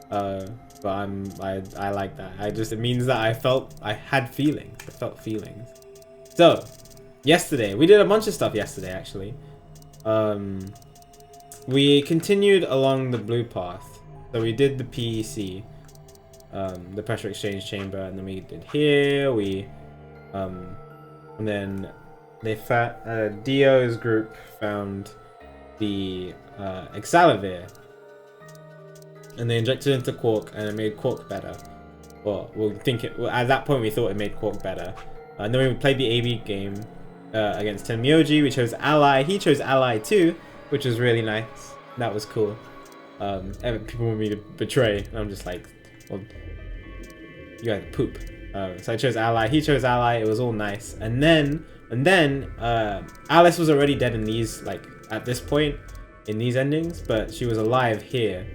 But I like that. It means that I had feelings. I felt feelings. So yesterday we did a bunch of stuff yesterday actually. We continued along the blue path. So we did the PEC, the pressure exchange chamber, and then we did here. And then Dio's group found the Excalavir, and they injected it into Quark, and it made Quark better. Well, at that point we thought it made Quark better. And then we played the AB game against Tenmyoji. We chose Ally. He chose Ally too, which was really nice. That was cool. People want me to betray, and I'm just like, well, you guys poop. So I chose Ally. He chose Ally. It was all nice. And then Alice was already dead in these, like, at this point in these endings, but she was alive here.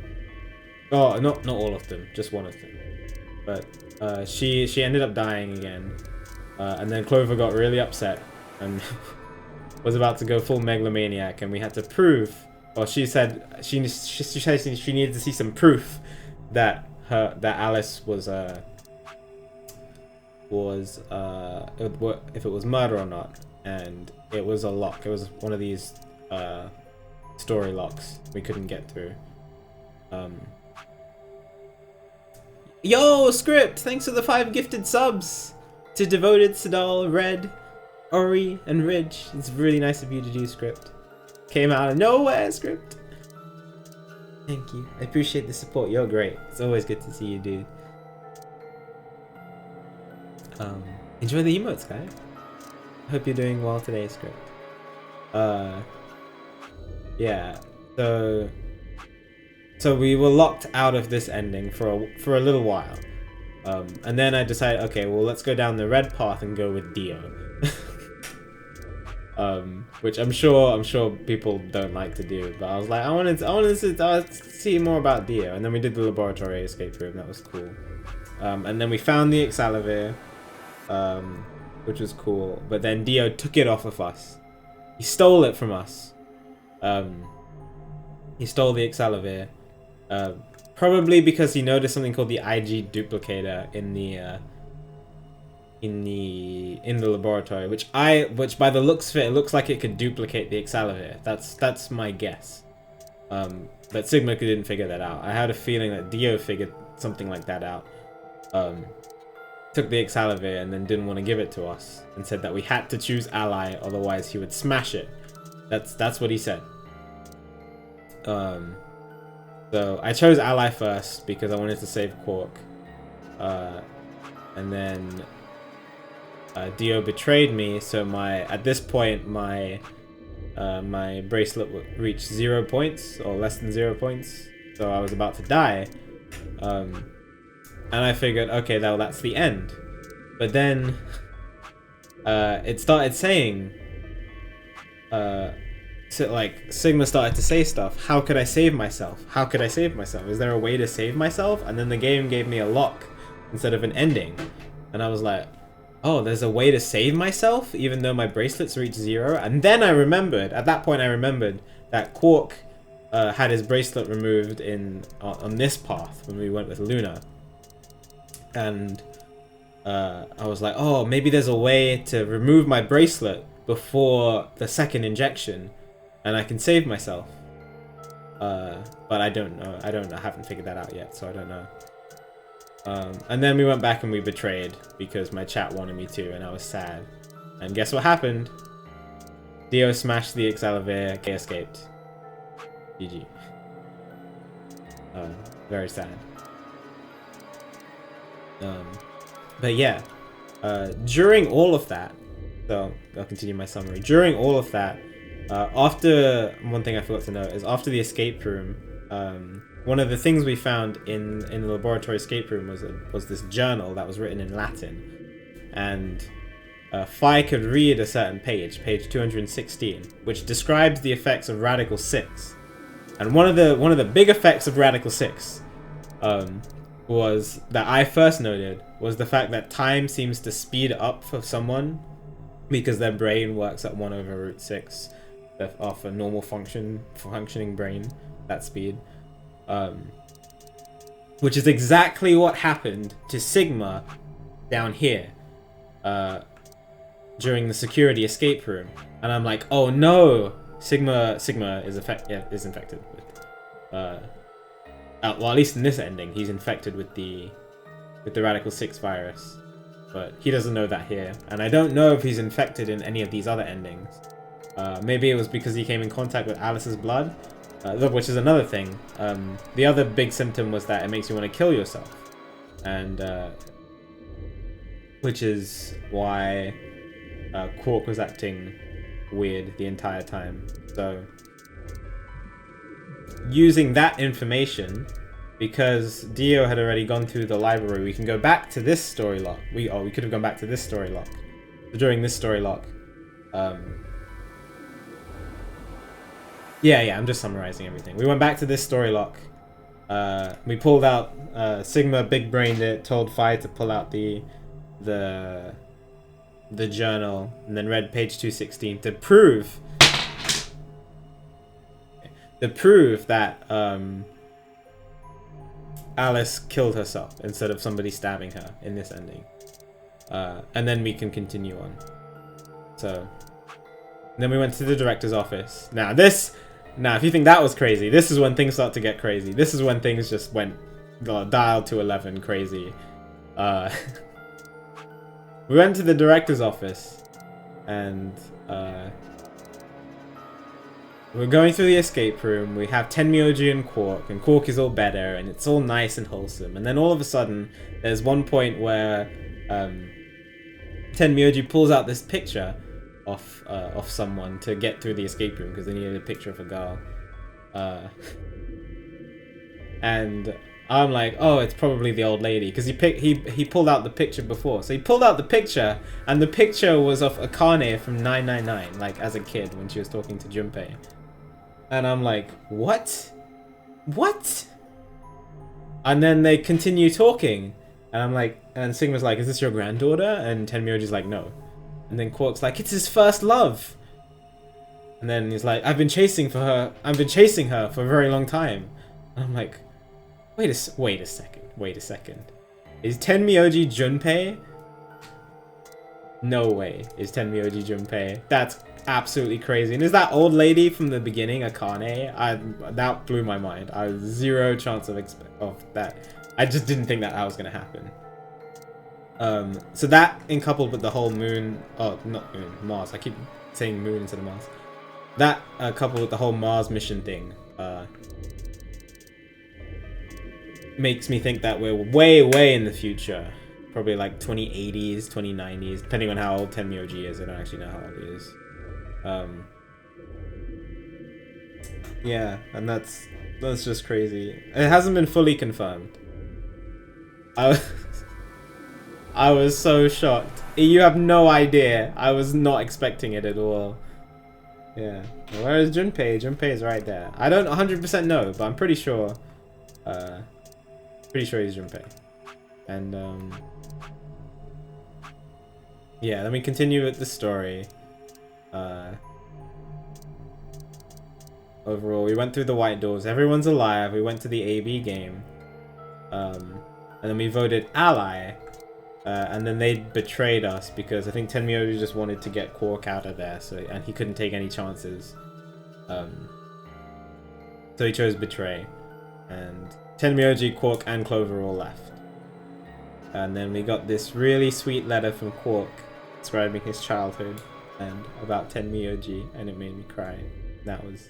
Oh, not all of them, just one of them. But she ended up dying again. And then Clover got really upset and was about to go full megalomaniac, and we had to prove. Well, she said she needed to see some proof that Alice was if it was murder or not, and it was a lock. It was one of these story locks we couldn't get through. Yo, Script! Thanks for the 5 gifted subs to Devoted, Sadal, Red, Ori, and Ridge. It's really nice of you to do, Script. Came out of nowhere, Script. Thank you. I appreciate the support. You're great. It's always good to see you, dude. Enjoy the emotes, guys. Hope you're doing well today, Script. Yeah. So we were locked out of this ending for a little while. And then I decided, okay, well, let's go down the red path and go with Dio. Which I'm sure people don't like to do, but I was like, I wanted to see more about Dio. And then we did the laboratory escape room. That was cool. And then we found the Excalavir, which was cool. But then Dio took it off of us. He stole it from us. He stole the Excalavir. Probably because he noticed something called the IG duplicator in the laboratory, which by the looks of it looks like it could duplicate the Excalavir. That's my guess. But Sigma didn't figure that out. I had a feeling that Dio figured something like that out. Took the Excalavir and then didn't want to give it to us, and said that we had to choose Ally, otherwise he would smash it. That's what he said. So I chose Ally first because I wanted to save Quark. And then Dio betrayed me, so at this point my bracelet reached 0 points, or less than 0 points, so I was about to die. And I figured, okay, that's the end. But then it started saying, so like Sigma started to say stuff. How could I save myself? How could I save myself? Is there a way to save myself? And then the game gave me a lock instead of an ending. And I was like, oh, there's a way to save myself even though my bracelets reach 0? And then at that point I remembered that Quark had his bracelet removed on this path when we went with Luna. And I was like, oh, maybe there's a way to remove my bracelet before the second injection, and I can save myself. But I don't know. I haven't figured that out yet, so I don't know. And then we went back and we betrayed because my chat wanted me to, and I was sad. And guess what happened? Dio smashed the Excalavir, K escaped. GG. Very sad. But yeah, during all of that, so I'll continue my summary. During all of that, after, one thing I forgot to note is after the escape room, one of the things we found in the laboratory escape room was this journal that was written in Latin, and Phi could read a certain page 216, which describes the effects of Radical 6. And one of the big effects of Radical 6 was that I first noted was the fact that time seems to speed up for someone because their brain works at 1/√6 of a normal functioning brain, that speed. which is exactly what happened to Sigma down here during the security escape room. And I'm like, oh no, Sigma is infected with well, at least in this ending, he's infected with the Radical 6 virus, but he doesn't know that here, and I don't know if he's infected in any of these other endings. Maybe it was because he came in contact with Alice's blood, which is another thing. The other big symptom was that it makes you want to kill yourself, and which is why Quark was acting weird the entire time. So using that information, because Dio had already gone through the library, we can go back to this story lock. We could have gone back to this story lock. So during this story lock, yeah, I'm just summarizing everything. We went back to this story lock. We pulled out Sigma, big brained it, told Phi to pull out the journal, and then read page 216 to prove that Alice killed herself instead of somebody stabbing her in this ending. And then we can continue on. So then we went to the director's office. Now if you think that was crazy, this is when things start to get crazy. This is when things just went dialed to 11 crazy. We went to the director's office, and we're going through the escape room. We have Tenmyoji and Quark is all better, and it's all nice and wholesome. And then all of a sudden, there's one point where Tenmyoji pulls out this picture of someone to get through the escape room because they needed a picture of a girl. And I'm like, oh, it's probably the old lady, because he pulled out the picture before. So he pulled out the picture, and the picture was of Akane from 999, like as a kid when she was talking to Junpei. And I'm like, what? What? And then they continue talking, and I'm like, and Sigma's like, is this your granddaughter? And Tenmyoji's like, no. And then Quark's like, it's his first love. And then he's like, I've been chasing her for a very long time. And I'm like, wait a second. Is Tenmyoji Junpei? No way is Tenmyoji Junpei. That's absolutely crazy. And is that old lady from the beginning Akane? That blew my mind. I had zero chance of that. I just didn't think that was gonna happen. So that, in coupled with the whole moon, not moon, Mars. I keep saying moon instead of Mars. That coupled with the whole Mars mission thing, makes me think that we're way in the future. Probably like 2080s, 2090s, depending on how old Tenmyoji is. I don't actually know how old he is. Yeah, and that's just crazy. It hasn't been fully confirmed. I was so shocked. You have no idea. I was not expecting it at all. Yeah. Where is Junpei? Junpei is right there. I don't 100% know, but I'm pretty sure. Pretty sure he's Junpei. And yeah. Then we continue with the story. Overall, we went through the white doors. Everyone's alive. We went to the AB game. And then we voted ally. And then they betrayed us because I think Tenmyoji just wanted to get Quark out of there, and he couldn't take any chances. So he chose betray. And Tenmyoji, Quark, and Clover all left. And then we got this really sweet letter from Quark describing his childhood and about Tenmyoji, and it made me cry. That was...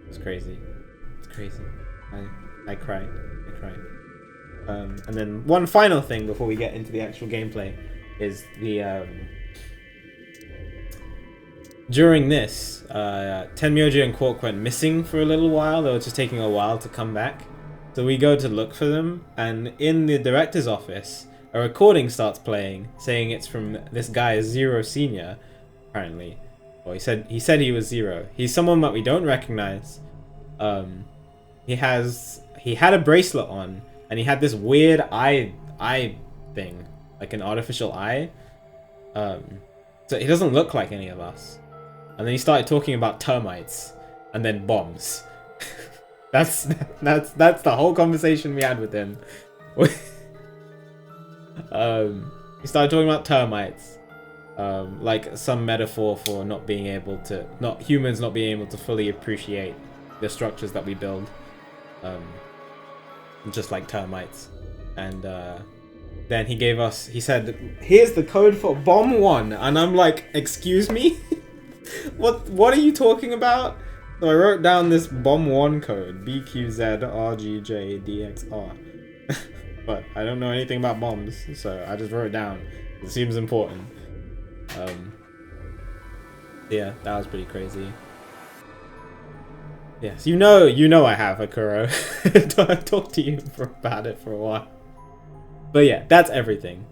It's crazy. It's crazy. I cried. And then one final thing before we get into the actual gameplay is the during this, Tenmyoji and Quark went missing for a little while. They were just taking a while to come back. So we go to look for them, and in the director's office, a recording starts playing saying it's from this guy Zero Senior, apparently. Well, he said he was Zero. He's someone that we don't recognize. He had a bracelet on, and he had this weird eye thing, like an artificial eye. So he doesn't look like any of us. And then he started talking about termites, and then bombs. that's the whole conversation we had with him. We started talking about termites, like some metaphor for not being able to, humans not being able to fully appreciate the structures that we build, just like termites. And then he said, here's the code for bomb 1, and I'm like, excuse me? What are you talking about? So I wrote down this bomb 1 code, BQZRGJDXR. But I don't know anything about bombs, so I just wrote it down. It seems important. Yeah, that was pretty crazy. Yes, you know I have Akuro. I've talked to you about it for a while. But yeah, that's everything.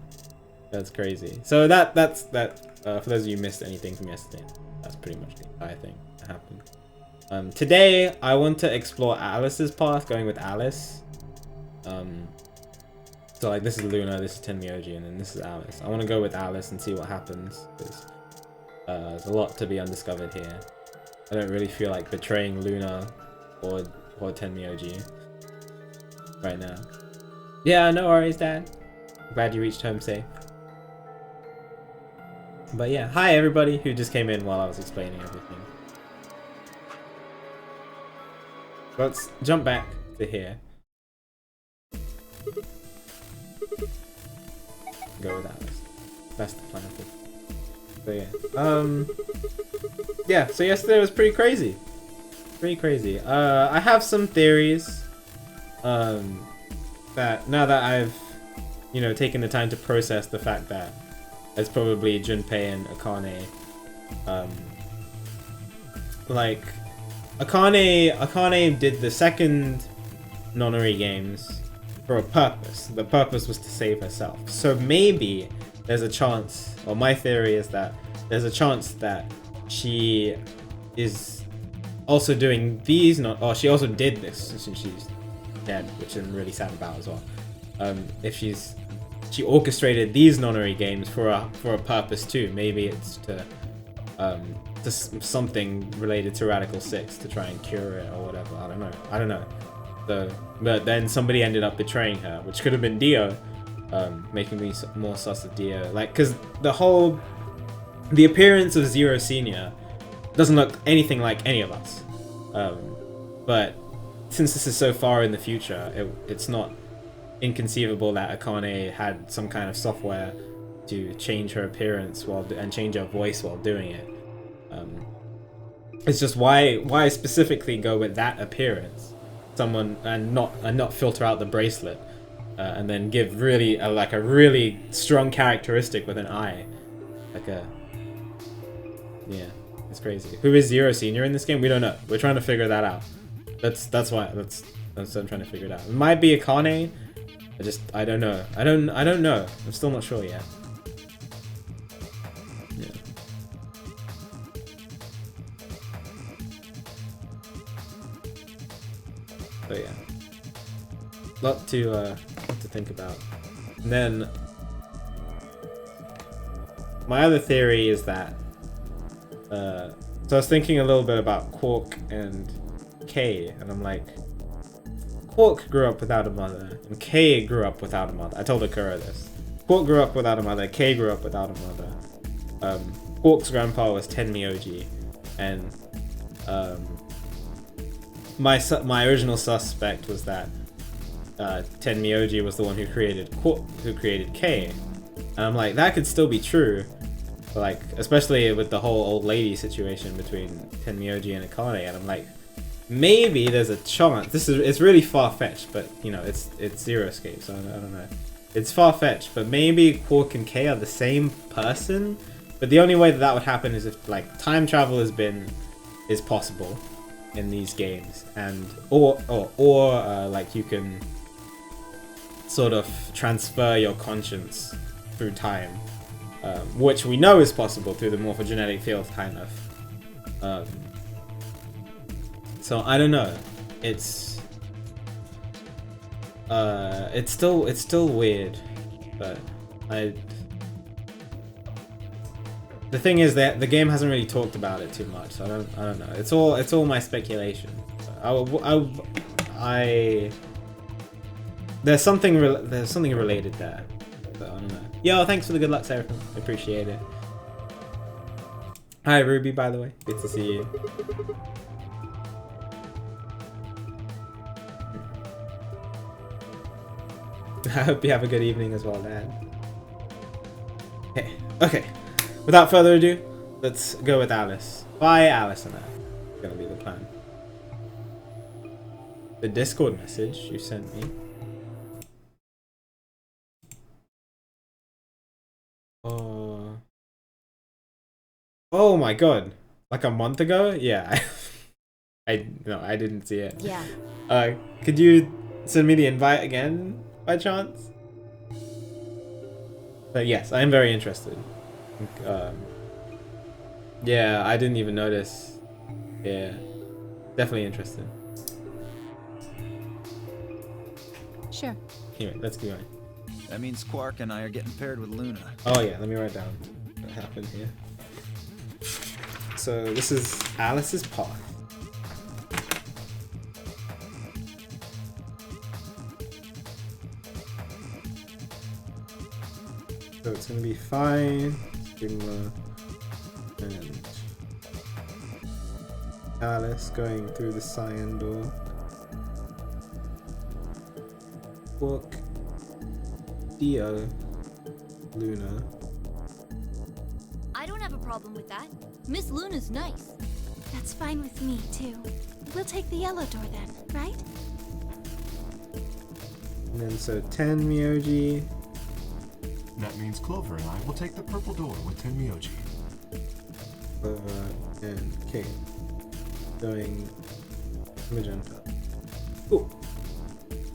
That's crazy. So that's for those of you who missed anything from yesterday, that's pretty much the entire thing that happened. Today I want to explore Alice's path, going with Alice. So like this is Luna, this is Tenmyoji, and then this is Alice. I want to go with Alice and see what happens, because there's a lot to be undiscovered here. I don't really feel like betraying Luna or Tenmyoji right now. Yeah, no worries, Dad. Glad you reached home safe. But yeah, hi everybody who just came in while I was explaining everything. Let's jump back to here. Go with Alice. That's the plan. So yeah. Yeah, so yesterday was pretty crazy. Pretty crazy. I have some theories. That now that I've, taken the time to process the fact that it's probably Junpei and Akane. Like, Akane did the second Nonary games for a purpose. The purpose was to save herself. So maybe there's a chance, or my theory is that there's a chance that she is also doing these, or she also did this since she's dead, which I'm really sad about as well. If she orchestrated these Nonary games for a purpose too. Maybe it's to something related to Radical 6 to try and cure it or whatever. I don't know. But then somebody ended up betraying her, which could have been Dio, making me more sus of Dio. Like, because the appearance of Zero Senior doesn't look anything like any of us. But since this is so far in the future, it's not inconceivable that Akane had some kind of software to change her appearance and change her voice while doing it. It's just why specifically go with that appearance, and not filter out the bracelet, and then give really a really strong characteristic with an eye, yeah, it's crazy. Who is Zero Senior in this game? We don't know. We're trying to figure that out. That's what I'm trying to figure it out. It might be Akane. I don't know. I don't know. I'm still not sure yet. Yeah. But yeah, lot to think about. And then my other theory is that so I was thinking a little bit about Quark and Kay, and I'm like, Quark grew up without a mother, and Kay grew up without a mother. I told Akura this. Quark grew up without a mother, Kay grew up without a mother. Quark's grandpa was Tenmyoji, and my original suspect was that Tenmyoji was the one who created Kay, and I'm like, that could still be true, like especially with the whole old lady situation between Tenmyoji and Akane, and I'm like, maybe there's a chance. It's really far-fetched, but it's Zero Escape, so I don't know. It's far-fetched, but maybe Quark and Kay are the same person. But the only way that would happen is if time travel is possible in these games, and or you can sort of transfer your conscience through time, which we know is possible through the morphogenetic field, kind of. So I don't know. It's still weird, but the thing is that the game hasn't really talked about it too much, so I don't know. It's all my speculation. There's something related there, but I don't know. Yo, thanks for the good luck, Seraphim. I appreciate it. Hi, Ruby, by the way. Good to see you. I hope you have a good evening as well, Dad. Okay. Without further ado, let's go with Alice. Bye, Alice and that's gonna be the plan. The Discord message you sent me. Oh my god. Like a month ago? Yeah. I didn't see it. Yeah. Could you send me the invite again by chance? But yes, I am very interested. Yeah, I didn't even notice. Yeah. Definitely interested. Sure. Anyway, let's keep going. That means Quark and I are getting paired with Luna. Oh yeah, let me write down what happened here. So this is Alice's path. So it's gonna be fine, Sigma, and Alice going through the cyan door. Quark, Dio, Luna. I don't have a problem with that. Miss Luna's nice. That's fine with me, too. We'll take the yellow door then, right? And then so 10 Myoji. That means Clover and I will take the purple door with 10 Myoji. Clover and Kate going magenta. Ooh.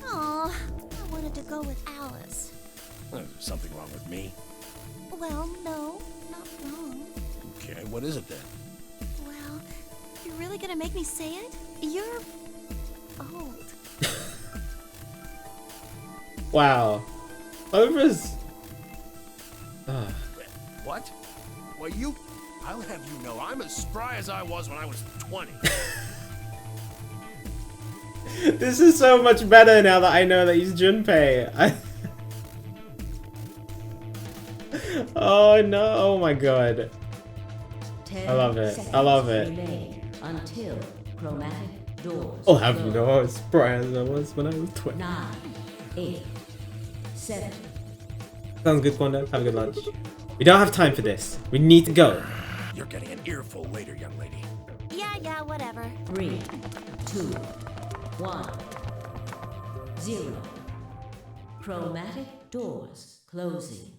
Aw, I wanted to go with Alice. There's something wrong with me. Well, no, not wrong. Okay, what is it then? Well, you're really gonna make me say it? You're old. Wow. Clover's. What? Well, I'll have you know, I'm as spry as I was when I was 20. This is so much better now that I know that he's Junpei. Oh no! Oh my god! I love it. I love it. Until chromatic doors. I'll have you know I was spry as I was when I was 20. 9, 8, 7. Sounds good, Quando. Have a good lunch. We don't have time for this. We need to go. You're getting an earful later, young lady. Yeah, whatever. 3, 2, 1, 0. Chromatic doors closing.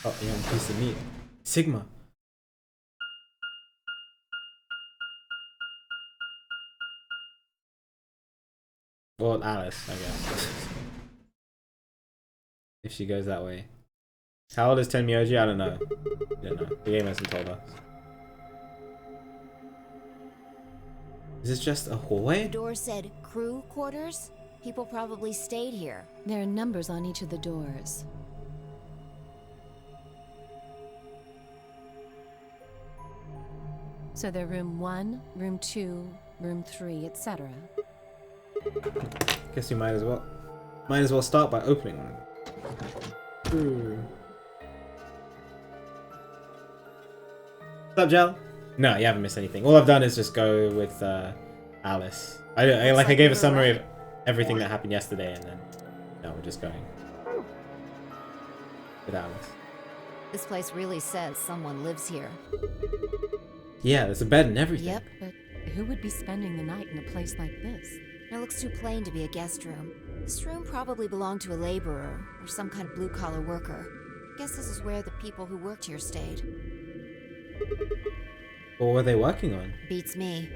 Oh, yeah, a piece of meat. Sigma. Well, Alice, I guess. If she goes that way. How old is Ten Myoji? I don't know. The game hasn't told us. Is this just a hallway? The door said crew quarters. People probably stayed here. There are numbers on each of the doors. So they're room 1, room 2, room 3, etc. Guess you might as well start by opening one. Ooh. What's up, Gel? No, you haven't missed anything. All I've done is just go with Alice. I gave a summary of everything that happened yesterday, and then we're just going with Alice. This place really says someone lives here. Yeah, there's a bed and everything. Yep. But who would be spending the night in a place like this? It looks too plain to be a guest room. This room probably belonged to a laborer or some kind of blue-collar worker. Guess this is where the people who worked here stayed. What were they working on? Beats me.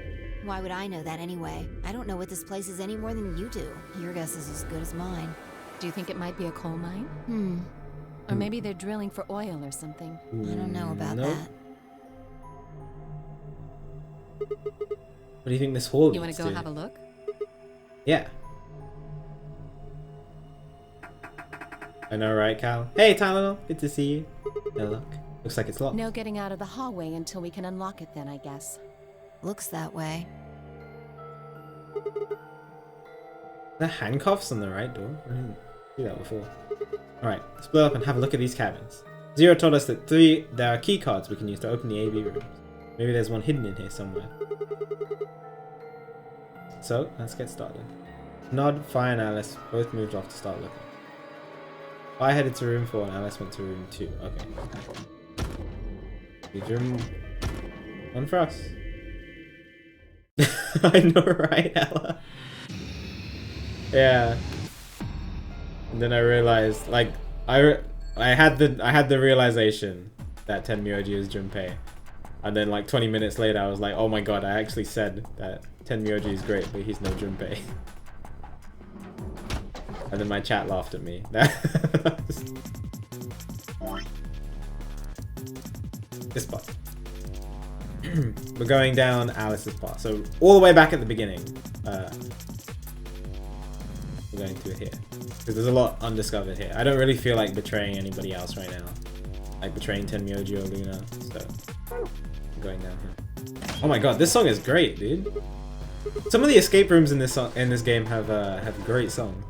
Why would I know that anyway? I don't know what this place is any more than you do. Your guess is as good as mine. Do you think it might be a coal mine? Or maybe they're drilling for oil or something. I don't know about Nope. that. What do you think this hall You want leads to go have a look? Yeah. I know, right, Cal? Hey, Tylenol. Good to see you. No luck. Looks like it's locked. No getting out of the hallway until we can unlock it then, I guess. Looks that way. The handcuffs on the right door? I didn't do that before. Alright, split up and have a look at these cabins. Zero told us that there are key cards we can use to open the AV rooms. Maybe there's one hidden in here somewhere. So, let's get started. Nod, Fi, and Alice both moved off to start looking. Fi headed to room 4 and Alice went to room 2. Okay. Leave room 1 for us. I know, right, Ella? Yeah. And then I realized, like, I had the realization that Tenmyoji is Junpei, and then like 20 minutes later, I was like, oh my god, I actually said that Tenmyoji is great, but he's no Junpei. And then my chat laughed at me. This part. We're going down Alice's part, so all the way back at the beginning. We're going to here because there's a lot undiscovered here. I don't really feel like betraying anybody else right now, like betraying Tenmyoji or Luna. So I'm going down here. Oh my god, this song is great, dude. Some of the escape rooms in this game have great songs.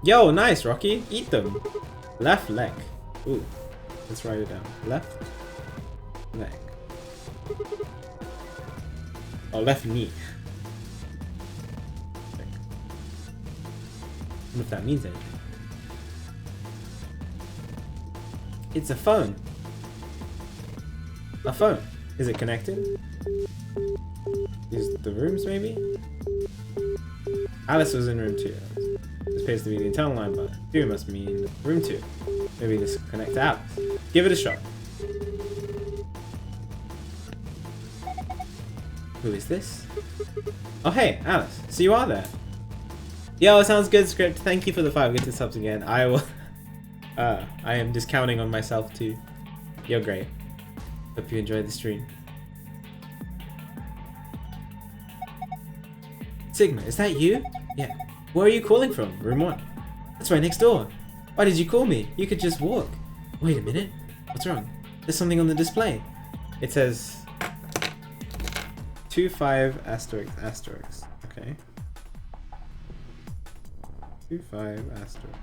Yo, nice, Rocky. Eat them. Left leg. Ooh. Let's write it down. Left leg. Oh, left knee. I don't know if that means anything. It's a phone. A phone. Is it connected? Is the rooms maybe? Alice was in room 2. This appears to be the internal line button. 2 must mean room 2. Maybe this will connect to Alice. Give it a shot. Who is this? Oh hey, Alice. So you are there. Yo, sounds good, script. Thank you for the 5 gifted subs again. I will I am just counting on myself too. You're great. Hope you enjoyed the stream. Sigma, is that you? Yeah. Where are you calling from? Room 1. That's right next door. Why did you call me? You could just walk. Wait a minute. What's wrong? There's something on the display. It says 25 asterisk asterisk. Okay. 25 asterisk.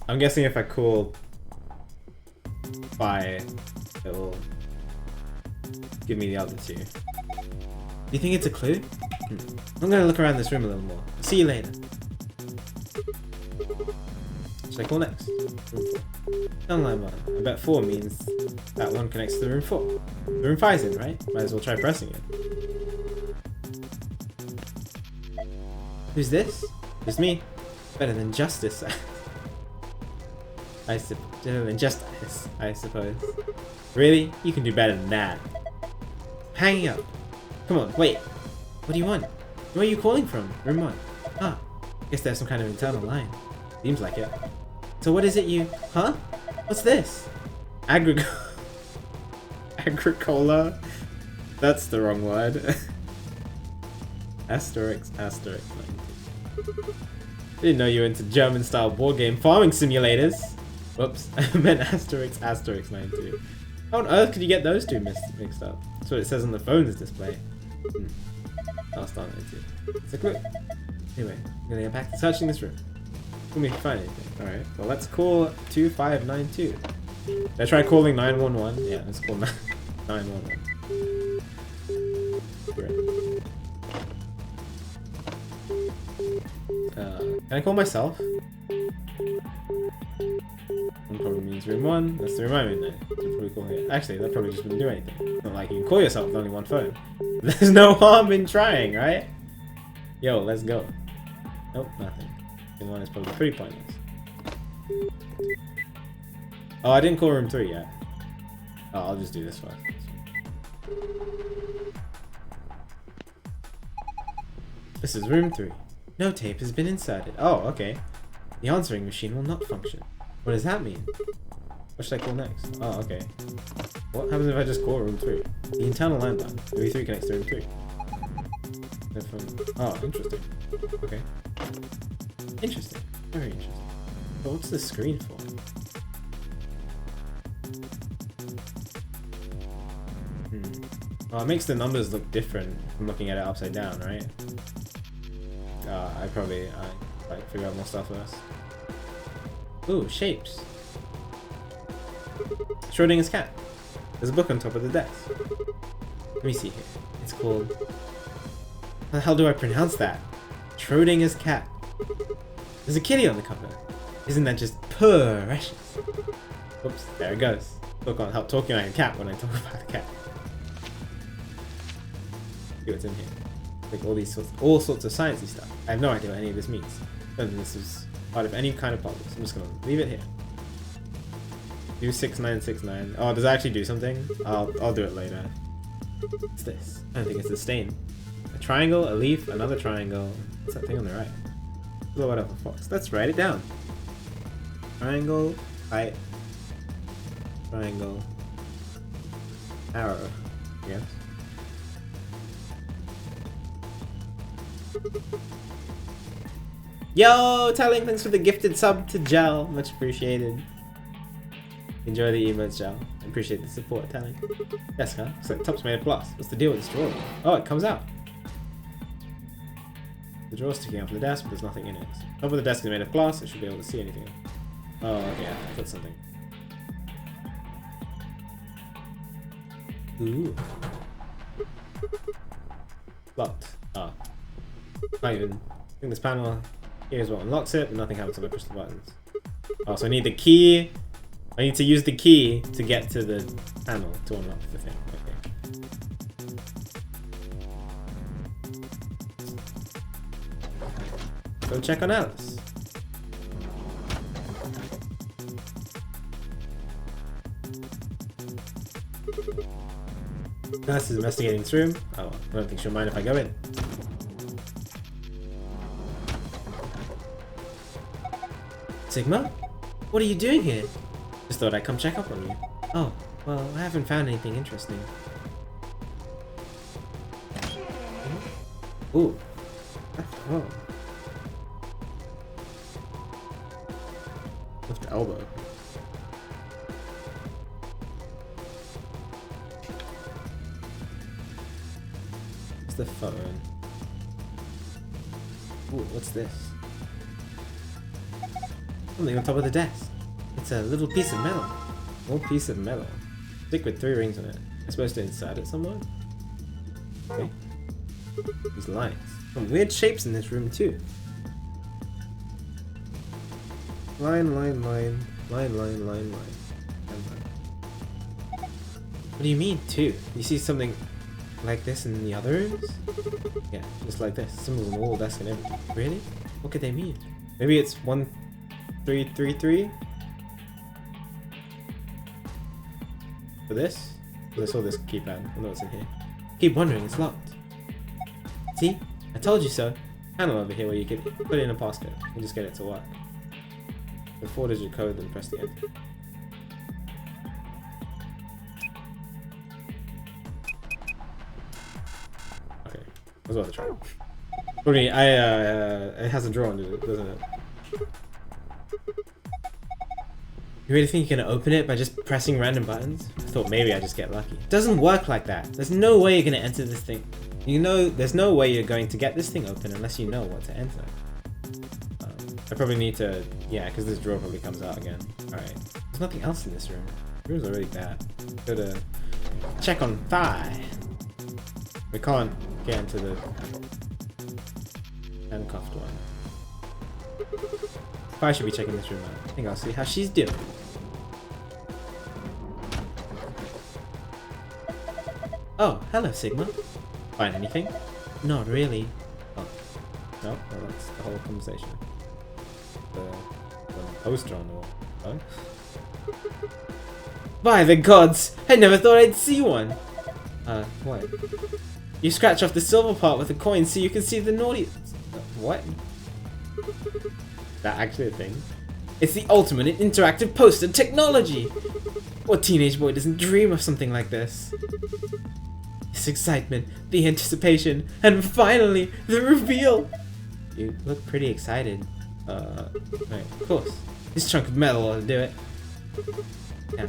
I'm guessing if I call by, it will give me the other 2. You think it's a clue? I'm gonna look around this room a little more. See you later. Should I call next? Room 4. Online button. I bet 4 means that one connects to the room 4. The room 5's in, right? Might as well try pressing it. Who's this? It's me. Better than justice. Better than justice, I suppose. Really? You can do better than that. Hanging up. Come on, wait. What do you want? Where are you calling from? Room 1. Ah, guess there's some kind of internal line. Seems like it. So what is it you... Huh? What's this? Agricola? That's the wrong word. Asterisk, asterisk. Didn't know you were into German-style board game farming simulators. Whoops, I meant asterisk, asterisk 92. How on earth could you get those two mixed up? That's what it says on the phone's display. I'll start 92. It's a clue. Anyway, I'm gonna get back to searching this room. Will we find anything? Alright, well let's call 2592. Did I try calling 911? Yeah, let's call 911. Great. Can I call myself? That probably means room 1. That's the room I'm in there. Probably call it. Actually, that probably just wouldn't do anything. It's not like you can call yourself with only one phone. There's no harm in trying, right? Yo, let's go. Nope, nothing. The one is probably pretty pointless. Oh, I didn't call room 3 yet. Oh, I'll just do this one. This is room 3. No tape has been inserted. Oh, okay. The answering machine will not function. What does that mean? What should I call next? Oh, okay. What happens if I just call room 3? The internal line button. Room 3 connects to room 3. Oh, interesting. Okay. Interesting. Very interesting. But what's the screen for? Oh, it makes the numbers look different from looking at it upside down, right? I like figure out more stuff first. Ooh, shapes. Schrodinger's cat. There's a book on top of the desk. Let me see here. It's called... How the hell do I pronounce that? Schrodinger's cat. There's a kitty on the cover. Isn't that just precious? Oops, there it goes. Book on help talking like a cat when I talk about a cat. See what's in here. Like all sorts of sciencey stuff. I have no idea what any of this means. I don't think this is part of any kind of puzzle. So I'm just gonna leave it here. Do 6969. Oh, does it actually do something? I'll do it later. What's this? I don't think it's a stain. A triangle, a leaf, another triangle. What's that thing on the right? Oh, whatever, fox. Let's write it down. Triangle, height, triangle, arrow. Yes. Yo, Telling, thanks for the gifted sub to Gel. Much appreciated. Enjoy the emotes, Gel. I appreciate the support, Telling. Yes, huh? Looks like the top's made of glass. What's the deal with this drawer? Oh, it comes out. The drawer's sticking out from the desk, but there's nothing in it. The top of the desk is made of glass, so I should be able to see anything. Oh, okay, I put something. Ooh. Locked. Ah. Not even. I think this panel here is what unlocks it, but nothing happens when I push the buttons. Oh, so I need the key. I need to use the key to get to the panel to unlock the thing. Okay. Go check on Alice. Alice is investigating this room. Oh, I don't think she'll mind if I go in. Sigma? What are you doing here? Just thought I'd come check up on you. Oh, well, I haven't found anything interesting. Ooh. Oh. Lift the elbow. What's the photo in? Ooh, what's this? Something on top of the desk. It's a little piece of metal. Little piece of metal. Stick with 3 rings on it. I'm supposed to insert it somewhere? Okay. These lines. Some weird shapes in this room too. Line, line, line. Line, line, line, line. What do you mean, two? You see something like this in the other rooms? Yeah, just like this. Symbols on the wall, desk, and everything. Really? What could they mean? Maybe it's 1333? For this? I saw this keypad. I know it's in here. Keep wondering, it's locked. See? I told you so. Panel over here where you can put in a passcode and just get it to work. The 4-digit code, then press the enter. Okay, I was about to try. Probably, it has a drawer under it, doesn't it? You really think you're gonna open it by just pressing random buttons? I thought maybe I just get lucky. It doesn't work like that. There's no way you're gonna enter this thing. You know, there's no way you're going to get this thing open unless you know what to enter. I probably need to, yeah, because this drawer probably comes out again. Alright, there's nothing else in this room. The room's already bad. Go to check on thigh. We can't get into the handcuffed one. Probably should be checking this room out. I think I'll see how she's doing. Oh, hello, Sigma. Find anything? Not really. Oh. No, well, that's the whole conversation. The poster on the wall. Oh? By the gods! I never thought I'd see one! What? You scratch off the silver part with a coin so you can see the naughty... What? that actually a thing? It's the ultimate in interactive poster technology! What teenage boy doesn't dream of something like this? This excitement, the anticipation, and finally, the reveal! You look pretty excited. Right, of course. This chunk of metal ought to do it. Yeah,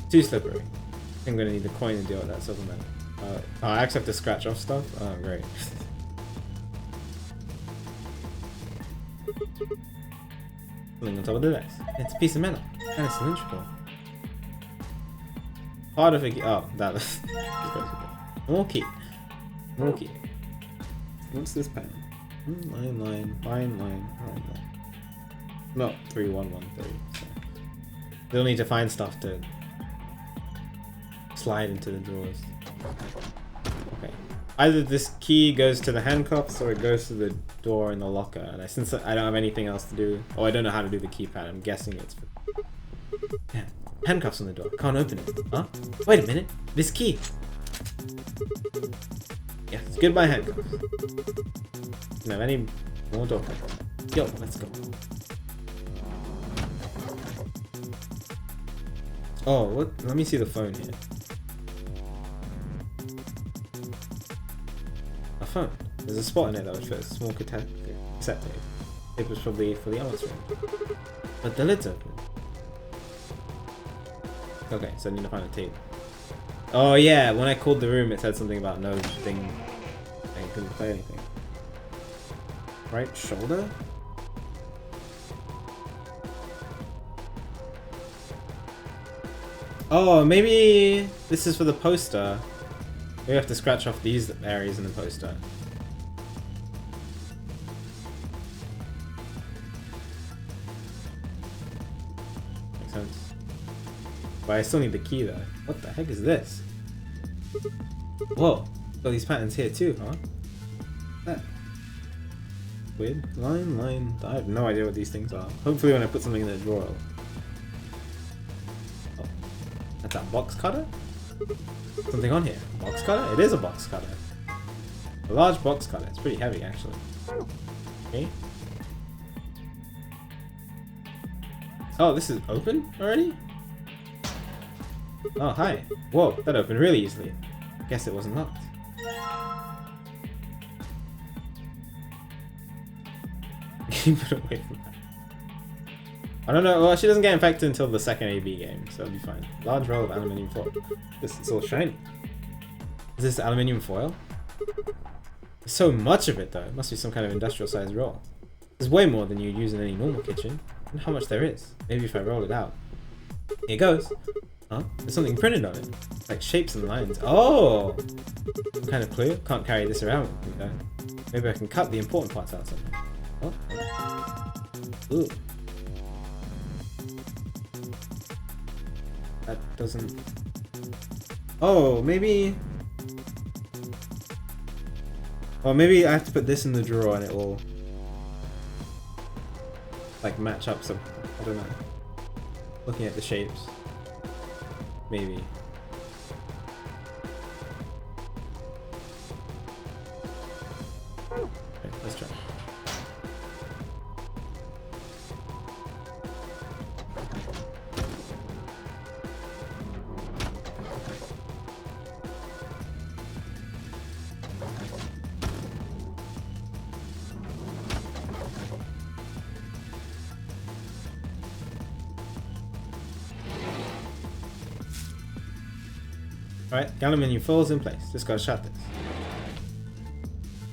too slippery. I think I'm gonna need the coin to deal with that silver metal. Oh, I actually have to scratch off stuff? Oh, great. Something on top of the desk. It's a piece of metal. And it's cylindrical. Part of a... Oh, that was... More key. More key. What's this pattern? Line. No, 3113. So. We'll need to find stuff to slide into the drawers. Okay. Either this key goes to the handcuffs or it goes to the door in the locker. And since I don't have anything else to do, or I don't know how to do the keypad, I'm guessing it's for... Yeah. Handcuffs on the door. Can't open it. Huh? Wait a minute. This key. Yeah, it's goodbye handcuffs. Don't have any more door. Yo, let's go. Oh, what? Let me see the phone here. A phone. There's a spot in it that would fit a small cassette tape. It was probably for the arts room. But the lid's open. Okay, so I need to find a tape. Oh yeah, when I called the room it said something about no thing. I couldn't play anything. Right shoulder? Oh, maybe this is for the poster. We have to scratch off these areas in the poster. Makes sense. But I still need the key though. What the heck is this? Whoa, got these patterns here too, huh? That. Weird. Line. I have no idea what these things are. Hopefully when I put something in the drawer. Oh. That's a box cutter? Something on here. Box cutter? It is a box cutter. A large box cutter. It's pretty heavy actually. Okay. Oh, this is open already? Oh, hi. Whoa, that opened really easily. Guess it wasn't locked. Keep it away from that. I don't know. Well, she doesn't get infected until the second AB game, so it'll be fine. Large roll of aluminium foil. This is all shiny. Is this aluminium foil? There's so much of it though. It must be some kind of industrial sized roll. There's way more than you'd use in any normal kitchen. And how much there is. Maybe if I roll it out. Here goes. Huh? There's something printed on it. Like shapes and lines. Oh! Some kind of clue? Can't carry this around with me though. Maybe I can cut the important parts out somehow. What? Ooh. That doesn't... Oh, maybe... Or maybe I have to put this in the drawer and it will... like match up some... I don't know. Looking at the shapes. Maybe. Okay, let's try. Alright, aluminium foil's in place. Just gotta shut this.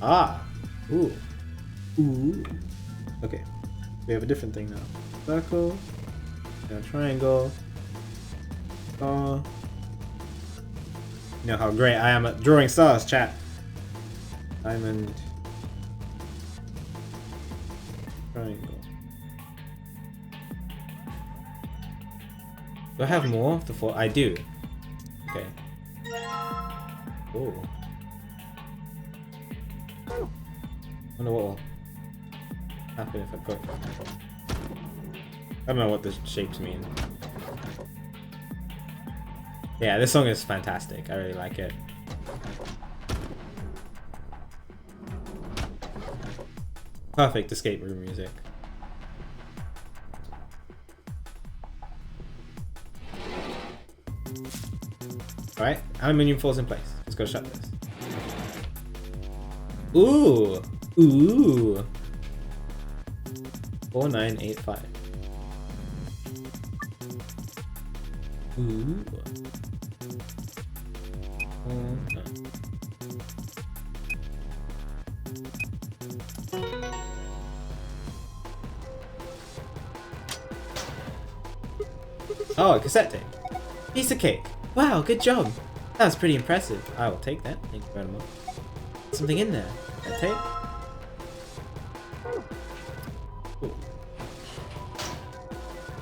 Ah! Ooh. Ooh. Okay. We have a different thing now. Circle. Now triangle. Star. You know how great I am at drawing stars, chat. Diamond. Triangle. Do I have more of the four? I do. Okay. Oh. Wonder what will happen if I put... I don't know what the shapes mean. Yeah, this song is fantastic. I really like it. Perfect escape room music. Alright, aluminium falls in place. Let's go shut this. Ooh! Ooh! 4985. Ooh. No. Oh, a cassette tape. Piece of cake. Wow, good job. That was pretty impressive. I will take that. Thank you very much. Something in there. That tape? Ooh.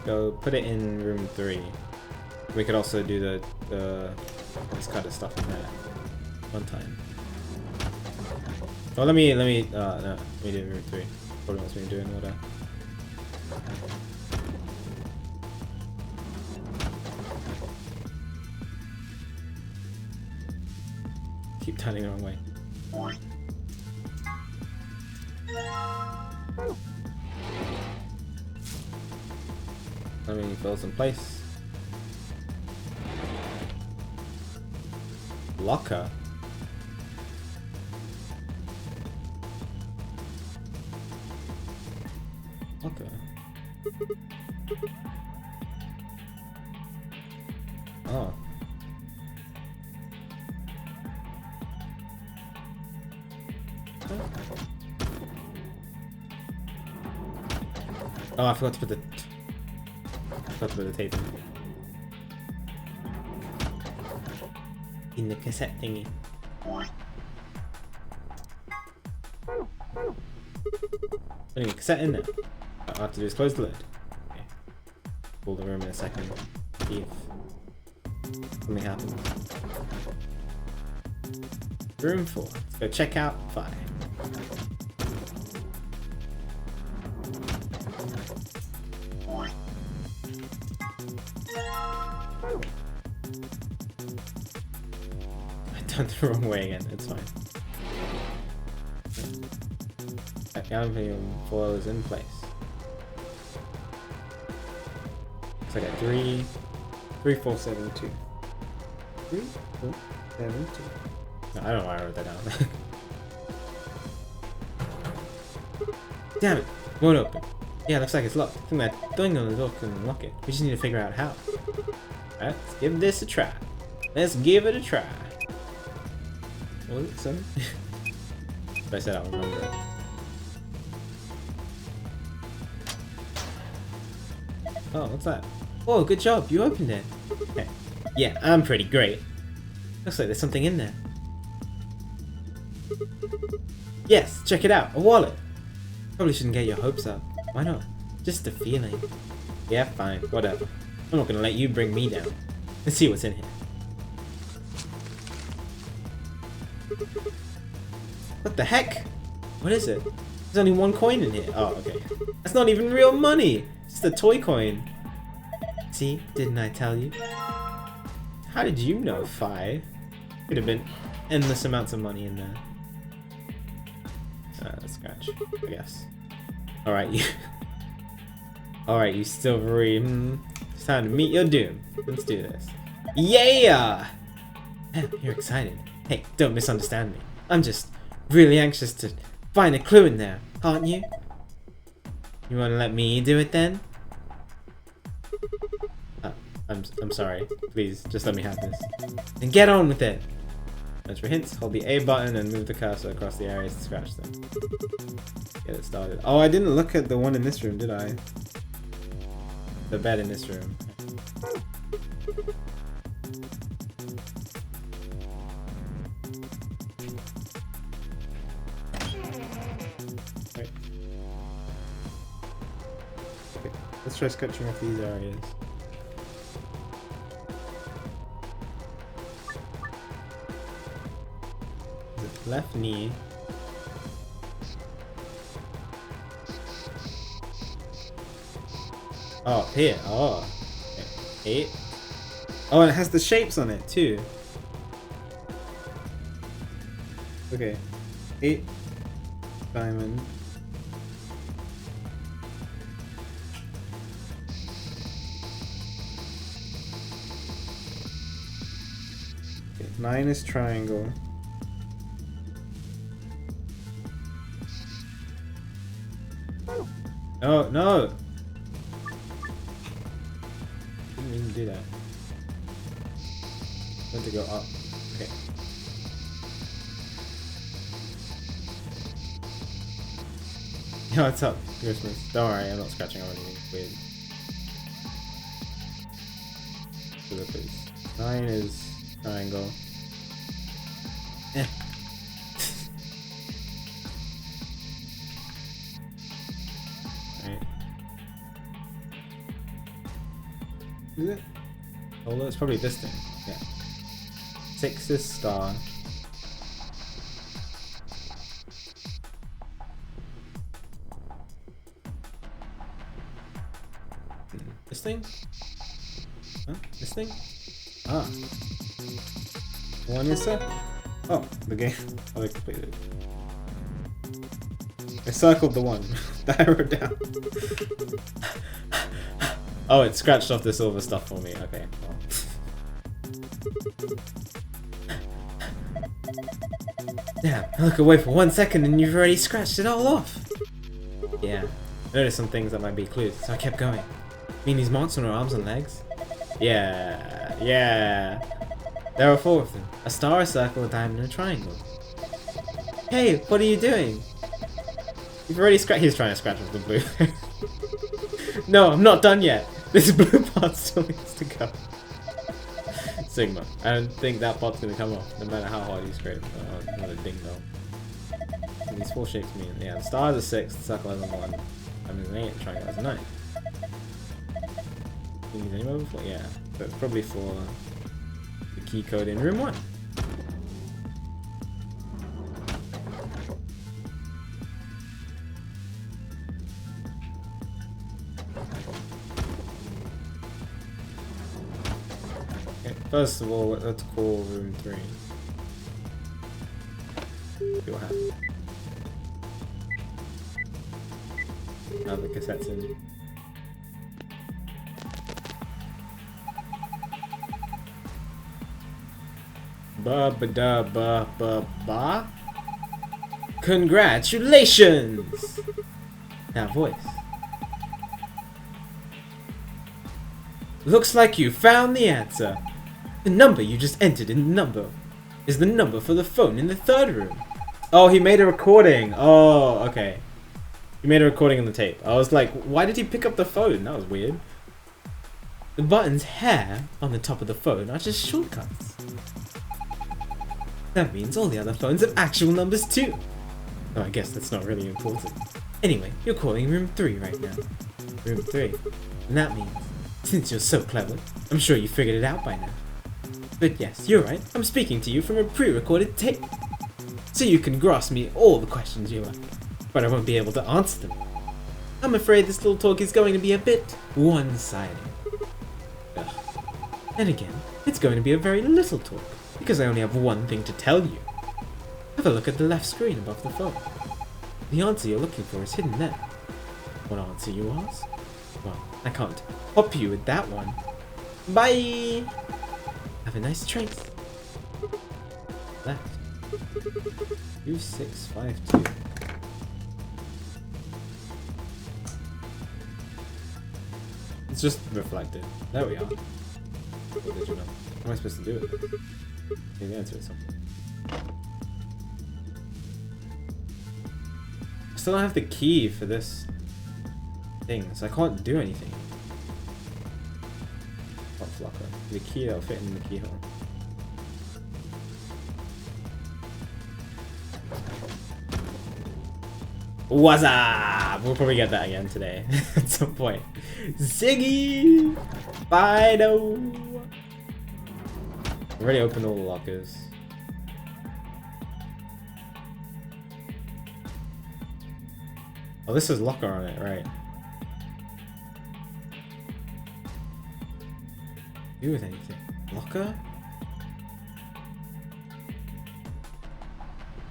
Go put it in room 3. We could also do the this kind of stuff in there one time. Oh, let me no, let me do it in room 3. Probably wants me to do it in order. Keep turning the wrong way. Let me build some place. Locker. Locker. Oh. Oh, I forgot to put the tape in the cassette thingy. Putting a cassette in there. All I have to do is close the lid. Okay. Pull the room in a second. See if something happens. Room 4. Let's go check out 5. I turned the wrong way again. It's fine. That aluminium foil is in place. Looks like a 3, 3, 4, 7, 2. 3, 4, 7, 2. No, I don't know why I wrote that down. Damn it! Won't open. Yeah, looks like it's locked. I think that thing on the door can unlock it. We just need to figure out how. Alright, let's give this a try. Let's give it a try. What was it, son? If I said I'll remember it. Oh, what's that? Oh, good job. You opened it. Okay. Yeah, I'm pretty great. Looks like there's something in there. Yes, check it out. A wallet. Probably shouldn't get your hopes up. Why not? Just a feeling. Yeah, fine. Whatever. I'm not gonna let you bring me down. Let's see what's in here. What the heck? What is it? There's only 1 coin in here. Oh, okay. That's not even real money. It's the toy coin. See? Didn't I tell you? How did you know, Fi? Could have been endless amounts of money in there. Let's scratch, I guess. Alright, you. Alright, you silvery. It's time to meet your doom. Let's do this. Yeah! Man, you're excited. Hey, don't misunderstand me. I'm just really anxious to find a clue in there, aren't you? You want to let me do it then? I'm sorry. Please, just let me have this. And get on with it! As for hints, hold the A button and move the cursor across the areas to scratch them. Get it started. Oh, I didn't look at the one in this room, did I? The bed in this room. Right. Okay, let's try sketching off these areas. Left knee. Oh, here. Oh. Okay. 8. Oh, and it has the shapes on it too. Okay. 8. Diamond. Okay, 9 is triangle. Oh, no! Didn't mean to do that. Meant to go up. Okay. Yo, what's up, Christmas? Don't worry, I'm not scratching on anything weird. So look, please. 9 is triangle. Eh. Right. Is it? Oh, it's probably this thing. Yeah. 6 is star. This thing? Huh? This thing? Ah. 1 is set? Oh, the game. Oh, I completed it. I circled the 1 that I wrote down. Oh, it scratched off the silver stuff for me. Okay. Well. Damn, I look away for 1 second and you've already scratched it all off. Yeah, I noticed some things that might be clues, so I kept going. Mean these monsters with arms and legs? Yeah, yeah. There are 4 of them. A star, a circle, a diamond, and a triangle. Hey, what are you doing? You've already scratched. He's trying to scratch off the blue. No, I'm not done yet. This blue part still needs to go. Sigma. I don't think that part's gonna come off, no matter how hard you scrape. Oh, not a ding though. And these 4 shapes mean, yeah, the star is a 6, the circle is a 1, diamond is an 8, the triangle is a 9. You need any more before? Yeah, but it's probably for the key code in room 1. Okay, first of all, let's call room 3. See what happens. Now the cassette's in. Ba ba da ba ba ba. Congratulations! Now voice. Looks like you found the answer. The number you just entered in the number is the number for the phone in the 3rd room. Oh, he made a recording. Oh, okay. He made a recording on the tape. I was like, why did he pick up the phone? That was weird. The buttons here on the top of the phone are just shortcuts. That means all the other phones have actual numbers too. Oh, I guess that's not really important. Anyway, you're calling room 3 right now. Room 3. And that means, since you're so clever, I'm sure you figured it out by now. But yes, you're right, I'm speaking to you from a pre-recorded tape. So you can grasp me all the questions you like, but I won't be able to answer them. I'm afraid this little talk is going to be a bit one-sided. Ugh. And again, it's going to be a very little talk, because I only have one thing to tell you. Have a look at the left screen above the phone. The answer you're looking for is hidden there. What answer you ask? Well, I can't help you with that one. Bye! Have a nice train. Left. 2652. It's just reflected. There we are. What did you know? What am I supposed to do with it? Maybe answer it something. I still don't have the key for this thing, so I can't do anything. Not flocker. The key that'll fit in the keyhole. What's up? We'll probably get that again today at some point. Ziggy! Fido! I've already opened all the lockers. Oh, this is locker on it, right? Do with anything. Locker?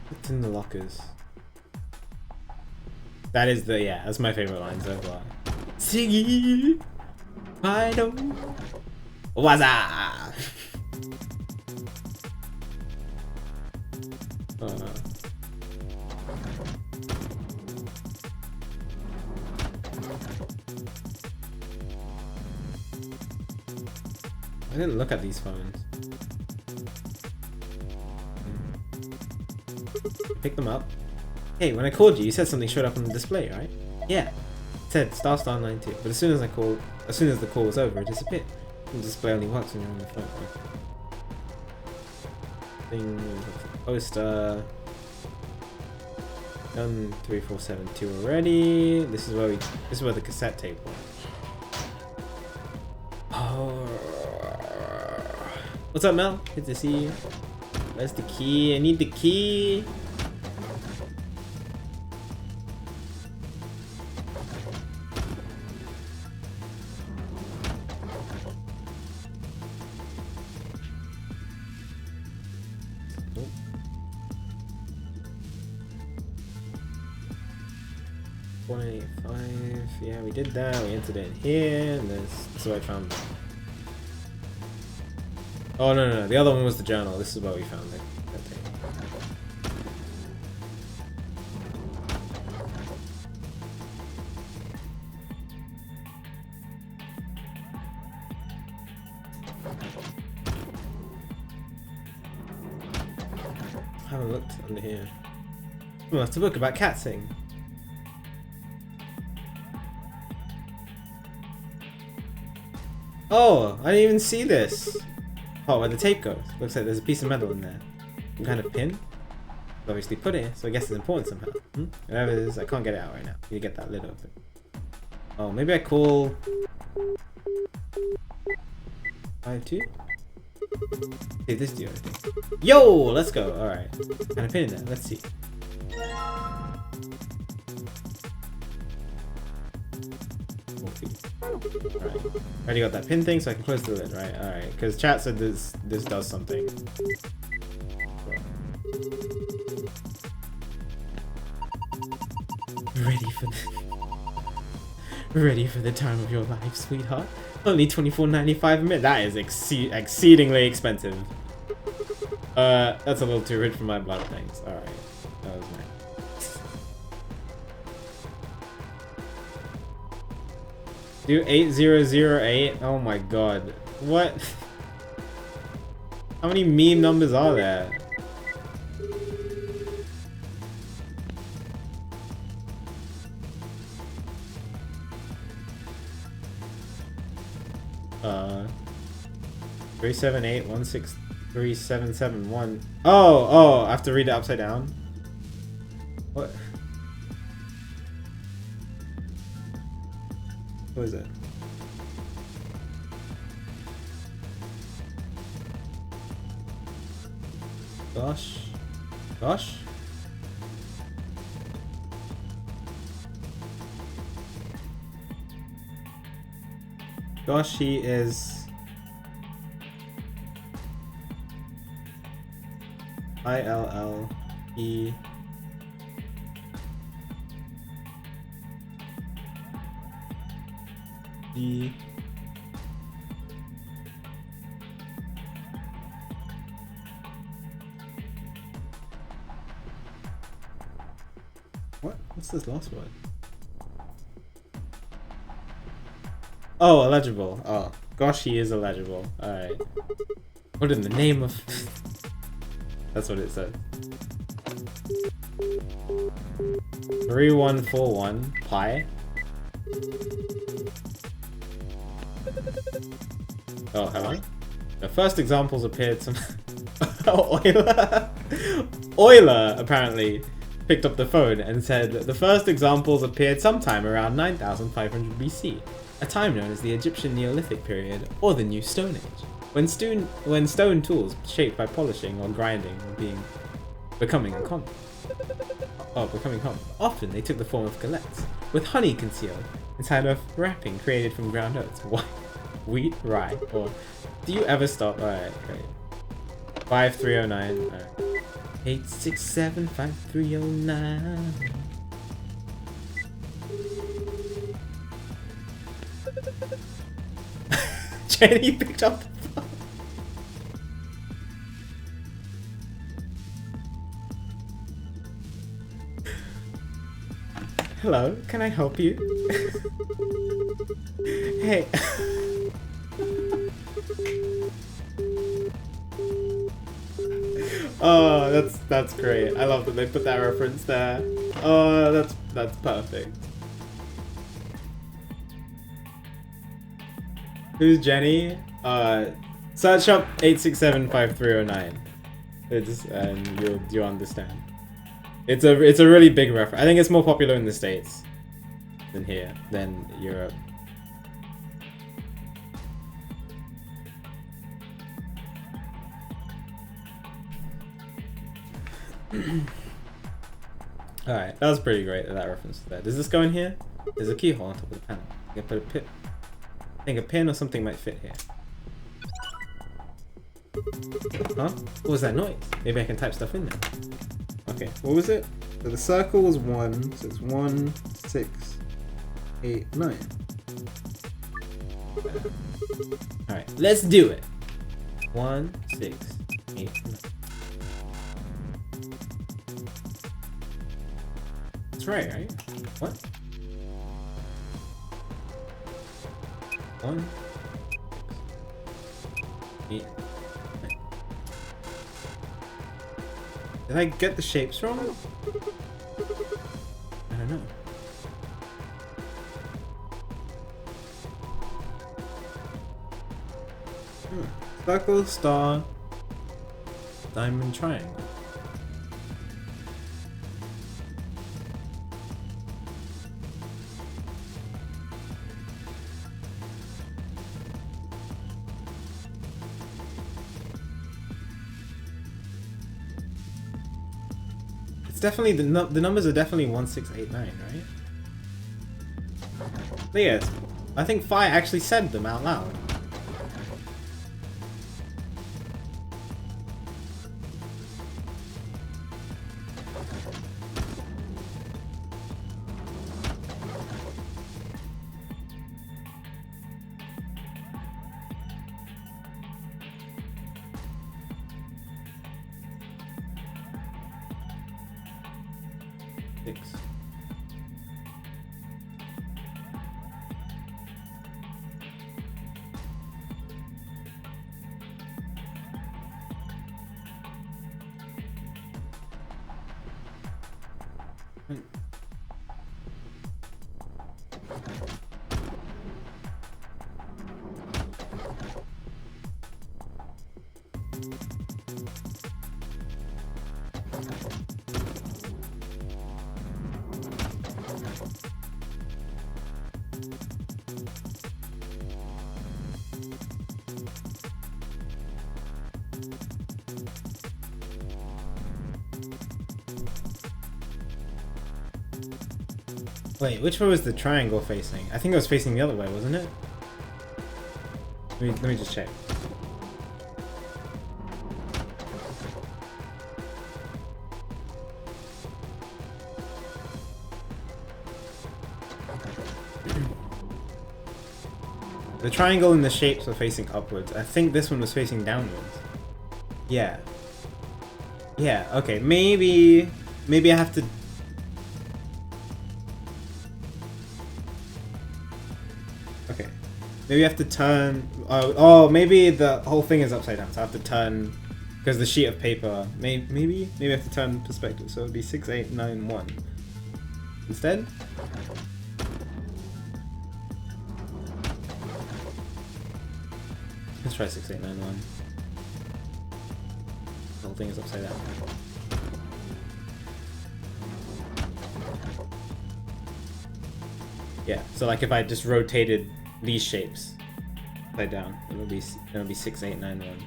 What's in the lockers? That is the, yeah, that's my favorite line so far. Ziggy! Fido! What's up? I didn't look at these phones. Pick them up. Hey, when I called you, you said something showed up on the display, right? Yeah. It said **92, but as soon as the call was over, it disappeared. The display only works when you're on the phone. Thing, poster. Done 3472 already. This is where the cassette tape was. Oh. What's up, Mel? Good to see you. Where's the key? I need the key. Yeah, we did that. We entered it in here, and this is where I found it. Oh no, the other one was the journal. This is where we found it. I haven't looked under here. Oh, it's a book about cat sing. Oh, I didn't even see this. Oh, where the tape goes. Looks like there's a piece of metal in there. Some kind of pin. Obviously put it, so I guess it's important somehow. Whatever it is, I can't get it out right now. You get that lid open. Oh, maybe I call 52? See this dude, I think. Yo, let's go. Alright. Kind of pin in there. Let's see. Alright. Already got that pin thing, so I can close the lid, right? Alright, because chat said this does something. Ready for the time of your life, sweetheart? Only $24.95 a minute. That is exceedingly expensive. That's a little too rich for my blood. Thanks. Alright. That was nice. Do 8008? Oh my god. What? How many meme numbers are there? Uh, 378163771. Oh, I have to read it upside down. What? What is it? Gosh. Gosh, he is ILLE D What? What's this last word? Oh, illegible. Oh, gosh, he is illegible. Alright. What in the name of... That's what it said. 3141 pi. Oh, hello? The first examples appeared some... Euler apparently picked up the phone and said the first examples appeared sometime around 9500 BC, a time known as the Egyptian Neolithic period or the New Stone Age, when stone tools shaped by polishing or grinding were becoming common. Often they took the form of galettes, with honey concealed inside of wrapping created from ground oats, wheat, rye, or... Do you ever stop? Alright, great. 5309. Alright. 8675309. Jenny picked up the phone. Hello, can I help you? Hey. Oh, that's great. I love that they put that reference there. Oh, that's perfect. Who's Jenny? Search up 8675309. And you'll understand. It's a really big reference. I think it's more popular in the States than here, than Europe. Alright, that was pretty great, that reference to that. Does this go in here? There's a keyhole on top of the panel. You can put a pin. I think a pin or something might fit here. Huh? What was that noise? Maybe I can type stuff in there. Okay, what was it? So the circle was 1, so it's 1, 6, 8, 9. Alright, let's do it. 1, 6, 8, 9. That's right? What? 1, 8, 9. Did I get the shapes wrong? I don't know. Circle, star, diamond, triangle. It's definitely the numbers are definitely 1689, right? But yeah, I think Fi actually said them out loud. Wait, which way was the triangle facing? I think it was facing the other way, wasn't it? Let me just check. The triangle and the shapes are facing upwards. I think this one was facing downwards. Yeah. Yeah, okay. Maybe I have to... Okay. Maybe I have to turn... Oh, maybe the whole thing is upside down, so I have to turn... Because the sheet of paper... Maybe I have to turn perspective, so it would be 6891. Instead? Let's try 6891. The whole thing is upside down. Yeah, so like if I just rotated these shapes upside down, it'll be 6891.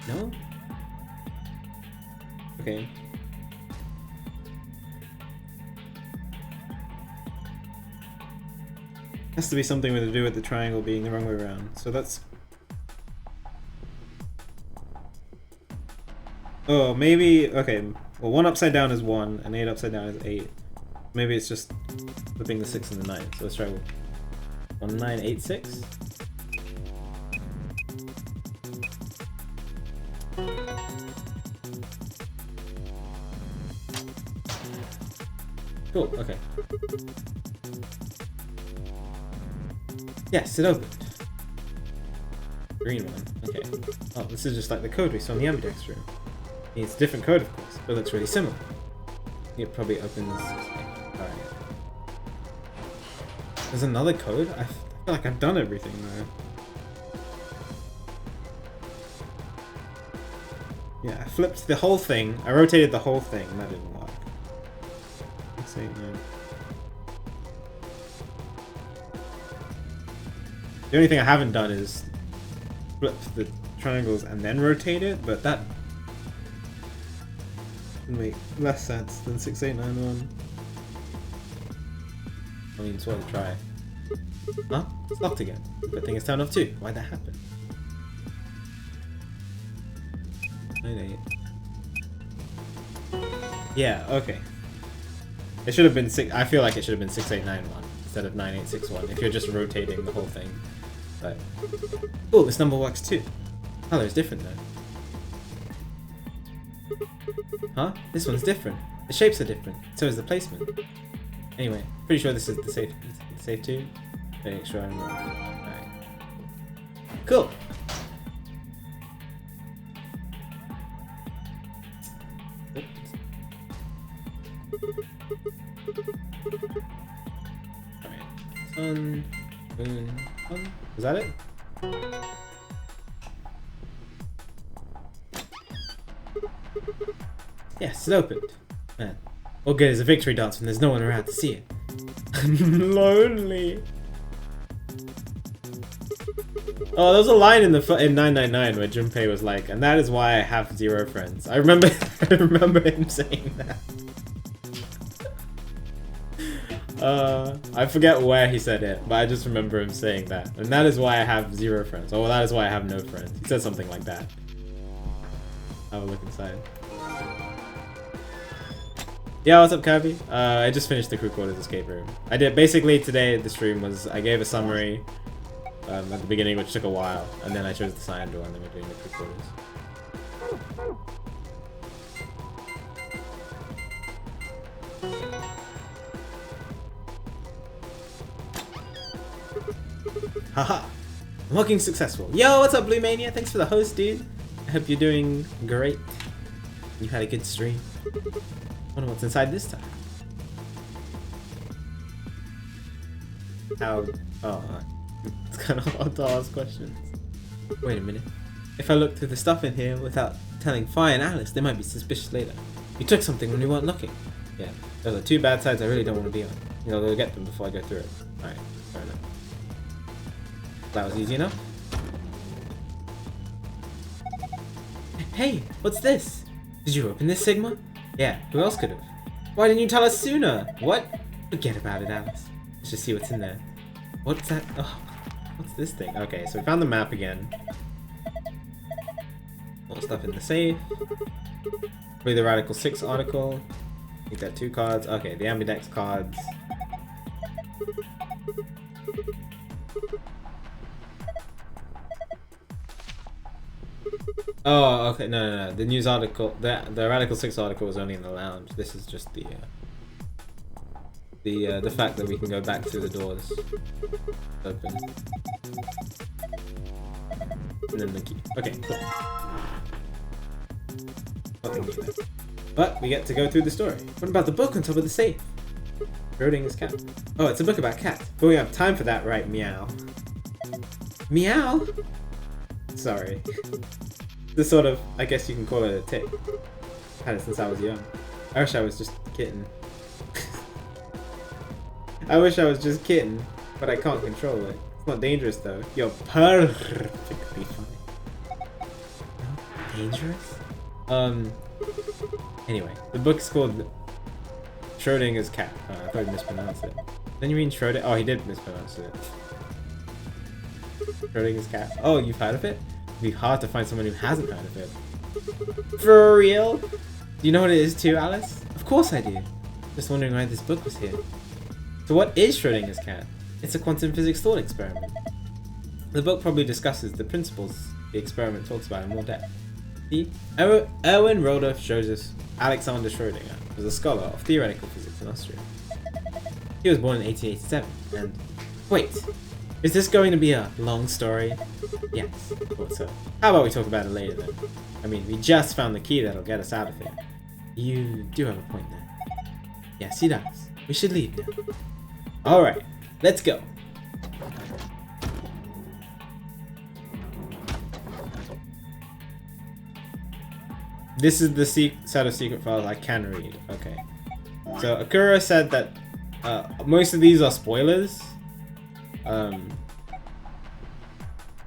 No? Okay. Has to be something to do with the triangle being the wrong way around. So that's... Oh, maybe... Okay. Well, 1 upside down is 1, and 8 upside down is 8. Maybe it's just flipping the 6 and the 9. So let's try 1986. Cool, okay. Yes, it opened. Green one, okay. Oh, this is just like the code we saw in the ambidex room. It's a different code, of course, but it looks really similar. It probably opens... Alright. There's another code? I feel like I've done everything though. Yeah, I flipped the whole thing. I rotated the whole thing, and that didn't work. 689. The only thing I haven't done is flip the triangles and then rotate it, but that would make less sense than 6891. I mean, it's worth a try. Huh? It's locked again. Good thing it's turned off too. Why'd that happen? 98. Yeah, okay. It should have been I feel like it should have been 6891 instead of 9861 if you're just rotating the whole thing. But oh, this number works too. Color is different though. Huh? This one's different. The shapes are different. So is the placement. Anyway, pretty sure this is the safe too. Make sure I'm right. Alright. Cool. Alright. Sun, moon, sun. Is that it? Yes, it opened. Man, what good is a victory dance when there's no one around to see it? I'm lonely. Oh, there was a line in 999 where Junpei was like, and that is why I have 0 friends. I remember him saying that. I forget where he said it, but I just remember him saying that. And that is why I have 0 friends. Oh, well, that is why I have no friends. He said something like that. Have a look inside. Yeah, what's up, Kirby? I just finished the crew quarters escape room. I did basically today. The stream was I gave a summary at the beginning, which took a while, and then I chose the cyan door, and then we're doing the crew quarters. Haha! Unlocking successful. Yo, what's up, Blue Mania? Thanks for the host, dude. I hope you're doing great. You had a good stream. Wonder what's inside this time. How? Oh, it's kind of hard to ask questions. Wait a minute. If I look through the stuff in here without telling Fi and Alice, they might be suspicious later. You took something when you weren't looking. Yeah, those are 2 bad sides I really don't want to be on. You know, they'll get them before I go through it. Alright, fair enough. That was easy enough. Hey, what's this? Did you open this, Sigma? Yeah, who else could have? Why didn't you tell us sooner? What? Forget about it, Alice. Let's just see what's in there. What's that? Oh, what's this thing? Okay, so we found the map again. More stuff in the safe. Probably the Radical 6 article. We got 2 cards. Okay, the ambidex cards. Oh, okay, no. The news article, the Radical 6 article was only in the lounge. This is just the fact that we can go back through the doors. Open. And then the key. Okay, cool. Nothing new there. But we get to go through the story. What about the book on top of the safe? Schrodinger's cat. Oh, it's a book about cats. But we have time for that, right? Meow. Meow? Sorry. This sort of, I guess you can call it a tick. Had it since I was young. I wish I was just a kitten. I wish I was just kitten, but I can't control it. It's not dangerous though. You're perfectly fine. No? Dangerous? Anyway, the book's called Schrodinger's Cat. Oh, I thought he mispronounced it. Then you mean Schrodinger? Oh, he did mispronounce it. Schrodinger's Cat. Oh, you've heard of it? It'd be hard to find someone who hasn't heard of it. For real? Do you know what it is too, Alice? Of course I do. Just wondering why this book was here. So what is Schrodinger's cat? It's a quantum physics thought experiment. The book probably discusses the principles the experiment talks about in more depth. See, Erwin Rodolph Joseph Alexander Schrodinger was a scholar of theoretical physics in Austria. He was born in 1887, and... Wait! Is this going to be a long story? Yes, I thought so. How about we talk about it later then? I mean, we just found the key that'll get us out of here. You do have a point there. Yes, he does. We should leave now. Alright, let's go. This is the set of secret files I can read. Okay. So Akura said that most of these are spoilers.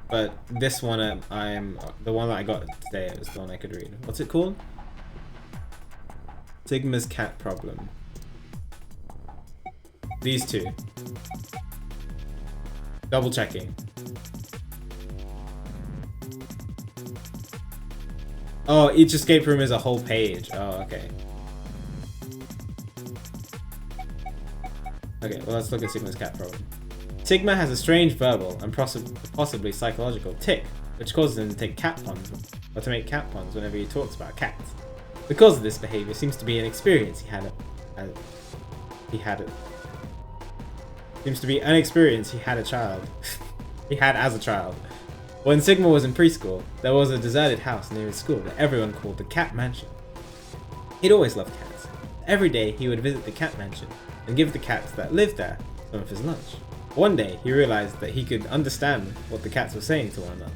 But this one, the one that I got today is the one I could read. What's it called? Sigma's cat problem. These two. Double checking. Oh, each escape room is a whole page. Oh, okay. Okay, well, let's look at Sigma's cat problem. Sigma has a strange verbal and possibly psychological tic, which causes him to take cat puns, or to make cat puns whenever he talks about cats. The cause of this behavior seems to be an experience he had as a child. When Sigma was in preschool, there was a deserted house near his school that everyone called the Cat Mansion. He'd always loved cats. Every day he would visit the Cat Mansion and give the cats that lived there some of his lunch. One day he realized that he could understand what the cats were saying to one another.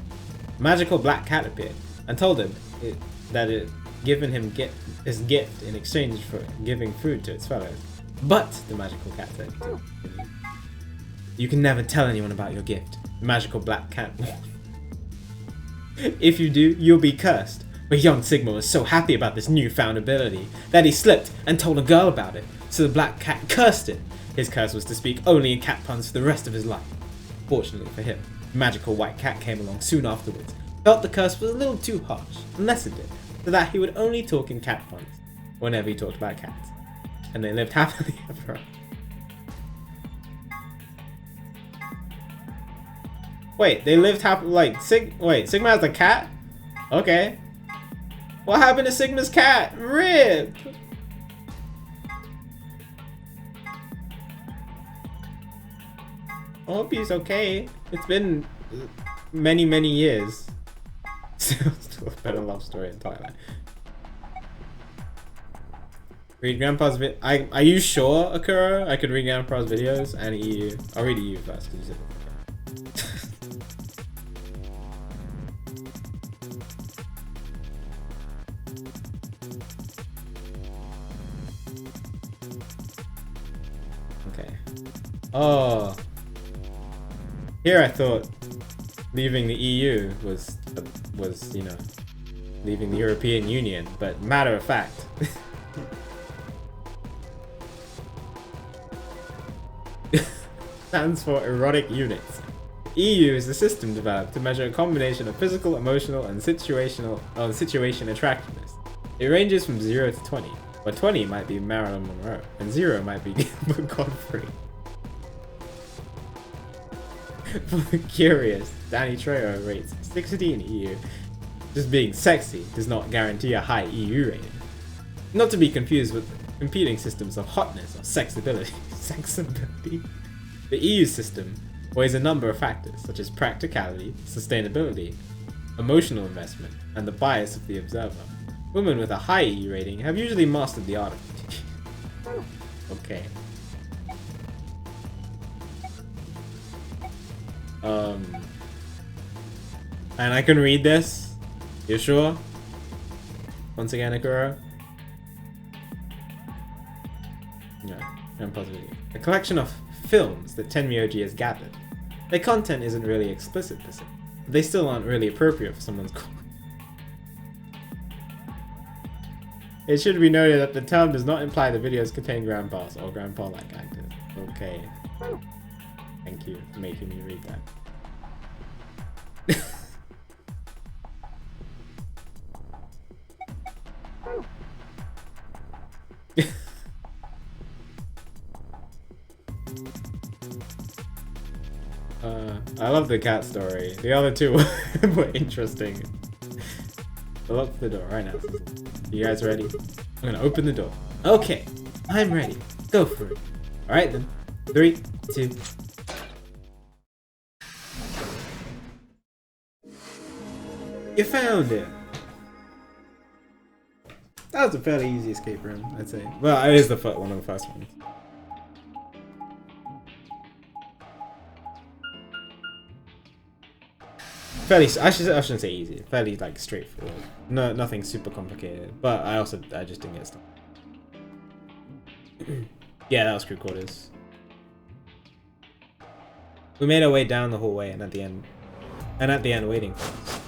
A magical black cat appeared and told him that it had given him his gift in exchange for giving food to its fellows. But, the magical cat said, you can never tell anyone about your gift, the magical black cat warned. If you do, you'll be cursed. But young Sigma was so happy about this newfound ability that he slipped and told a girl about it, so the black cat cursed it. His curse was to speak only in cat puns for the rest of his life. Fortunately for him, the magical white cat came along soon afterwards, felt the curse was a little too harsh, and lessened it, so that he would only talk in cat puns whenever he talked about cats. And they lived happily ever after. Wait, they lived happily, Sigma has a cat? Okay. What happened to Sigma's cat? RIP! I hope he's okay. It's been many, many years. Still a better love story in Thailand. Read Grandpa's are you sure, Akura? I could read Grandpa's videos and EU. I'll read EU first. Okay. Oh. Here I thought leaving the EU was you know, leaving the European Union, but matter of fact. Stands for erotic units. EU is a system developed to measure a combination of physical, emotional, and situation attractiveness. It ranges from 0 to 20, but 20 might be Marilyn Monroe, and 0 might be Godfrey. For the curious, Danny Trejo rates 16 EU. Just being sexy does not guarantee a high EU rating. Not to be confused with competing systems of hotness or sexability. The EU system weighs a number of factors such as practicality, sustainability, emotional investment, and the bias of the observer. Women with a high EU rating have usually mastered the art of okay. And I can read this? You sure? Once again, Akura? No, I'm positive. A collection of films that Tenmyoji has gathered. Their content isn't really explicit per se, but they still aren't really appropriate for someone's call. It should be noted that the term does not imply the videos contain grandpas or grandpa-like actors. Okay. Thank you for making me read that. I love the cat story. The other two were interesting. I'll lock the door right now. You guys ready? I'm gonna open the door. Okay, I'm ready. Go for it. Alright then. 3, 2. You found it! That was a fairly easy escape room, I'd say. Well, it is one of the first ones. Fairly, I shouldn't say easy. Fairly like straightforward. No, nothing super complicated. But I just didn't get stuck. Yeah, that was crew quarters. We made our way down the hallway and at the end waiting for us.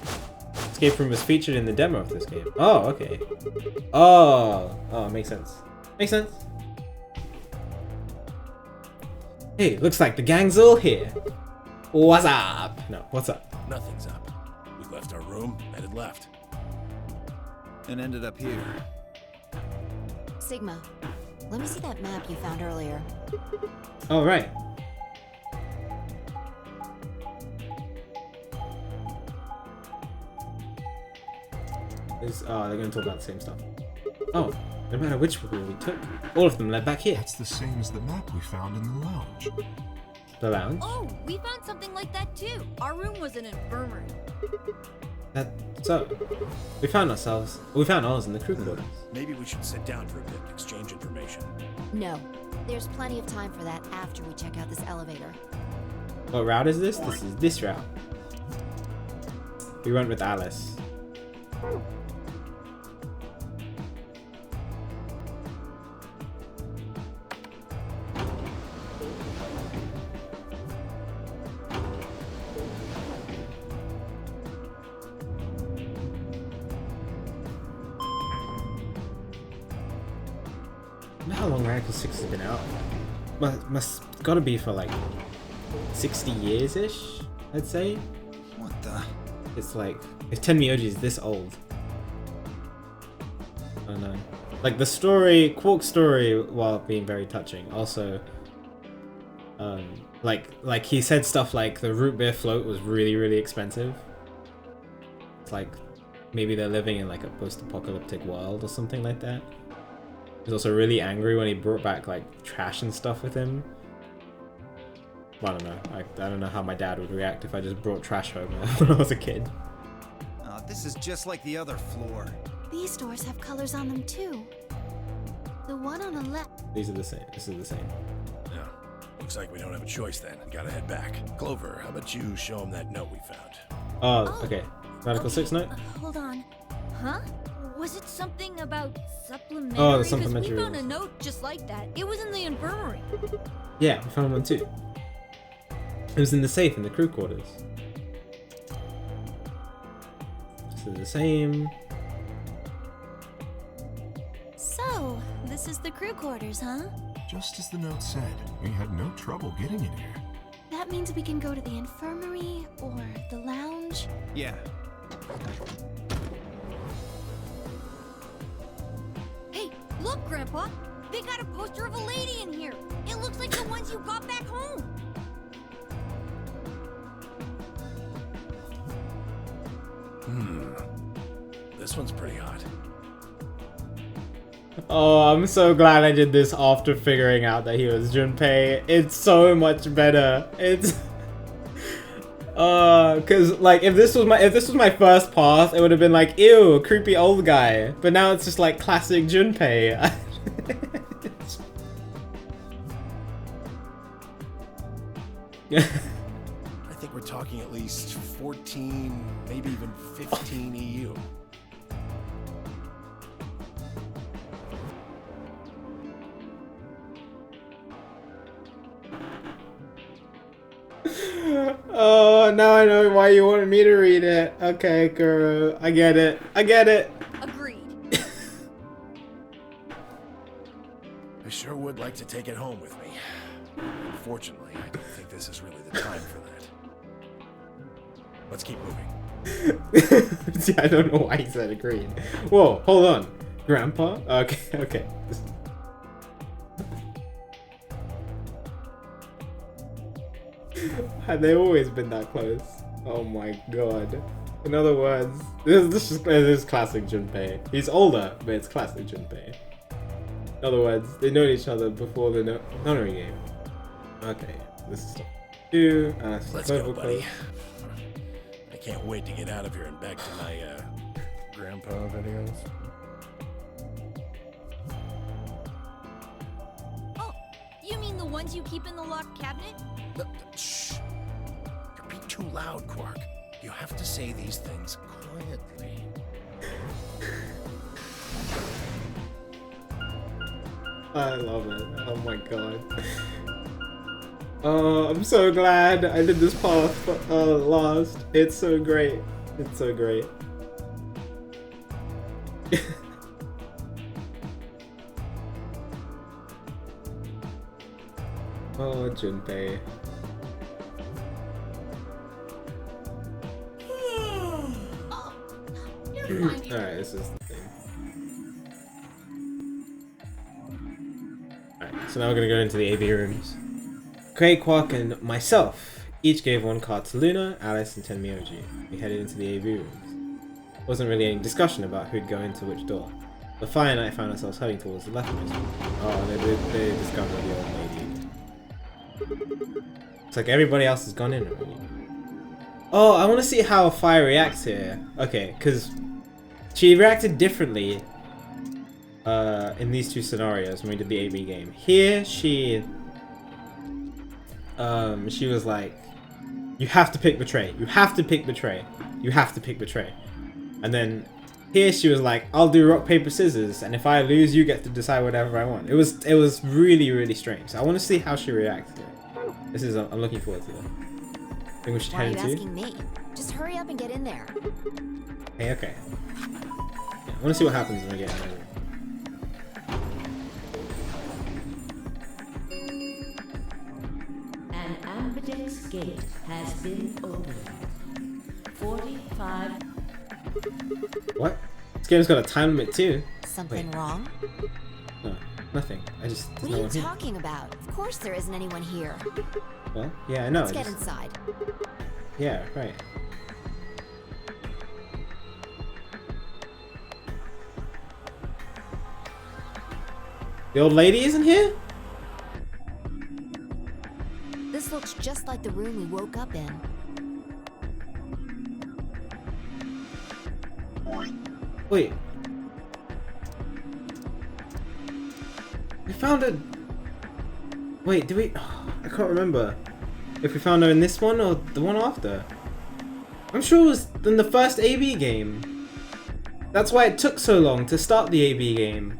Escape room was featured in the demo of this game. Oh, okay. Oh, makes sense. Makes sense. Hey, looks like the gang's all here. What's up? No, what's up? Nothing's up. We left our room, headed left. And ended up here. Sigma, let me see that map you found earlier. All right. They're gonna talk about the same stuff. Oh, no matter which route we took, all of them led back here. That's the same as the map we found in the lounge. The lounge? Oh, we found something like that too. Our room was an infirmary. So, we found ours in the crew quarters. Maybe we should sit down for a bit and exchange information. No, there's plenty of time for that after we check out this elevator. What route is this? This is this route. We went with Alice. I wonder how long Radical 6 has been out. Must gotta be for like 60 years-ish, I'd say. What the? It's like, if Tenmyoji is this old. I don't know. Like the story, Quark's story, while being very touching, also, like he said stuff like the root beer float was really, really expensive. It's like, maybe they're living in like a post-apocalyptic world or something like that. He was also really angry when he brought back like trash and stuff with him. Well, I don't know. I don't know how my dad would react if I just brought trash home when I was a kid. This is just like the other floor. These doors have colors on them too. The one on the left. These are the same. This is the same. Yeah. Looks like we don't have a choice then. Gotta head back. Clover, how about you show him that note we found? Oh, okay. Radical 6 note? Hold on. Huh? Was it something about supplementary? Oh, the 'Cause supplementary we found a rules. note just like that. It was in the infirmary. Yeah, we found one too. It was in the safe in the crew quarters. So the same. So, this is the crew quarters, huh? Just as the note said, we had no trouble getting in here. That means we can go to the infirmary or the lounge. Yeah. Hey, look, Grandpa! They got a poster of a lady in here! It looks like the ones you got back home! This one's pretty hot. Oh, I'm so glad I did this after figuring out that he was Junpei. It's so much better. It's cause like if this was my first pass, it would have been like, ew, creepy old guy. But now it's just like classic Junpei. I think we're talking at least 14, maybe even 15 EU. Oh, now I know why you wanted me to read it. Okay, Guru. I get it. I get it. Agreed. I sure would like to take it home with me. Unfortunately, I don't think this is really the time for that. Let's keep moving. See, I don't know why he said agreed. Whoa, hold on. Grandpa? Okay, okay. Had they always been that close? Oh my god. In other words, this is classic Junpei. He's older, but it's classic Junpei. In other words, they know each other before the nunnery game. Okay, this is step 2. Let's go, buddy. I can't wait to get out of here and back to my grandpa videos. Oh, you mean the ones you keep in the locked cabinet? Shh. You're being too loud, Quark. You have to say these things quietly. I love it. Oh my god. Oh, I'm so glad I did this path last. It's so great. It's so great. Oh, Junpei. Alright, this is the thing. Alright, so now we're gonna go into the AV rooms. Craig, Quark, and myself each gave 1 card to Luna, Alice, and Tenmyoji. We headed into the AV rooms. Wasn't really any discussion about who'd go into which door. But Fire and I found ourselves heading towards the leftmost one. Oh, they discovered the old lady. It's like everybody else has gone in already. Oh, I want to see how Fire reacts here. Okay, because she reacted differently in these 2 scenarios when we did the AV game. Here, she was like, you have to pick Betray. You have to pick Betray. You have to pick Betray. And then here she was like, I'll do rock, paper, scissors, and if I lose, you get to decide whatever I want. It was really, really strange. So I want to see how she reacts to it. I'm looking forward to it. I think we should Why are head you into. asking me? Just hurry up and get in there. Hey, okay. Yeah, I want to see what happens when we get in there. An ambidex gate has been opened. 45. What? This game's got a time limit too. Something Wait. wrong? No, nothing. There's What no are you one here. talking about? Of course there isn't anyone here. Well, yeah, I know. Let's get inside. Yeah, right. The old lady isn't here? This looks just like the room we woke up in. Wait. We found her. Wait, did we? I can't remember if we found her in this one or the one after. I'm sure it was in the first AB game. That's why it took so long to start the AB game.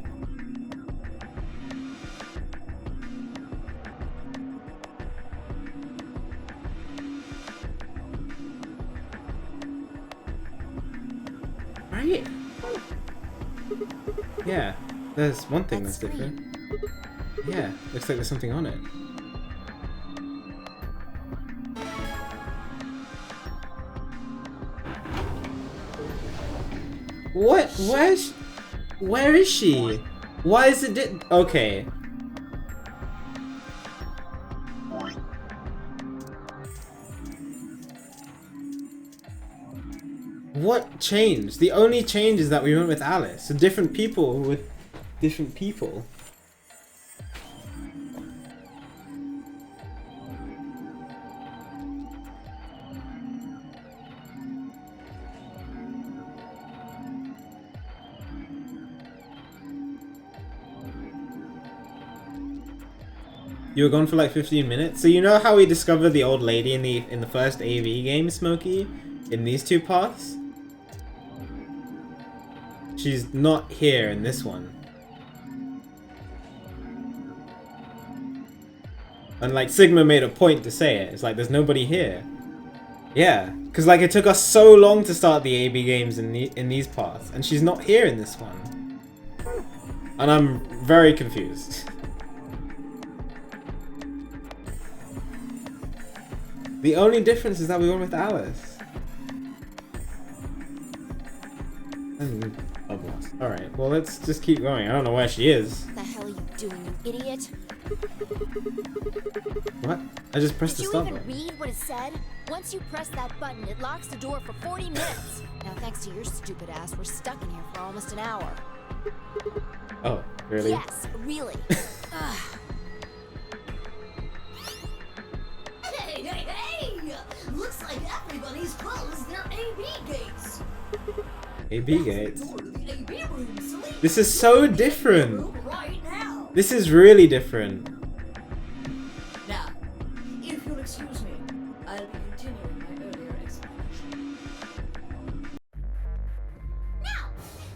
Right? Yeah, there's one thing that's different. Yeah, looks like there's something on it. What? Where is she? Why is it okay. What changed? The only change is that we went with Alice. So different people with different people. You were gone for like 15 minutes. So you know how we discovered the old lady in the first AV game, Smokey? In these 2 paths? She's not here in this one. And like Sigma made a point to say it. It's like there's nobody here. Yeah, because like it took us so long to start the AB games in these paths, and she's not here in this one. And I'm very confused. The only difference is that we went with Alice. I'm lost. Alright, well let's just keep going. I don't know where she is. What the hell are you doing, you idiot? What? I just pressed the Did you stop even button. read what it said? Once you press that button, it locks the door for 40 minutes. Now, thanks to your stupid ass, we're stuck in here for almost an hour. Oh, really? Yes, really. Ugh. Hey, hey, hey! Looks like everybody's closed their AB gates. AB gates. Door to the AB room, silly. This is so different. Room right now. This is really different. Now, if you'll excuse me, I'll be continuing my earlier explanation. Now,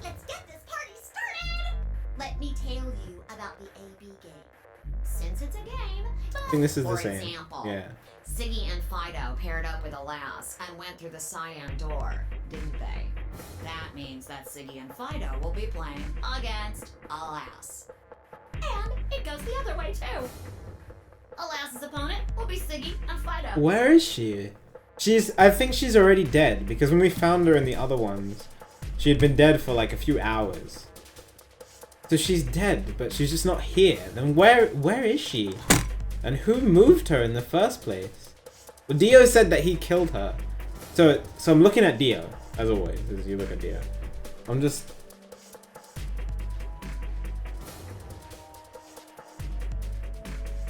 let's get this party started! Let me tell you about the AB game. Since it's a game, I think this is the for same. example, Yeah. Ziggy and Fido paired up with Alas and went through the cyan door, didn't they? That means that Ziggy and Fido will be playing against Alas. And it goes the other way too. Alas's opponent will be Ziggy and Fido. Where is she? I think she's already dead because when we found her in the other ones, she had been dead for like a few hours. So she's dead, but she's just not here. Then where is she? And who moved her in the first place? Well, Dio said that he killed her. So I'm looking at Dio, as always, as you look at Dio. I'm just...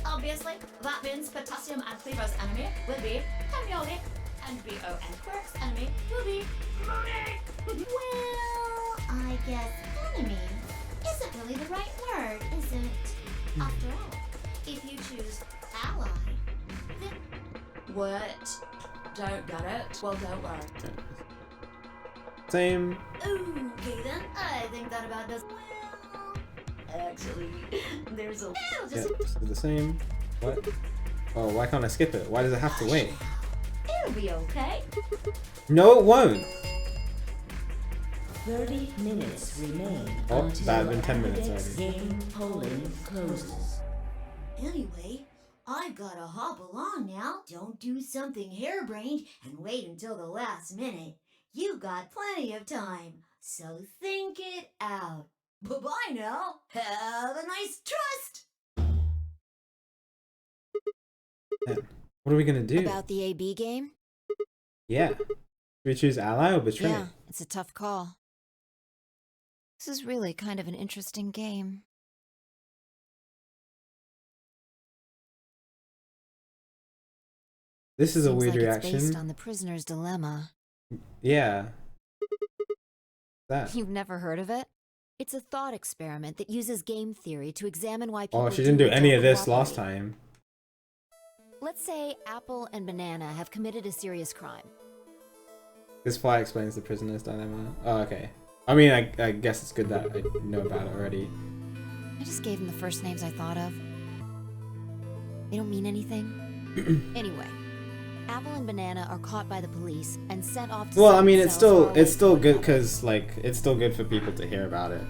Obviously, that means Potassium and Cleaver's enemy will be Hermione, and BO and Quirk's enemy will be Moody. Well, I guess enemy isn't really the right word, is it? After all, if you choose ally, then What? Don't get it? Well, don't worry. Same. Okay then, I think that about does. Well, actually, there's a. Yeah, this is the same. What? Oh, why can't I skip it? Why does it have to wait? It'll be okay. No, it won't. 30 minutes remain Oh, until that had been 10 minutes Apodex already. game polling closes. anyway, I've gotta hop along now. Don't do something harebrained and wait until the last minute. You got plenty of time, so think it out. Bye-bye now. Have a nice trust. What are we gonna do? About the AB game? Yeah. Do we choose ally or betray? Yeah, it's a tough call. This is really kind of an interesting game. This is a Seems weird like reaction. It's based on the prisoner's dilemma. Yeah. That. You've never heard of it? It's a thought experiment that uses game theory to examine why people Oh, she didn't do or any don't of this last cooperate. time. Let's say Apple and Banana have committed a serious crime. This fly explains the prisoner's dilemma. Oh, okay. I mean, I guess it's good that I know about it already. I just gave them the first names I thought of. They don't mean anything. Anyway, Apple and Banana are caught by the police and sent off to Well, I separate mean, it's cells far still away good from one another. because like it's still good for people to hear about it.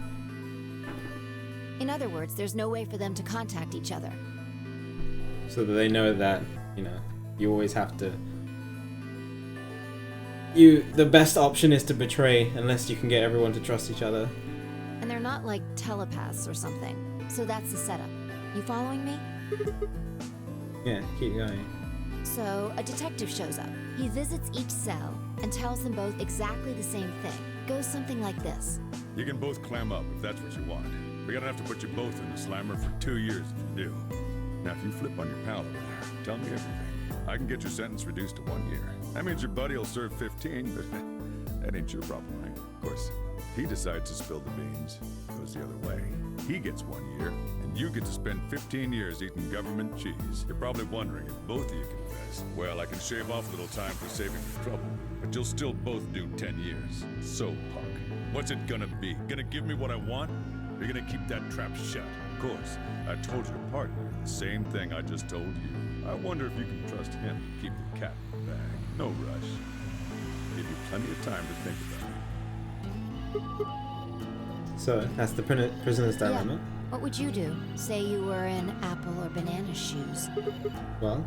In other words, there's no way for them to contact each other. So that they know that, you know, you always have to... The best option is to betray unless you can get everyone to trust each other. And they're not like telepaths or something. So that's the setup. You following me? Yeah, keep going. So, a detective shows up. He visits each cell and tells them both exactly the same thing. Goes something like this. You can both clam up if that's what you want. We're gonna have to put you both in the slammer for 2 years if you do. Now, if you flip on your pal over there, tell me everything. I can get your sentence reduced to 1 year. That means your buddy will serve 15, but that ain't your problem, right? Of course, if he decides to spill the beans, it goes the other way. He gets 1 year, and you get to spend 15 years eating government cheese. You're probably wondering if both of you confess. Well, I can shave off a little time for saving you trouble, but you'll still both do 10 years. So, punk, what's it gonna be? Gonna give me what I want? Or you gonna keep that trap shut? Of course, I told your partner the same thing I just told you. I wonder if you can trust him to keep the cat in the bag. No rush. Give you plenty of time to think about it. So, that's the prisoner's dilemma. Yeah. What would you do? Say you were in Apple or Banana's shoes. Well,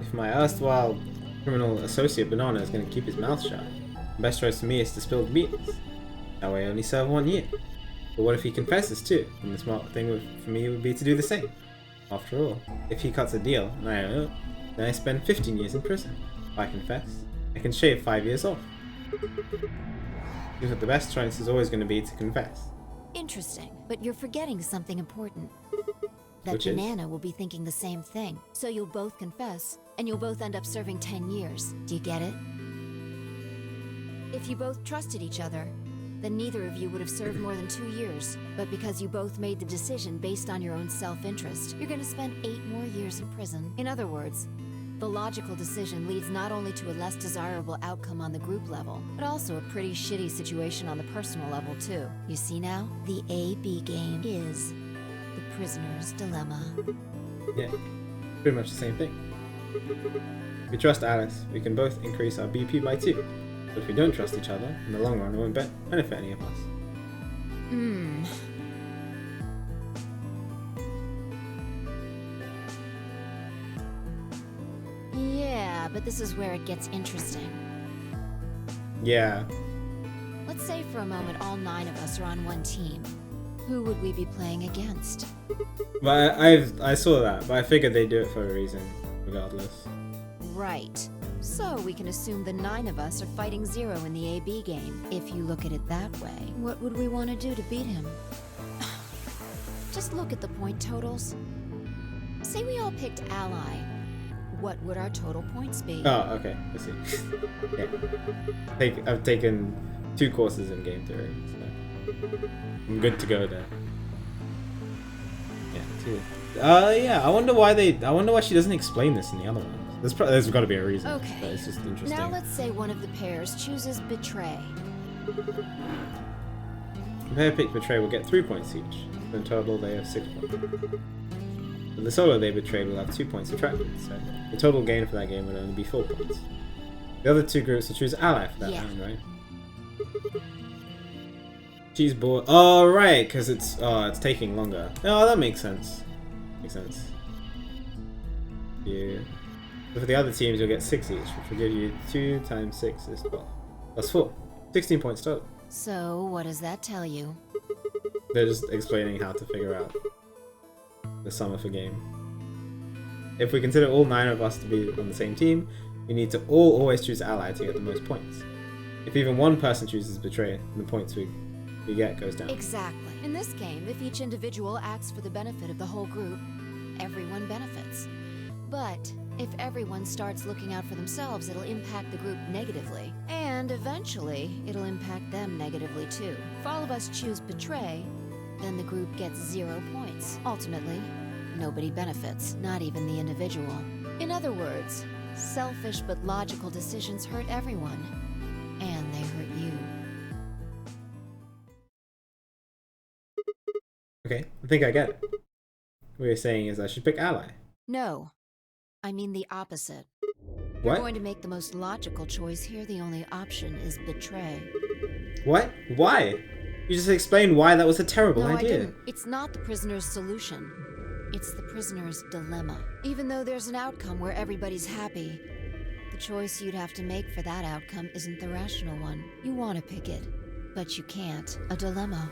If my erstwhile criminal associate Banana is going to keep his mouth shut, the best choice for me is to spill the beans. That way I only serve 1 year. But what if he confesses too? And the smart thing for me would be to do the same. After all, if he cuts a deal and I don't know, then I spend 15 years in prison. If I confess, I can shave 5 years off. Seems like the best choice is always going to be to confess. Interesting, but you're forgetting something important. That Which is? Banana will be thinking the same thing. So you'll both confess, and you'll both end up serving 10 years. Do you get it? If you both trusted each other, then neither of you would have served more than 2 years. But because you both made the decision based on your own self-interest, you're gonna spend 8 more years in prison. In other words, the logical decision leads not only to a less desirable outcome on the group level, but also a pretty shitty situation on the personal level too. You see now? The A-B game is the prisoner's dilemma. Yeah, pretty much the same thing. If we trust Alice, we can both increase our BP by 2. But if we don't trust each other, in the long run it won't benefit any of us. Yeah, but this is where it gets interesting. Yeah. Let's say for a moment all 9 of us are on one team. Who would we be playing against? But I saw that, but I figured they do it for a reason, regardless. Right. So we can assume the 9 of us are fighting 0 in the AB game. If you look at it that way, what would we want to do to beat him? Just look at the point totals. Say we all picked Ally. What would our total points be? Oh, okay. I see. Yeah. I've taken 2 courses in game theory, so I'm good to go there. Yeah, 2. Yeah. I wonder why she doesn't explain this in the other ones. There's got to be a reason. Okay. But it's just interesting. Now let's say one of the pairs chooses Betray. The pair picked Betray will get 3 points each. In total, they have 6 points. But the solo they betrayed will have 2 points subtracted, so the total gain for that game would only be 4 points. The other 2 groups will choose Ally for that round, right? Cheese board. Oh, right, because it's taking longer. Oh, that makes sense. Makes sense. Yeah. So for the other teams, you'll get 6 each, which will give you 2 times 6 is 12. That's 4. 16 points total. So, what does that tell you? They're just explaining how to figure out the sum of a game. If we consider all 9 of us to be on the same team, we need to all always choose Ally to get the most points. If even one person chooses Betray, the points we get goes down. Exactly. In this game, if each individual acts for the benefit of the whole group, everyone benefits. But if everyone starts looking out for themselves, it'll impact the group negatively. And eventually, it'll impact them negatively too. If all of us choose Betray, then the group gets 0 points. Ultimately, nobody benefits, not even the individual. In other words, selfish but logical decisions hurt everyone. And they hurt you. Okay, I think I get it. What you're saying is I should pick Ally. No. I mean the opposite. What? You're going to make the most logical choice here. The only option is Betray. What? Why? You just explained why that was a terrible No, idea. I didn't. It's not the prisoner's solution. It's the prisoner's dilemma. Even though there's an outcome where everybody's happy, the choice you'd have to make for that outcome isn't the rational one. You want to pick it, but you can't. A dilemma.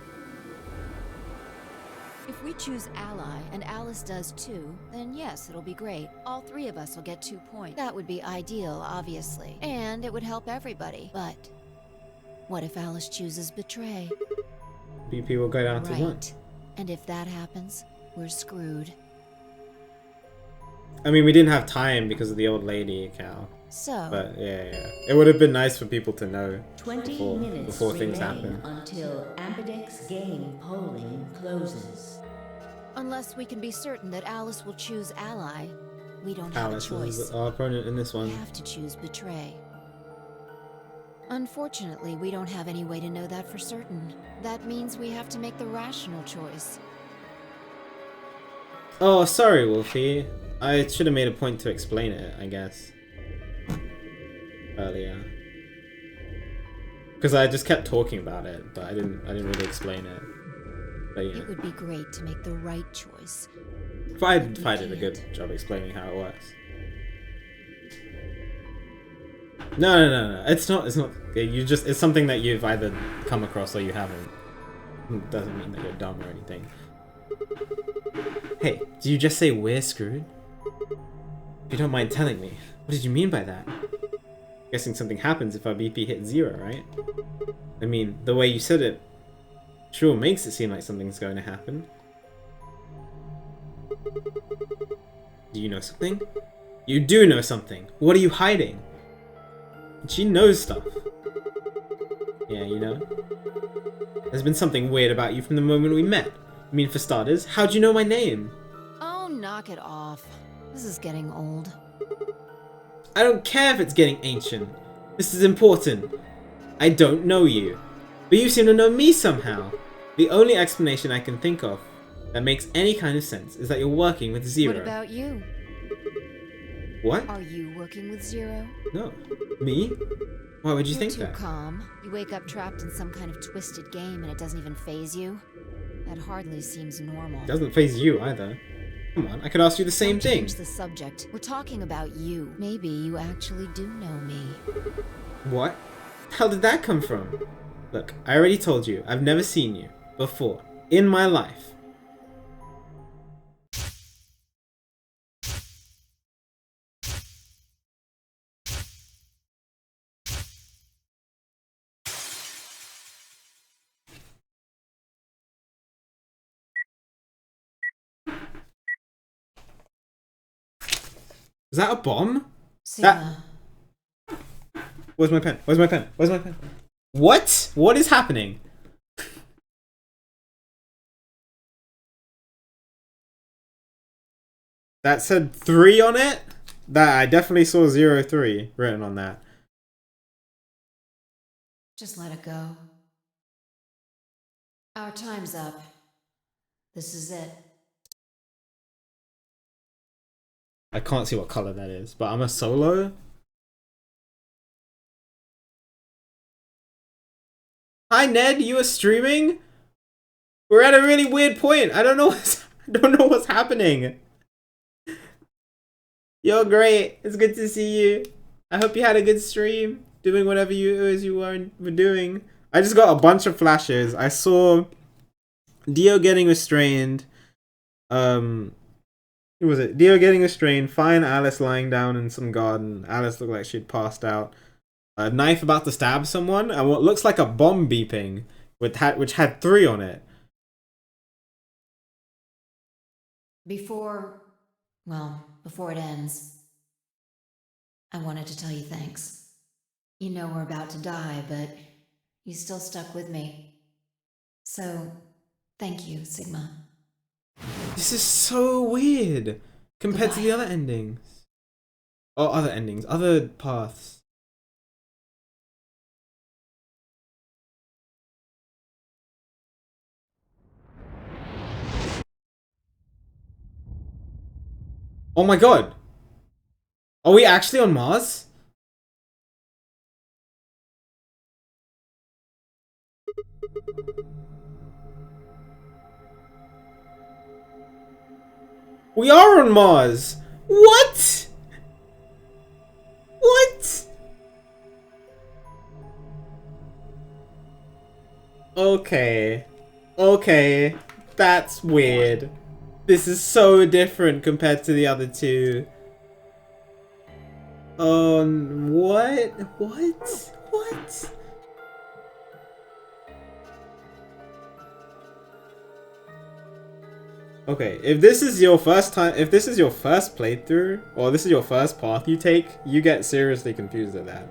If we choose Ally, and Alice does too, then yes, it'll be great. All 3 of us will get 2 points. That would be ideal, obviously. And it would help everybody. But what if Alice chooses Betray? BP will go down to 1. Right. And if that happens, we're screwed. I mean, we didn't have time because of the old lady cow. So... But yeah. It would have been nice for people to know 20 minutes before things remain happen. until Ambidex game polling closes. Unless we can be certain that Alice will choose Ally, we don't have Alice a choice. is our opponent in this one. We have to choose Betray. Unfortunately, we don't have any way to know that for certain. That means we have to make the rational choice. Oh, sorry, Wolfie. I should have made a point to explain it, I guess. Earlier. Because I just kept talking about it, but I didn't really explain it. But yeah. It would be great to make the right choice. If I did a good job explaining how it works. No. It's not. It's something that you've either come across or you haven't. It doesn't mean that you're dumb or anything. Hey, did you just say we're screwed? If you don't mind telling me, what did you mean by that? Guessing something happens if our BP hits 0, right? I mean, the way you said it sure makes it seem like something's going to happen. Do you know something? You do know something. What are you hiding? She knows stuff. Yeah, you know? There's been something weird about you from the moment we met. I mean, for starters, how'd you know my name? Oh, knock it off. This is getting old. I don't care if it's getting ancient. This is important. I don't know you. But you seem to know me somehow. The only explanation I can think of that makes any kind of sense is that you're working with Zero. What about you? What? Are you working with Zero? No. Me? Why would you think You're that? too calm. You wake up trapped in some kind of twisted game and it doesn't even faze you. That hardly seems normal. It doesn't faze you either. Come on, I could ask you the same thing. Change the subject. We're talking about you. Maybe you actually do know me. What? How did that come from? Look, I already told you, I've never seen you before in my life. Is that a bomb? Sigma. Where's my pen? Where's my pen? Where's my pen? What? What is happening? That said 3 on it? That I definitely saw 03 written on that. Just let it go. Our time's up. This is it. I can't see what color that is, but I'm a solo. Hi Ned, you are streaming? We're at a really weird point. I don't know what's happening. You're great. It's good to see you. I hope you had a good stream, doing whatever you were doing. I just got a bunch of flashes. I saw Dio getting restrained. Who was it? Dio getting restrained. Fine Alice lying down in some garden. Alice looked like she'd passed out. A knife about to stab someone, and what looks like a bomb beeping, which had 3 on it. Before it ends, I wanted to tell you thanks. You know we're about to die, but you still stuck with me. So, thank you, Sigma. This is so weird compared to the other endings. Or other endings, other paths. Oh my god! Are we actually on Mars? We are on Mars! What? What? Okay. Okay. That's weird. This is so different compared to the other two. What? What? What? Okay, if this is your first playthrough, or this is your first path you take, you get seriously confused at that.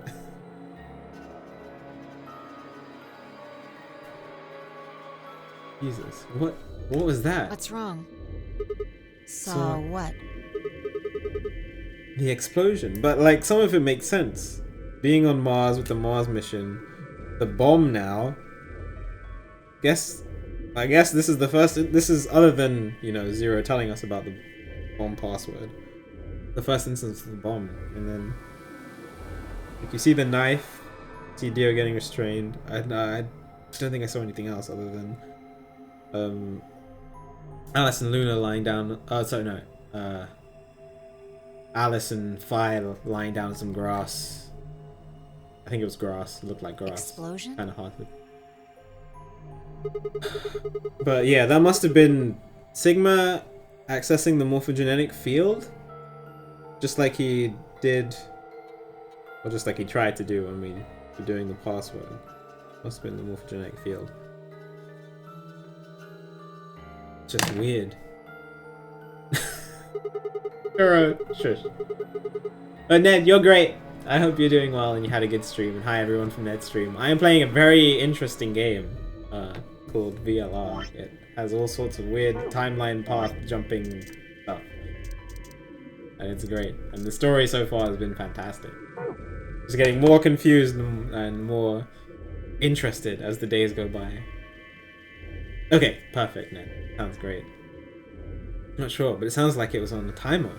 Jesus, what was that? What's wrong? Saw what? The explosion, but like some of it makes sense. Being on Mars with the Mars mission, the bomb now. I guess this is the first. This is other than Zero telling us about the bomb password. The first instance of the bomb, and then like you see the knife, see Dio getting restrained. I don't think I saw anything else other than Alice and Luna lying down. Oh, sorry, no. Alice and Fi lying down in some grass. I think it was grass. It looked like grass. Explosion? Kind of hard to... But yeah, that must have been Sigma accessing the morphogenetic field. Just like he did Or just like he tried to do when we were doing the password. Must have been the morphogenetic field. Just weird. Alright, shush. But Ned, you're great. I hope you're doing well and you had a good stream. And hi everyone from Ned's stream. I am playing a very interesting game called VLR. It has all sorts of weird timeline path jumping stuff. And it's great. And the story so far has been fantastic. Just getting more confused and more interested as the days go by. Okay, perfect, Ned. Sounds great. Not sure, but it sounds like it was on the timer.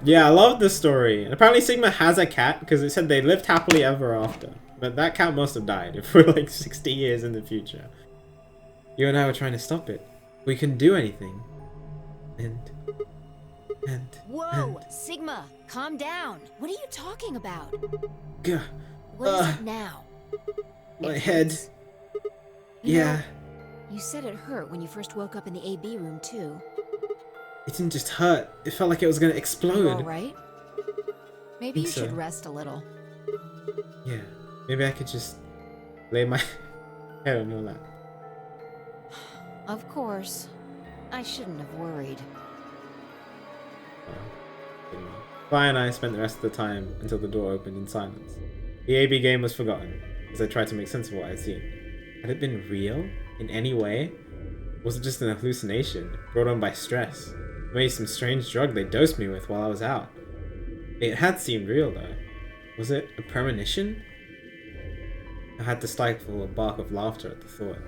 Yeah, I love the story. And apparently Sigma has a cat because it said they lived happily ever after. But that cat must have died if we're like 60 years in the future. You and I were trying to stop it. We couldn't do anything. Whoa, Sigma, calm down. What are you talking about? Gah. What is it now? My head. You Yeah. know, you said it hurt when you first woke up in the AB room too. It didn't just hurt. It felt like it was gonna explode. You all right? Maybe you so. should rest a little. Yeah. Maybe I could just lay my head on your lap. Of course. I shouldn't have worried. Vi and I spent the rest of the time until the door opened in silence. The AB game was forgotten, as I tried to make sense of what I had seen. Had it been real? In any way? Was it just an hallucination, brought on by stress? Maybe some strange drug they dosed me with while I was out? It had seemed real, though. Was it a premonition? I had to stifle a bark of laughter at the thought.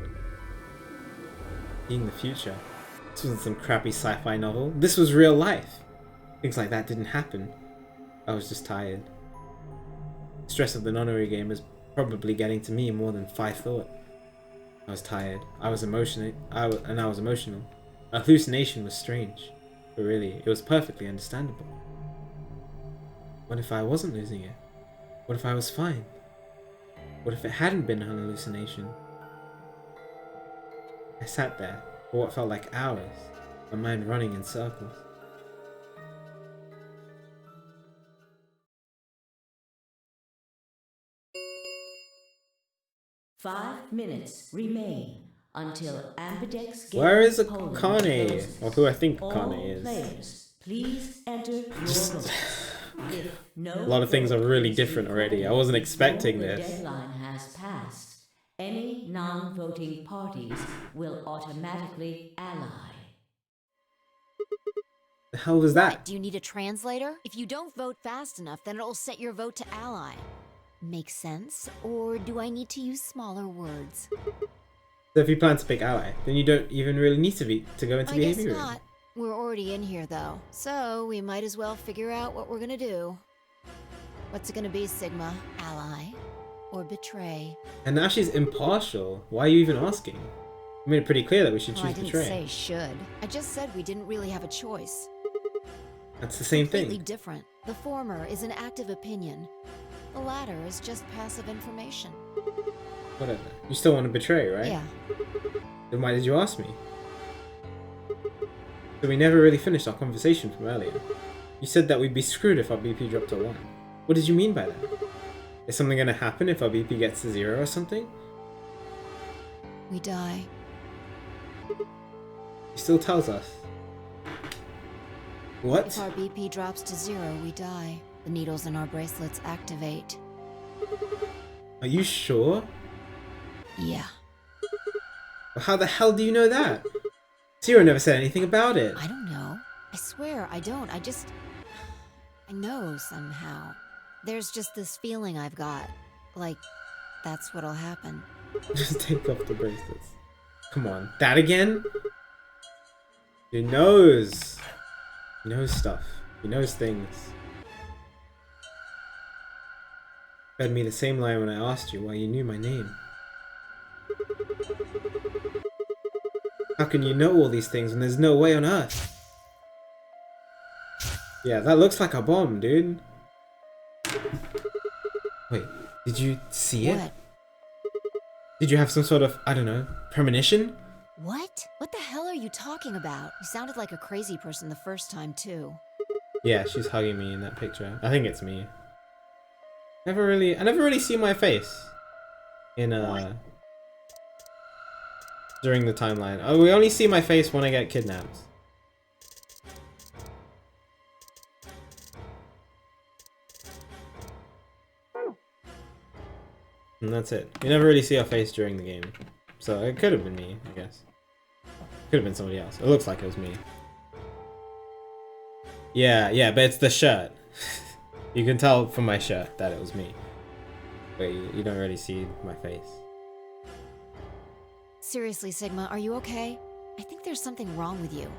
Being the future. This wasn't some crappy sci-fi novel. This was real life. Things like that didn't happen. I was just tired. The stress of the nonary game was probably getting to me more than I thought. I was tired. I was emotional. I was emotional. A hallucination was strange, but really, it was perfectly understandable. What if I wasn't losing it? What if I was fine? What if it hadn't been an hallucination? I sat there for what felt like hours, my mind running in circles. Five minutes remain until Ambidex game Where is polling Akane? closes. Or who I think All Akane is. players, please enter your Just- votes. If no A lot of things are really vote is different already. I recorded wasn't expecting before this. The deadline has passed. Any non-voting parties will automatically ally. The hell was that? What, do you need a translator? If you don't vote fast enough, then it'll set your vote to ally. Makes sense? Or do I need to use smaller words? So if you plan to pick ally, then you don't even really need to go into I the guess AV room. not. We're already in here though, so we might as well figure out what we're gonna do. What's it gonna be, Sigma? Ally? Or betray? And now she's impartial. Why are you even asking? You made it pretty clear that we should Well, I choose didn't betray. say should. I just said we didn't really have a choice. That's the same Completely thing. different. The former is an active opinion. The latter is just passive information. Whatever. You still want to betray, right? Yeah. Then why did you ask me? So we never really finished our conversation from earlier. You said that we'd be screwed if our BP dropped to 1. What did you mean by that? Is something gonna happen if our BP gets to 0 or something? We die. He still tells us. What? If our BP drops to 0, we die. The needles in our bracelets activate. Are you sure? Yeah. Well, how the hell do you know that? Zero never said anything about it. I don't know. I swear, I don't. I know somehow. There's just this feeling I've got. Like, that's what'll happen. Just take off the bracelets. Come on. That again? He knows. He knows stuff. He knows things. You fed me the same lie when I asked you why you knew my name. How can you know all these things when there's no way on Earth? Yeah, that looks like a bomb, dude. Wait, did you see it? What? Did you have some sort of, I don't know, premonition? What? What the hell are you talking about? You sounded like a crazy person the first time, too. Yeah, she's hugging me in that picture. I think it's me. I never really see my face in during the timeline. Oh, we only see my face when I get kidnapped. And that's it. You never really see her face during the game. So it could have been me, I guess. Could have been somebody else. It looks like it was me. Yeah, but it's the shirt. You can tell from my shirt that it was me. But you don't really see my face. Seriously, Sigma, are you okay? I think there's something wrong with you.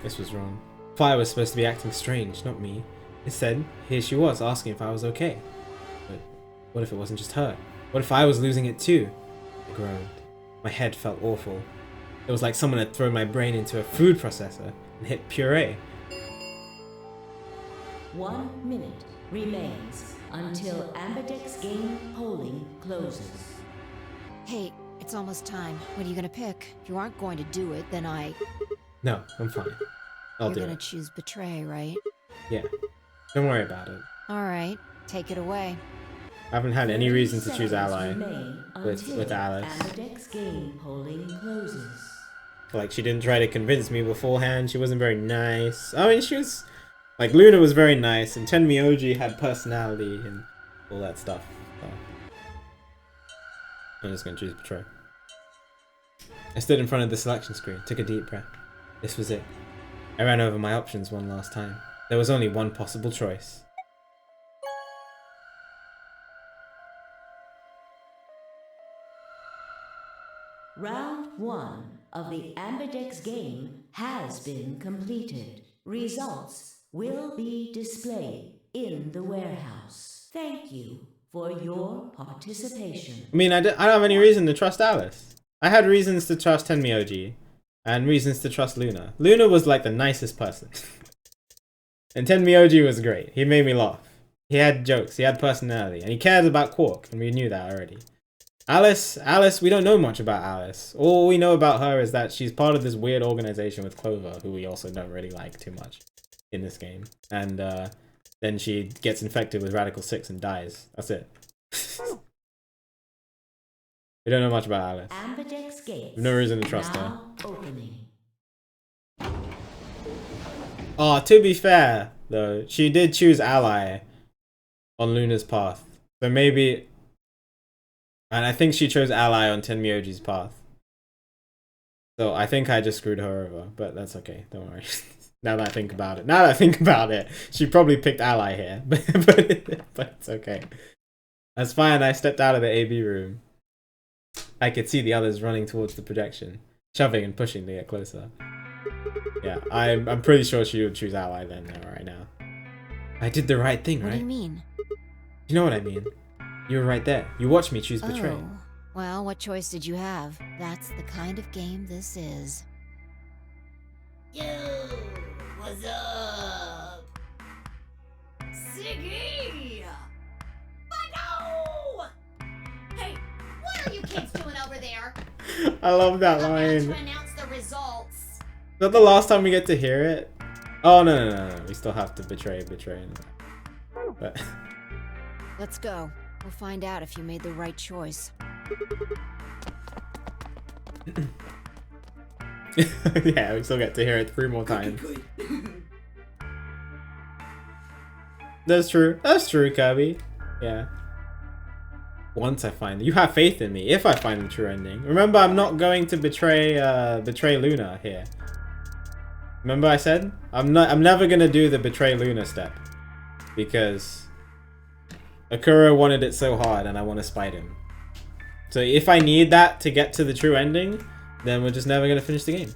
This was wrong. Fire was supposed to be acting strange, not me. Instead, here she was asking if I was okay. But what if it wasn't just her? What if I was losing it too? I groaned. My head felt awful. It was like someone had thrown my brain into a food processor and hit puree. 1 minute remains until Ambidex game polling closes. Hey, it's almost time. What are you gonna pick? If you aren't going to do it, then No, I'm fine. I'll do You're gonna it. choose betray, right? Yeah. Don't worry about it. Alright, take it away. I haven't had any reason to choose ally Remain with until Alice. Ambidex game polling closes. Like, she didn't try to convince me beforehand. She wasn't very nice. I mean, she was... Like, Luna was very nice, and Tenmyoji had personality and all that stuff. So. I'm just gonna choose Betray. I stood in front of the selection screen, took a deep breath. This was it. I ran over my options one last time. There was only one possible choice. Round 1 of the Ambidex game has been completed. Results will be displayed in the warehouse. Thank you for your participation. I mean, I don't have any reason to trust Alice. I had reasons to trust Tenmyoji, and reasons to trust Luna. Luna was like the nicest person. And Tenmyoji was great. He made me laugh. He had jokes, he had personality, and he cared about Quark, and we knew that already. Alice, we don't know much about Alice. All we know about her is that she's part of this weird organization with Clover, who we also don't really like too much in this game. And then she gets infected with Radical 6 and dies. That's it. We don't know much about Alice. Ambidex gates No reason to trust her. now opening. Oh, to be fair, though, she did choose ally on Luna's path. So maybe... And I think she chose ally on Tenmyoji's path. So I think I just screwed her over, but that's okay. Don't worry. Now that I think about it. She probably picked ally here, but it's okay. That's fine. I stepped out of the AB room. I could see the others running towards the projection, shoving and pushing to get closer. Yeah, I'm pretty sure she would choose ally then, right now. I did the right thing, right? What do you mean? You know what I mean. You were right there. You watched me choose betray. Oh, well, what choice did you have? That's the kind of game this is. Yo, what's up? Siggy! No! Hey, what are you kids doing over there? I love that I'm about line. to announce the results. Is that the last time we get to hear it? Oh, no. We still have to betray. But... Let's go. We'll find out if you made the right choice. Yeah, we still get to hear it 3 more times. That's true, Kirby. Yeah. Once I find... You have faith in me, if I find the true ending. Remember, I'm not going to betray Luna here. Remember I said? I'm never gonna do the betray Luna step. Because... Akuro wanted it so hard and I want to spite him. So if I need that to get to the true ending, then we're just never going to finish the game.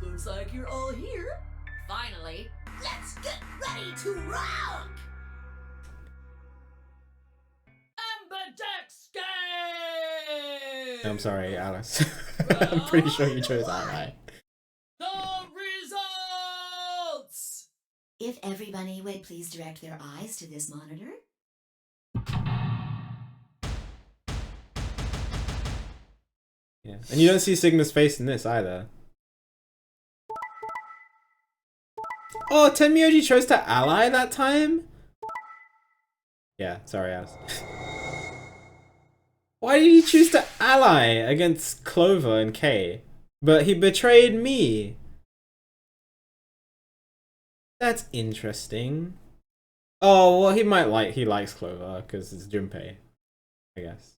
Looks like you're all here. Finally. Let's get ready to rock! Ambidex game! I'm sorry, Alice. I'm pretty sure you chose ally. The results! If everybody would please direct their eyes to this monitor. Yeah, and you don't see Sigma's face in this either. Oh, Tenmyoji chose to ally that time? Yeah, sorry, I was... Why did he choose to ally against Clover and Kay? But he betrayed me. That's interesting. Oh, well, he likes Clover because it's Junpei, I guess.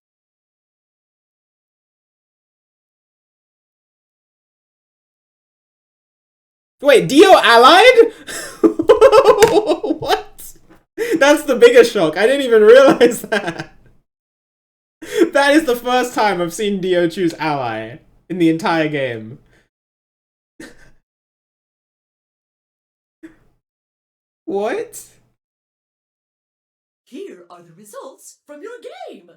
Wait, Dio allied? What? That's the biggest shock. I didn't even realize that. That is the first time I've seen Dio choose ally in the entire game. What? Here are the results from your game.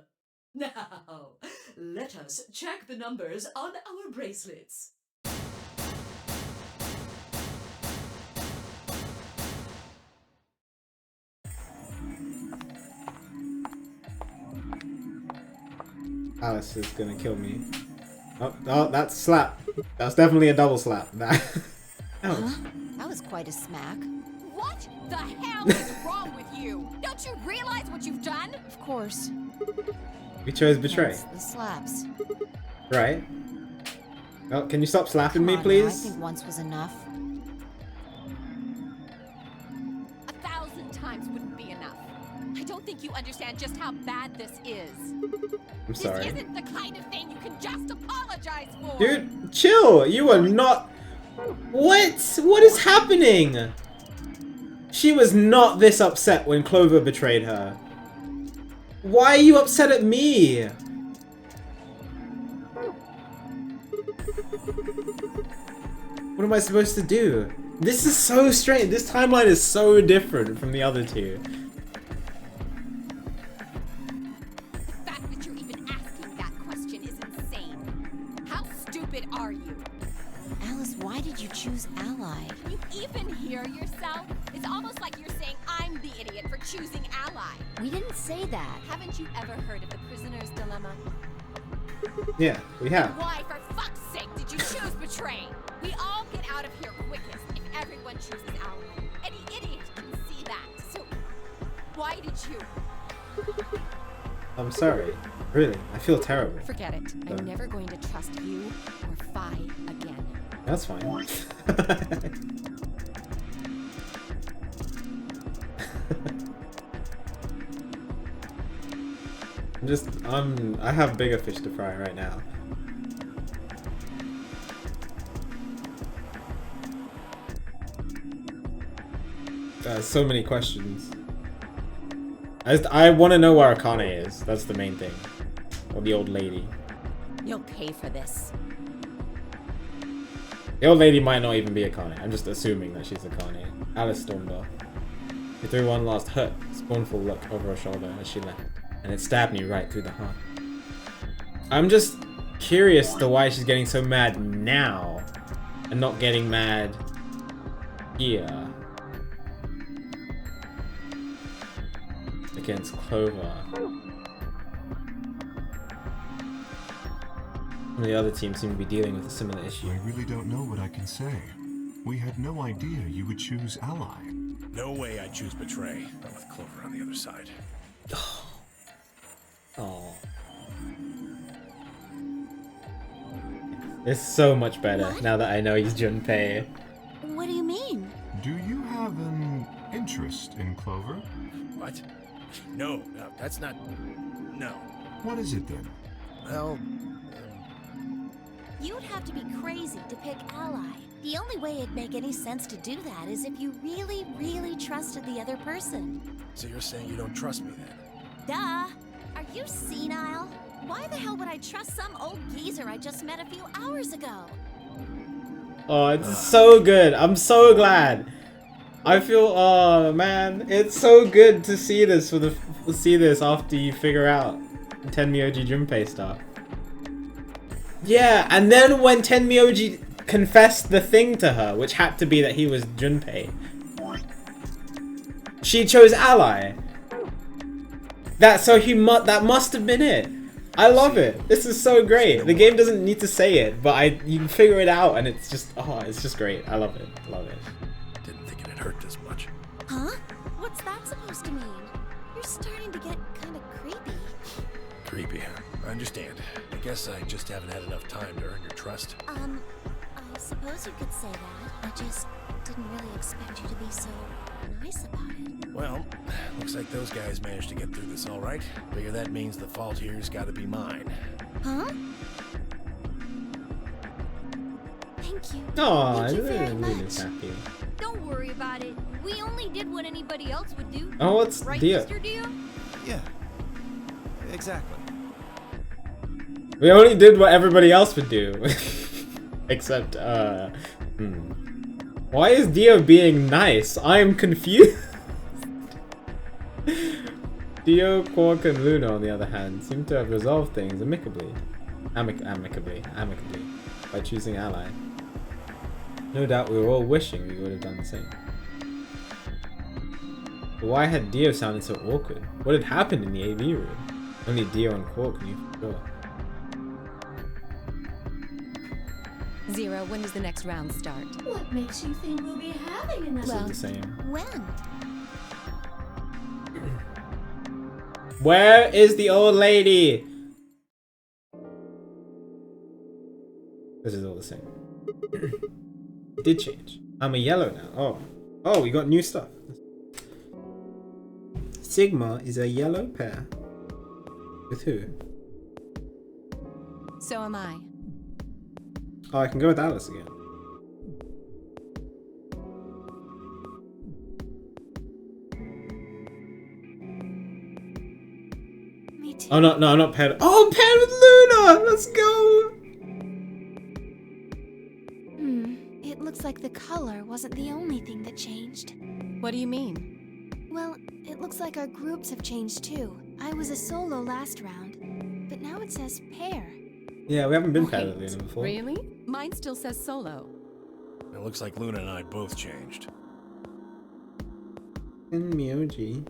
Now, let us check the numbers on our bracelets. Alice is gonna kill me. Oh, that's slap. That's definitely a double slap. Ouch. Huh? That was quite a smack. What the hell is wrong with you? Don't you realize what you've done? Of course. We chose betray. Yes, the slaps. Right. Oh, can you stop slapping Come me, on please? now, I think once was enough. 1,000 times wouldn't be enough. I don't think you understand just how bad this is. I'm sorry. This isn't the kind of thing you can just apologize for. Dude, chill. You are not... What? What is happening? She was not this upset when Clover betrayed her. Why are you upset at me? What am I supposed to do? This is so strange. This timeline is so different from the other two. The fact that you're even asking that question is insane. How stupid are you? Alice, why did you choose ally? You even hear yourself? It's almost like you're saying I'm the idiot for choosing ally. We didn't say that. Haven't you ever heard of the prisoner's dilemma? Yeah, we have. Why, for fuck's sake, did you choose betray? We all get out of here quickest if everyone chooses ally. Any idiot can see that. So, why did you? I'm sorry. Really, I feel terrible. Forget it. I'm never going to trust you or Phi again. That's fine. I have bigger fish to fry right now. So many questions. I want to know where Akane is. That's the main thing. Or the old lady. You'll pay for this. The old lady might not even be Akane. I'm just assuming that she's Akane. Alice stormed off. She threw one last hurt, scornful look over her shoulder as she left, and it stabbed me right through the heart. I'm just curious to why she's getting so mad now, and not getting mad here. Against Clover. The other team seem to be dealing with a similar issue. I really don't know what I can say. We had no idea you would choose ally. No way I'd choose betray, not with Clover on the other side. Oh. It's so much better now that I know he's Junpei. What do you mean? Do you have an interest in Clover? What? No, that's not... No. What is it then? Well... You'd have to be crazy to pick ally. The only way it'd make any sense to do that is if you really, really trusted the other person. So you're saying you don't trust me then? Duh! Are you senile? Why the hell would I trust some old geezer I just met a few hours ago? Oh, it's so good. I'm so glad. I feel, oh man, it's so good to see this after you figure out Tenmyoji Junpei stuff. Yeah, and then when Tenmyoji confessed the thing to her, which had to be that he was Junpei, she chose ally. That must have been it. I love it. This is so great. The game doesn't need to say it, but you can figure it out, and it's just great. I love it. Love it. Didn't think it'd hurt this much. Huh? What's that supposed to mean? You're starting to get kind of creepy. Creepy, huh? I understand. I guess I just haven't had enough time to earn your trust. I suppose you could say that. I just didn't really expect you to be so nice about it. Well, looks like those guys managed to get through this all right. Figure that means the fault here's got to be mine. Huh? Thank you. Oh, Thank you very Luna's much. happy. Don't worry about it. We only did what anybody else would do. Oh, what's right, Dio? Mr. Dio? Yeah, exactly. We only did what everybody else would do. Except, Why is Dio being nice? I'm confused. Dio, Quark, and Luna, on the other hand, seem to have resolved things amicably. Amicably. By choosing ally. No doubt we were all wishing we would have done the same. But why had Dio sounded so awkward? What had happened in the AV room? Only Dio and Quark knew for sure. Zero, when does the next round start? What makes you think we'll be having another? This is the same. When? Where is the old lady? This is all the same. It did change. I'm a yellow now. Oh, we got new stuff. Sigma is a yellow pair. With who? So am I. Oh, I can go with Alice again. Me too. Oh no, I'm not paired. Oh, I'm paired with Luna! Let's go! It looks like the color wasn't the only thing that changed. What do you mean? Well, it looks like our groups have changed too. I was a solo last round, but now it says pair. Yeah, we haven't been paired Wait, with Luna before. Really? Mine still says solo. It looks like Luna and I both changed. And Mioji.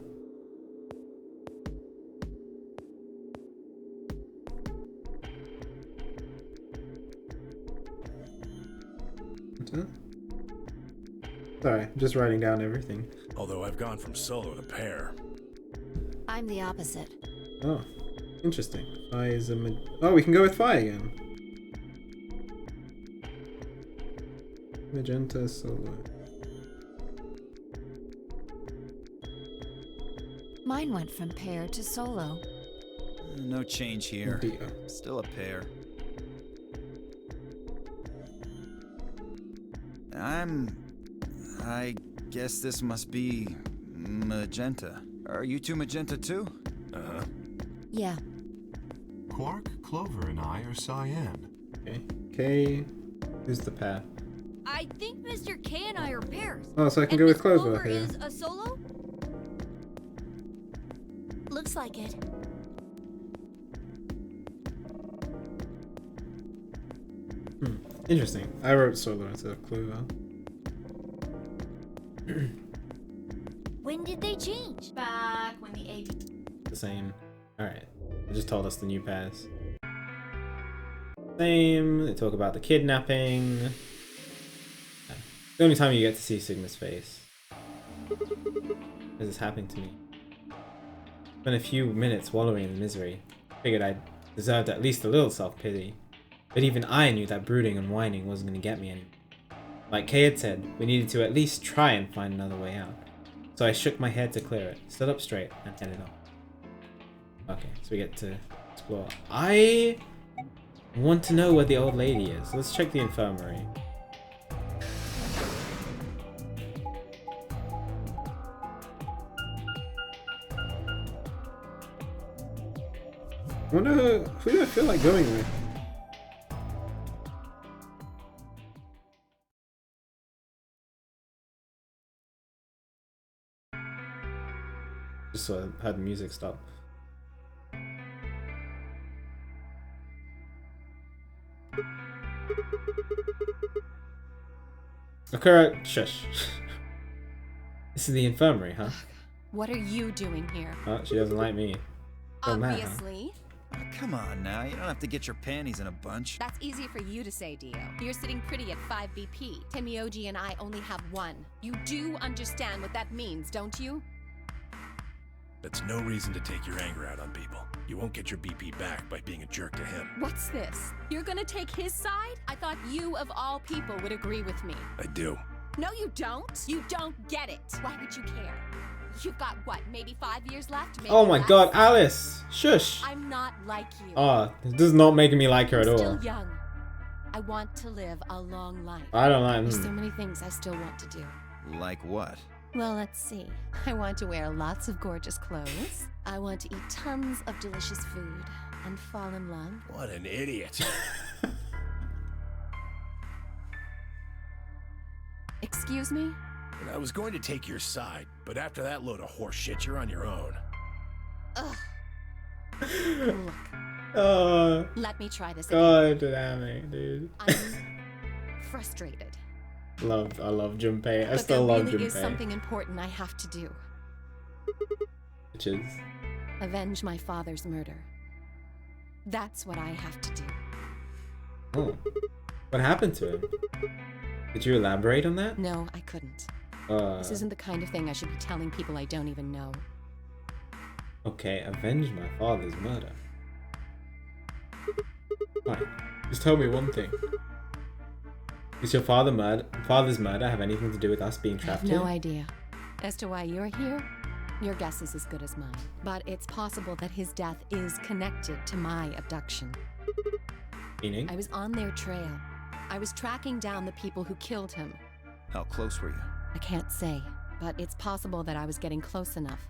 Sorry, just writing down everything. Although I've gone from solo to pair. I'm the opposite. Oh, interesting. Phi is a oh, we can go with Phi again. Magenta solo. Mine went from pair to solo. No change here. Dio. Still a pair. I guess this must be magenta. Are you two magenta too? Uh-huh. Yeah. Quark, Clover, and I are cyan. Okay. K. Who's the pair? I think Mr. K and I are pairs. Oh, so I can And go with Miss Clover here. is a solo? Looks like it. Interesting. I wrote solo instead of Clover. When did they change? Back when the AP. The same. Alright. They just told us the new pairs. Same. They talk about the kidnapping. Yeah. The only time you get to see Sigma's face. This is happening to me. Spent a few minutes wallowing in the misery. Figured I deserved at least a little self-pity. But even I knew that brooding and whining wasn't going to get me anywhere. Like Kay had said, we needed to at least try and find another way out. So I shook my head to clear it, stood up straight, and headed off. Okay, so we get to explore. I want to know where the old lady is. Let's check the infirmary. I wonder who do I feel like going with? Just so I had the music stop. Akira, shush. This is the infirmary, huh? What are you doing here? Oh, she doesn't like me. So mad, huh? Obviously. Come on now, you don't have to get your panties in a bunch. That's easy for you to say, Dio. You're sitting pretty at 5 BP. Tenmyoji and I only have 1. You do understand what that means, don't you? That's no reason to take your anger out on people. You won't get your BP back by being a jerk to him. What's this? You're gonna take his side? I thought you, of all people, would agree with me. I do. No, you don't. You don't get it. Why would you care? You've got, what, maybe 5 years left? Maybe Oh my less? god, Alice! Shush! I'm not like you. Oh, this is not making me like her I'm at all. still young. I want to live a long life. I don't like There's so many things I still want to do. Like what? Well, let's see. I want to wear lots of gorgeous clothes. I want to eat tons of delicious food and fall in love. What an idiot. Excuse me? And I was going to take your side, but after that load of horse shit, you're on your own. Ugh. Look, Oh, let me try this again. god damn it, dude. I'm frustrated. I love Junpei. I But still there love really is Junpei. something important I have to do. Which is... Avenge my father's murder. That's what I have to do. Oh. What happened to him? Did you elaborate on that? No, I couldn't. This isn't the kind of thing I should be telling people I don't even know. Okay, avenge my father's murder. Fine. Just tell me one thing. Does your father's murder have anything to do with us being I have trapped no here? idea. As to why you're here, your guess is as good as mine. But it's possible that his death is connected to my abduction. Meaning? I was on their trail. I was tracking down the people who killed him. How close were you? I can't say, but it's possible that I was getting close enough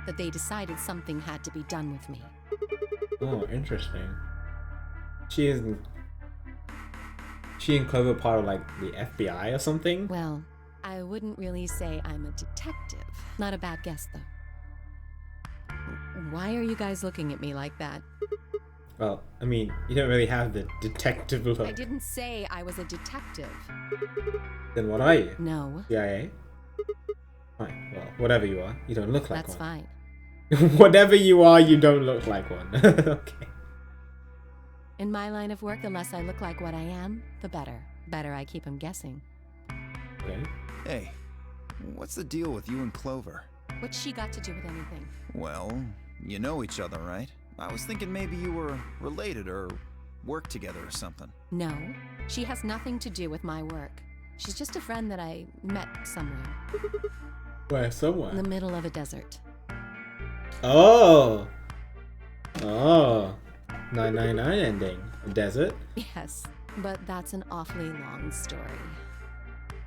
that they decided something had to be done with me. Oh, interesting. She and Clover part of like the FBI or something? Well, I wouldn't really say I'm a detective. Not a bad guess, though. Why are you guys looking at me like that? Well, I mean, you don't really have the detective look. I didn't say I was a detective. Then what are you? No. CIA? Fine, well, whatever you are, you don't look like That's one. fine. Whatever you are, you don't look like one. Okay. In my line of work, the less I look like what I am, the better. Better I keep him guessing. Okay. Hey, what's the deal with you and Clover? What's she got to do with anything? Well, you know each other, right? I was thinking maybe you were related or worked together or something. No, she has nothing to do with my work. She's just a friend that I met somewhere. Where? Somewhere? In the middle of a desert. Oh! Oh. 999 ending. A desert? Yes, but that's an awfully long story.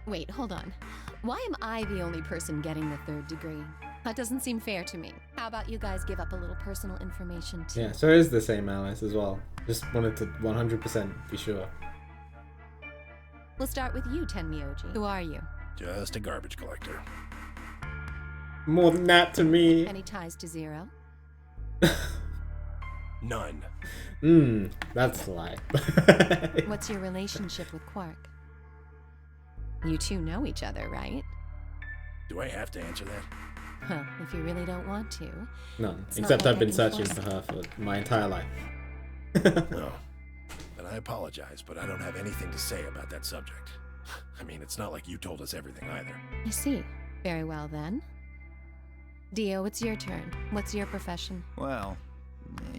Wait, hold on. Why am I the only person getting the 3rd degree? That doesn't seem fair to me. How about you guys give up a little personal information too? Yeah, so it is the same Alice as well. Just wanted to 100% be sure. We'll start with you, Tenmyoji. Who are you? Just a garbage collector. More than that to me. Any ties to Zero? None. That's a lie. What's your relationship with Quark? You two know each other, right? Do I have to answer that? Well, if you really don't want to. None. It's not Except like I've been I can searching force for her for my entire life. No. Then I apologize, but I don't have anything to say about that subject. I mean, it's not like you told us everything either. I see. Very well then. Dio, it's your turn. What's your profession? Well,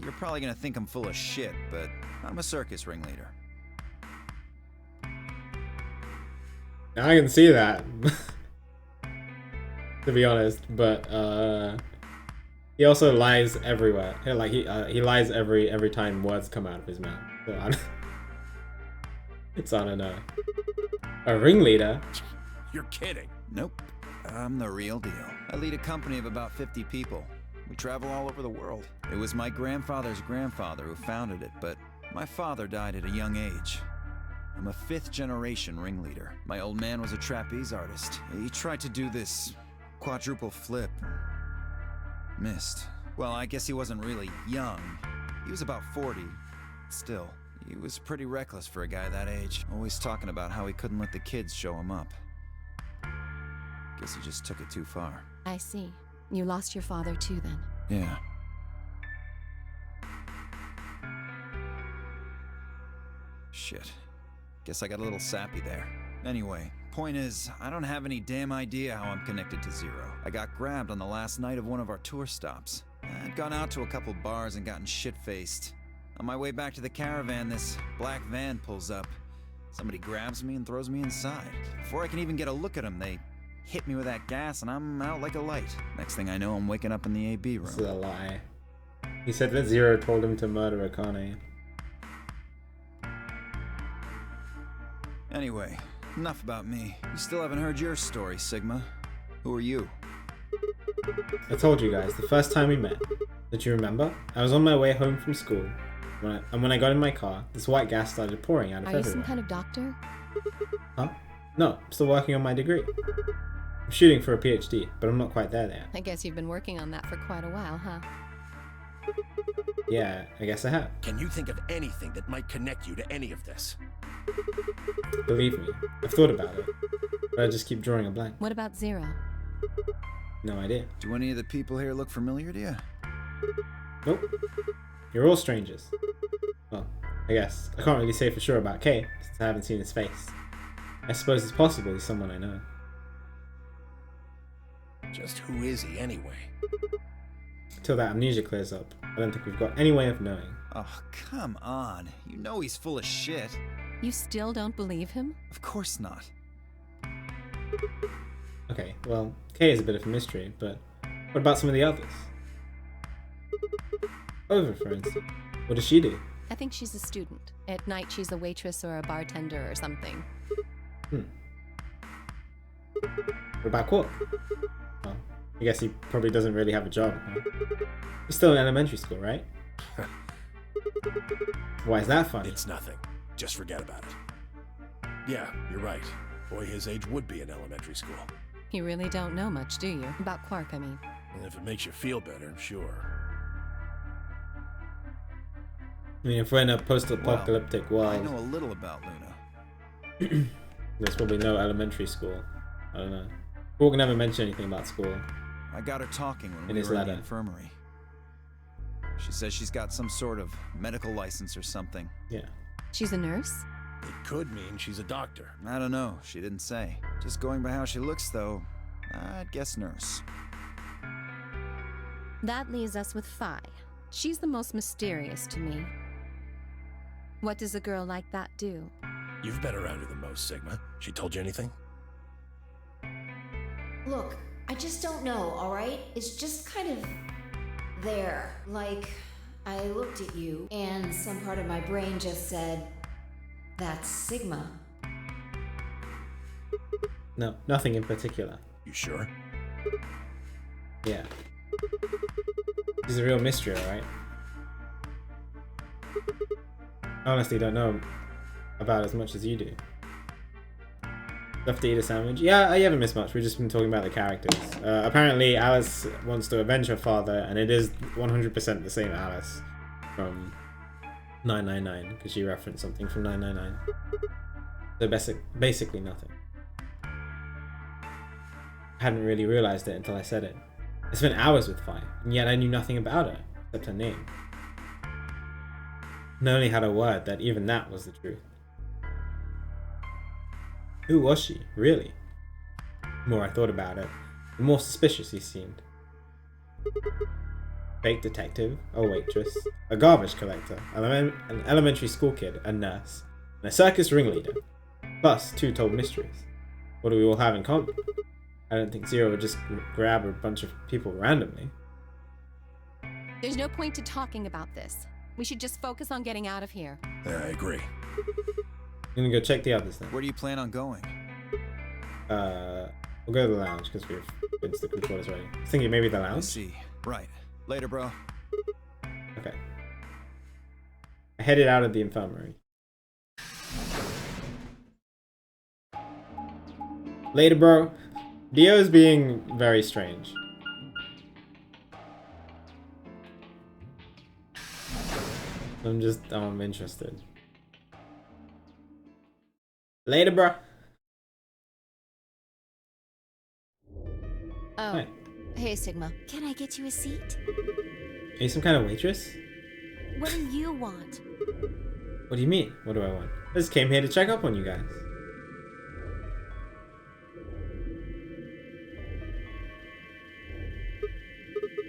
you're probably gonna think I'm full of shit, but I'm a circus ringleader. I can see that. To be honest, but he also lies everywhere. He lies every time words come out of his mouth. So I don't know. A ringleader? You're kidding. Nope. I'm the real deal. I lead a company of about 50 people. We travel all over the world. It was my grandfather's grandfather who founded it, but my father died at a young age. I'm a 5th generation ringleader. My old man was a trapeze artist. He tried to do this quadruple flip. Missed. Well, I guess he wasn't really young. He was about 40. Still, he was pretty reckless for a guy that age. Always talking about how he couldn't let the kids show him up. Guess he just took it too far. I see. You lost your father too then. Yeah. Shit. Guess I got a little sappy there. Anyway, point is, I don't have any damn idea how I'm connected to Zero. I got grabbed on the last night of one of our tour stops. I'd gone out to a couple bars and gotten shit-faced. On my way back to the caravan, this black van pulls up. Somebody grabs me and throws me inside. Before I can even get a look at them, they hit me with that gas and I'm out like a light. Next thing I know, I'm waking up in the AB room. This is a lie. He said that Zero told him to murder Akane. Anyway, enough about me. You still haven't heard your story, Sigma. Who are you? I told you guys the first time we met. Don't you remember? I was on my way home from school. When I got in my car, this white gas started pouring out of everywhere. Are you some kind of doctor? Huh? No, I'm still working on my degree. I'm shooting for a PhD, but I'm not quite there yet. I guess you've been working on that for quite a while, huh? Yeah, I guess I have. Can you think of anything that might connect you to any of this? Believe me, I've thought about it, but I just keep drawing a blank. What about Zero? No idea. Do any of the people here look familiar to you? Nope. You're all strangers. Well, I guess. I can't really say for sure about Kay, since I haven't seen his face. I suppose it's possible he's someone I know. Just who is he anyway? Until that amnesia clears up, I don't think we've got any way of knowing. Oh, come on. You know he's full of shit. You still don't believe him? Of course not. Okay, well, Kay is a bit of a mystery, but what about some of the others? Over, for instance. What does she do? I think she's a student. At night she's a waitress or a bartender or something. What about Quark? Well, I guess he probably doesn't really have a job, huh? He's still in elementary school, right? Why is that funny? It's nothing. Just forget about it. Yeah, you're right. Boy his age would be in elementary school. You really don't know much, do you? About Quark, I mean. And if it makes you feel better, sure. I mean, if we're in a post-apocalyptic world... I know a little about Luna. There's probably no elementary school. I don't know. Quark never mentioned anything about school. I got her talking when in we his were in letter. the infirmary. She says she's got some sort of medical license or something. Yeah. She's a nurse? It could mean she's a doctor. I don't know. She didn't say. Just going by how she looks, though, I'd guess nurse. That leaves us with Phi. She's the most mysterious to me. What does a girl like that do? You've been around her the most, Sigma. She told you anything? Look, I just don't know, alright? It's just kind of there. Like, I looked at you, and some part of my brain just said, that's Sigma. No, nothing in particular. You sure? Yeah. She's a real mystery, alright? I honestly don't know about as much as you do. Love to eat a sandwich? Yeah, you haven't missed much. We've just been talking about the characters. Apparently, Alice wants to avenge her father, and it is 100% the same Alice from 999, because she referenced something from 999. So basically nothing. I hadn't really realized it until I said it. I spent hours with Phi, and yet I knew nothing about her, except her name. And I only had a word that even that was the truth. Who was she, really? The more I thought about it, the more suspicious he seemed. Fake detective, a waitress, a garbage collector, an elementary school kid, a nurse, and a circus ringleader. Plus, 2 told mysteries. What do we all have in common? I don't think Zero would just grab a bunch of people randomly. There's no point to talking about this. We should just focus on getting out of here. I agree. I'm gonna go check the others then. Where do you plan on going? We'll go to the lounge because we've been to the crew quarters already. I was thinking maybe the I lounge. see. Right. Later, bro. Okay. I headed out of the infirmary. Later, bro. Dio's being very strange. I'm interested. Later, bro. Oh, Hi. Hey, Sigma. Can I get you a seat? Are you some kind of waitress? What do you want? What do you mean? What do I want? I just came here to check up on you guys.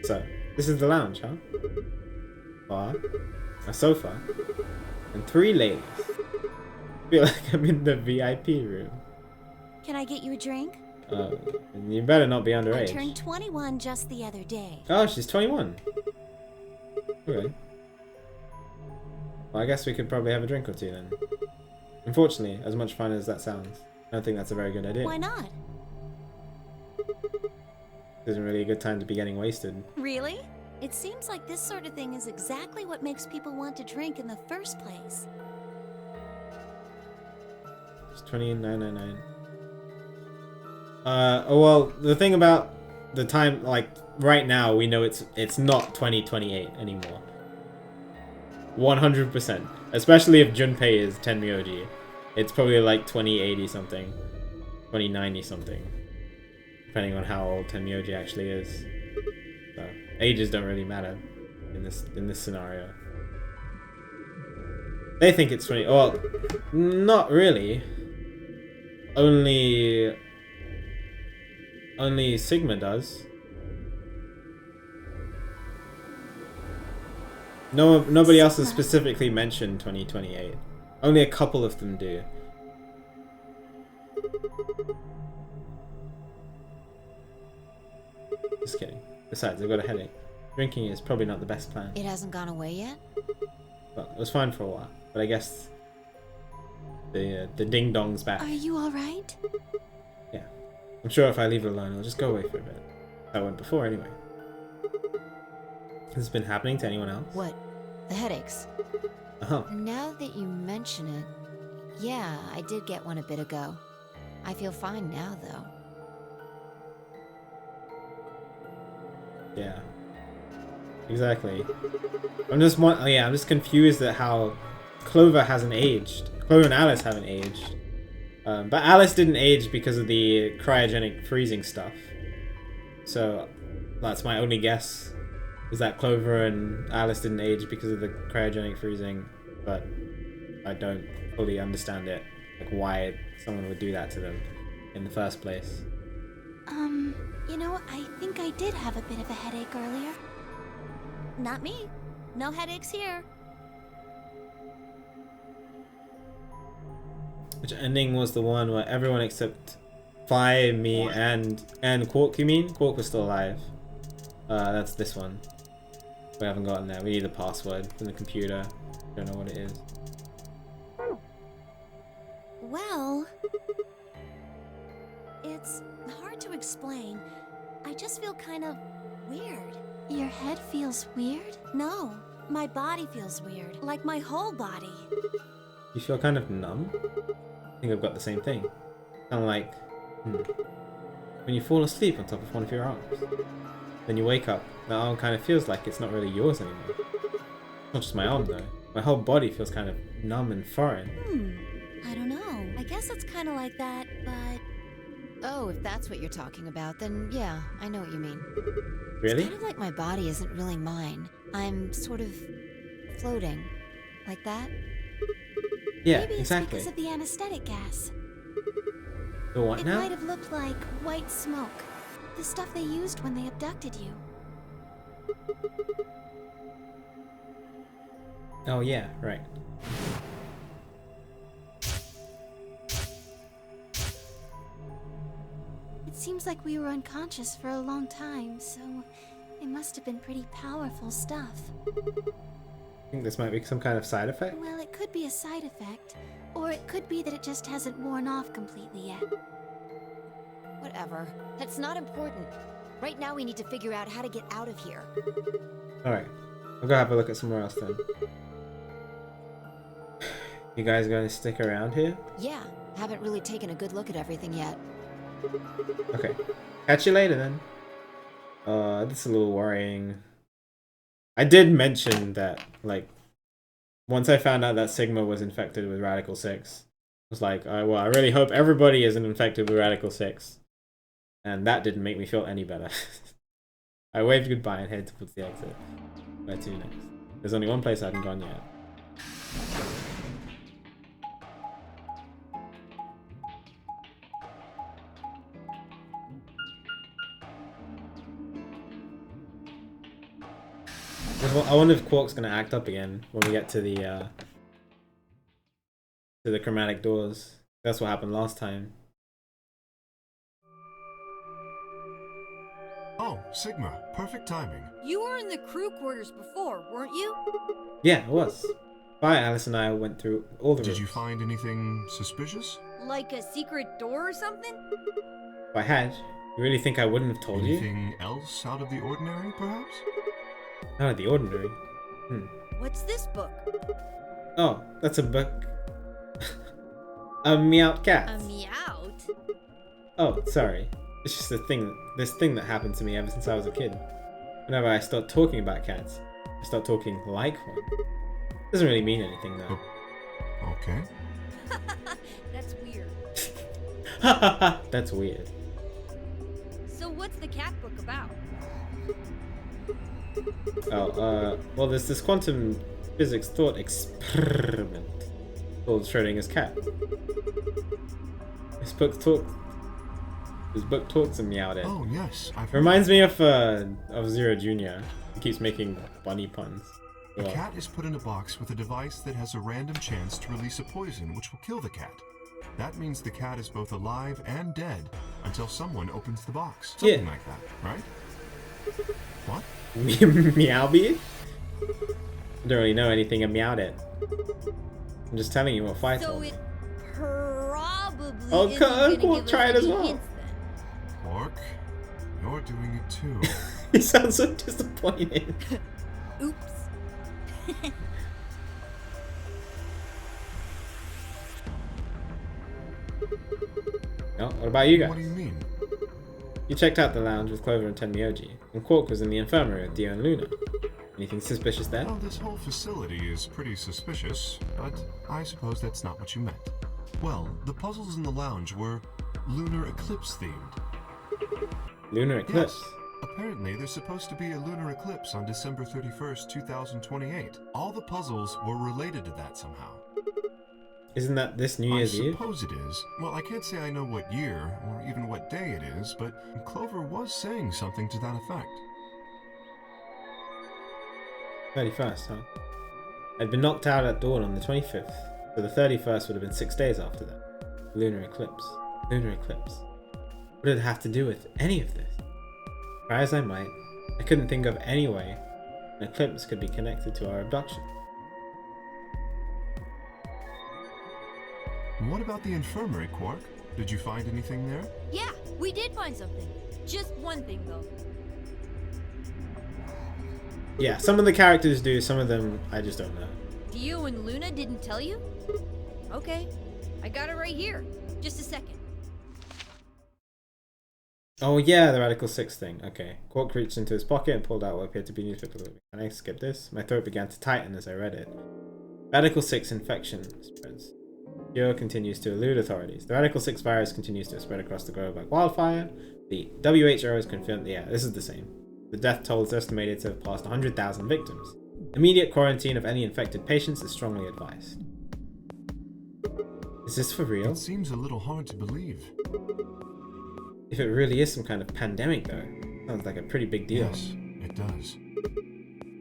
So, this is the lounge, huh? Bar, a sofa, and 3 ladies. I feel like I'm in the VIP room. Can I get you a drink? You better not be I underage. turned 21 just the other day. Oh, she's 21. Okay. Well, I guess we could probably have a drink or two then. Unfortunately, as much fun as that sounds, I don't think that's a very good idea. Why not? This isn't really a good time to be getting wasted. Really? It seems like this sort of thing is exactly what makes people want to drink in the first place. It's $29.99. Oh well, the thing about the time, like right now, we know it's not 2028 anymore. 100%. Especially if Junpei is Tenmyoji. It's probably like 2080 something, 2090 something, depending on how old Tenmyoji actually is. So ages don't really matter in this scenario. They think it's 20. Well, not really. Only Sigma does. Nobody else has specifically mentioned 2028. Only a couple of them do. Just kidding. Besides, I've got a headache. Drinking is probably not the best plan. It hasn't gone away yet? Well, it was fine for a while, but I guess the ding-dong's back. Are you alright? Yeah. I'm sure if I leave it alone, it'll just go away for a bit. I went before anyway. Has this been happening to anyone else? What? The headaches? Uh-huh. Now that you mention it, yeah, I did get one a bit ago. I feel fine now, though. Yeah. Exactly. I'm just confused at how Clover hasn't aged. Clover and Alice haven't aged. But Alice didn't age because of the cryogenic freezing stuff. So that's my only guess. Is that Clover and Alice didn't age because of the cryogenic freezing, but I don't fully understand it, like why someone would do that to them in the first place. You know, I think I did have a bit of a headache earlier. Not me. No headaches here. Which ending was the one where everyone except Fi, me, and Quark, you mean? Quark was still alive. That's this one. We haven't gotten there. We need the password from the computer. Don't know what it is. Well, it's hard to explain. I just feel kind of weird. Your head feels weird? No, my body feels weird. Like my whole body. You feel kind of numb? I think I've got the same thing. Kind of like, when you fall asleep on top of one of your arms. Then you wake up, the arm kind of feels like it's not really yours anymore. Not just my arm though. My whole body feels kind of numb and foreign. I don't know. I guess it's kind of like that, but... Oh, if that's what you're talking about, then yeah, I know what you mean. Really? It's kind of like my body isn't really mine. I'm sort of floating. Like that? Yeah, Maybe exactly. it's because of the anesthetic gas. The what It now? might have looked like white smoke. The stuff they used when they abducted you. Oh yeah, right. It seems like we were unconscious for a long time, so it must have been pretty powerful stuff. I think this might be some kind of side effect. Well, it could be a side effect, or it could be that it just hasn't worn off completely yet. Whatever. That's not important. Right now we need to figure out how to get out of here. Alright. I'll go have a look at somewhere else then. You guys going to stick around here? Yeah, haven't really taken a good look at everything yet. Okay. Catch you later then. This is a little worrying. I did mention that, like, once I found out that Sigma was infected with Radical 6, I was like, well, I really hope everybody isn't infected with Radical 6. And that didn't make me feel any better. I waved goodbye and headed towards the exit. Where to next? There's only one place I haven't gone yet. I wonder if Quark's gonna act up again when we get to the chromatic doors. That's what happened last time. Oh, Sigma. Perfect timing. You were in the crew quarters before, weren't you? Yeah, it was. Bye, Alice and I went through all the rooms. Did you find anything suspicious? Like a secret door or something? If I had, you really think I wouldn't have told you? Anything else out of the ordinary, perhaps? Out of the ordinary. What's this book? Oh, that's a book. A meowed cat. A meowed? Oh, sorry. It's just this thing that happened to me ever since I was a kid. Whenever I start talking about cats, I start talking like one. Doesn't really mean anything though. Okay. That's weird. That's weird. So what's the cat book about? Oh, well, there's this quantum physics thought experiment called Schrodinger's cat. This book talks and meowed it. Oh yes, Reminds me of Zero Jr. He keeps making bunny puns. A cat is put in a box with a device that has a random chance to release a poison which will kill the cat. That means the cat is both alive and dead until someone opens the box. Something like that, right? What? Meowbeard? I don't really know anything about it. I'm just telling you what fight. So it probably Oh, isn't gonna give try us it as any well. hints then. Quark, you're doing it too. He sounds so disappointed. Oops. Oh, what about you guys? What do you mean? You checked out the lounge with Clover and Tenmyoji, and Quark was in the infirmary with Dio and Luna. Anything suspicious there? Well, this whole facility is pretty suspicious, but I suppose that's not what you meant. Well, the puzzles in the lounge were lunar eclipse themed. Lunar eclipse? Yes. Apparently, there's supposed to be a lunar eclipse on December 31st, 2028. All the puzzles were related to that somehow. Isn't that this New Year's Eve? I suppose it is. Well, I can't say I know what year, or even what day it is, but Clover was saying something to that effect. 31st, huh? I'd been knocked out at dawn on the 25th, so the 31st would have been 6 days after that. Lunar eclipse. Lunar eclipse. What did it have to do with any of this? Try as I might, I couldn't think of any way an eclipse could be connected to our abduction. What about the infirmary, Quark? Did you find anything there? Yeah, we did find something. Just one thing though. Yeah, some of the characters do, some of them I just don't know. Dio and Luna didn't tell you? Okay, I got it right here. Just a second. Oh yeah, the Radical 6 thing. Okay. Quark reached into his pocket and pulled out what appeared to be newspaper. Can I skip this? My throat began to tighten as I read it. Radical 6 infection spreads. Cure continues to elude authorities. The Radical 6 virus continues to spread across the globe like wildfire. The WHO has confirmed, yeah, this is the same. The death toll is estimated to have passed 100,000 victims. Immediate quarantine of any infected patients is strongly advised. Is this for real? It seems a little hard to believe. If it really is some kind of pandemic though, sounds like a pretty big deal. Yes, it does.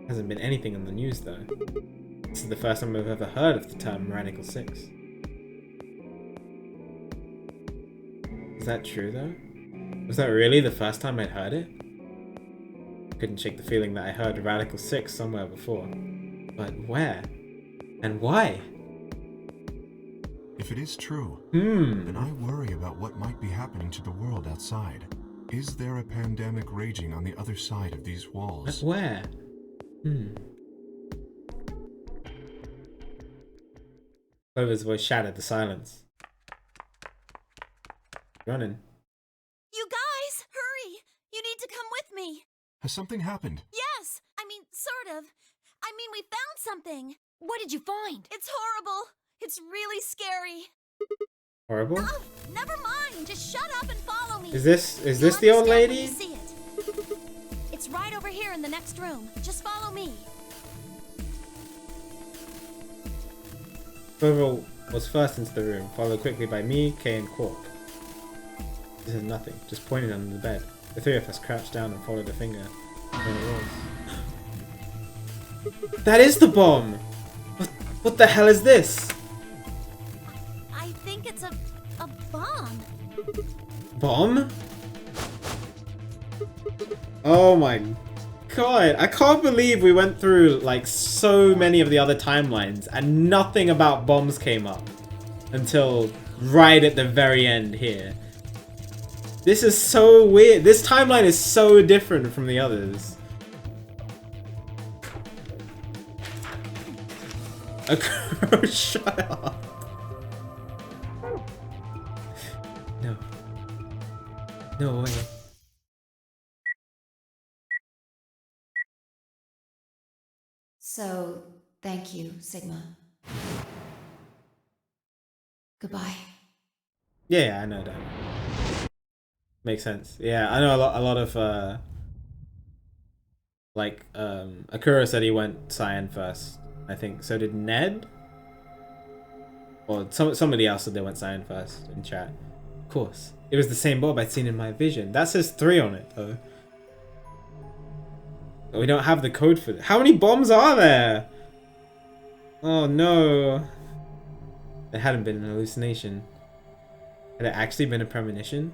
Hasn't been anything on the news though. This is the first time I've ever heard of the term Radical 6. Is that true though? Was that really the first time I'd heard it? I couldn't shake the feeling that I heard Radical 6 somewhere before. But where? And why? If it is true, then I worry about what might be happening to the world outside. Is there a pandemic raging on the other side of these walls? But where? Clover's voice shattered the silence. Running. You guys, hurry! You need to come with me. Has something happened? Yes, I mean, sort of. I mean, we found something. What did you find? It's horrible. It's really scary. Horrible? Oh, never mind. Just shut up and follow me. Is this You'll the old understand when lady? you see it. It's right over here in the next room. Just follow me. Clover was first into the room, followed quickly by me, Kay, and Quark. This is nothing, just pointed under the bed. The three of us crouched down and followed a finger when it was. That is the bomb! What the hell is this? I think it's a bomb. Bomb? Oh my god, I can't believe we went through like so many of the other timelines and nothing about bombs came up until right at the very end here. This is so weird. This timeline is so different from the others. Shut up. No. No way. So, thank you, Sigma. Goodbye. Yeah, I know that. Makes sense. Yeah, I know a lot of like Akura said he went Cyan first. I think so did Ned? Or somebody else said they went Cyan first in chat. Of course. It was the same Bob I'd seen in my vision. That says 3 on it though. We don't have the code for it. How many bombs are there? Oh no. It hadn't been an hallucination. Had it actually been a premonition?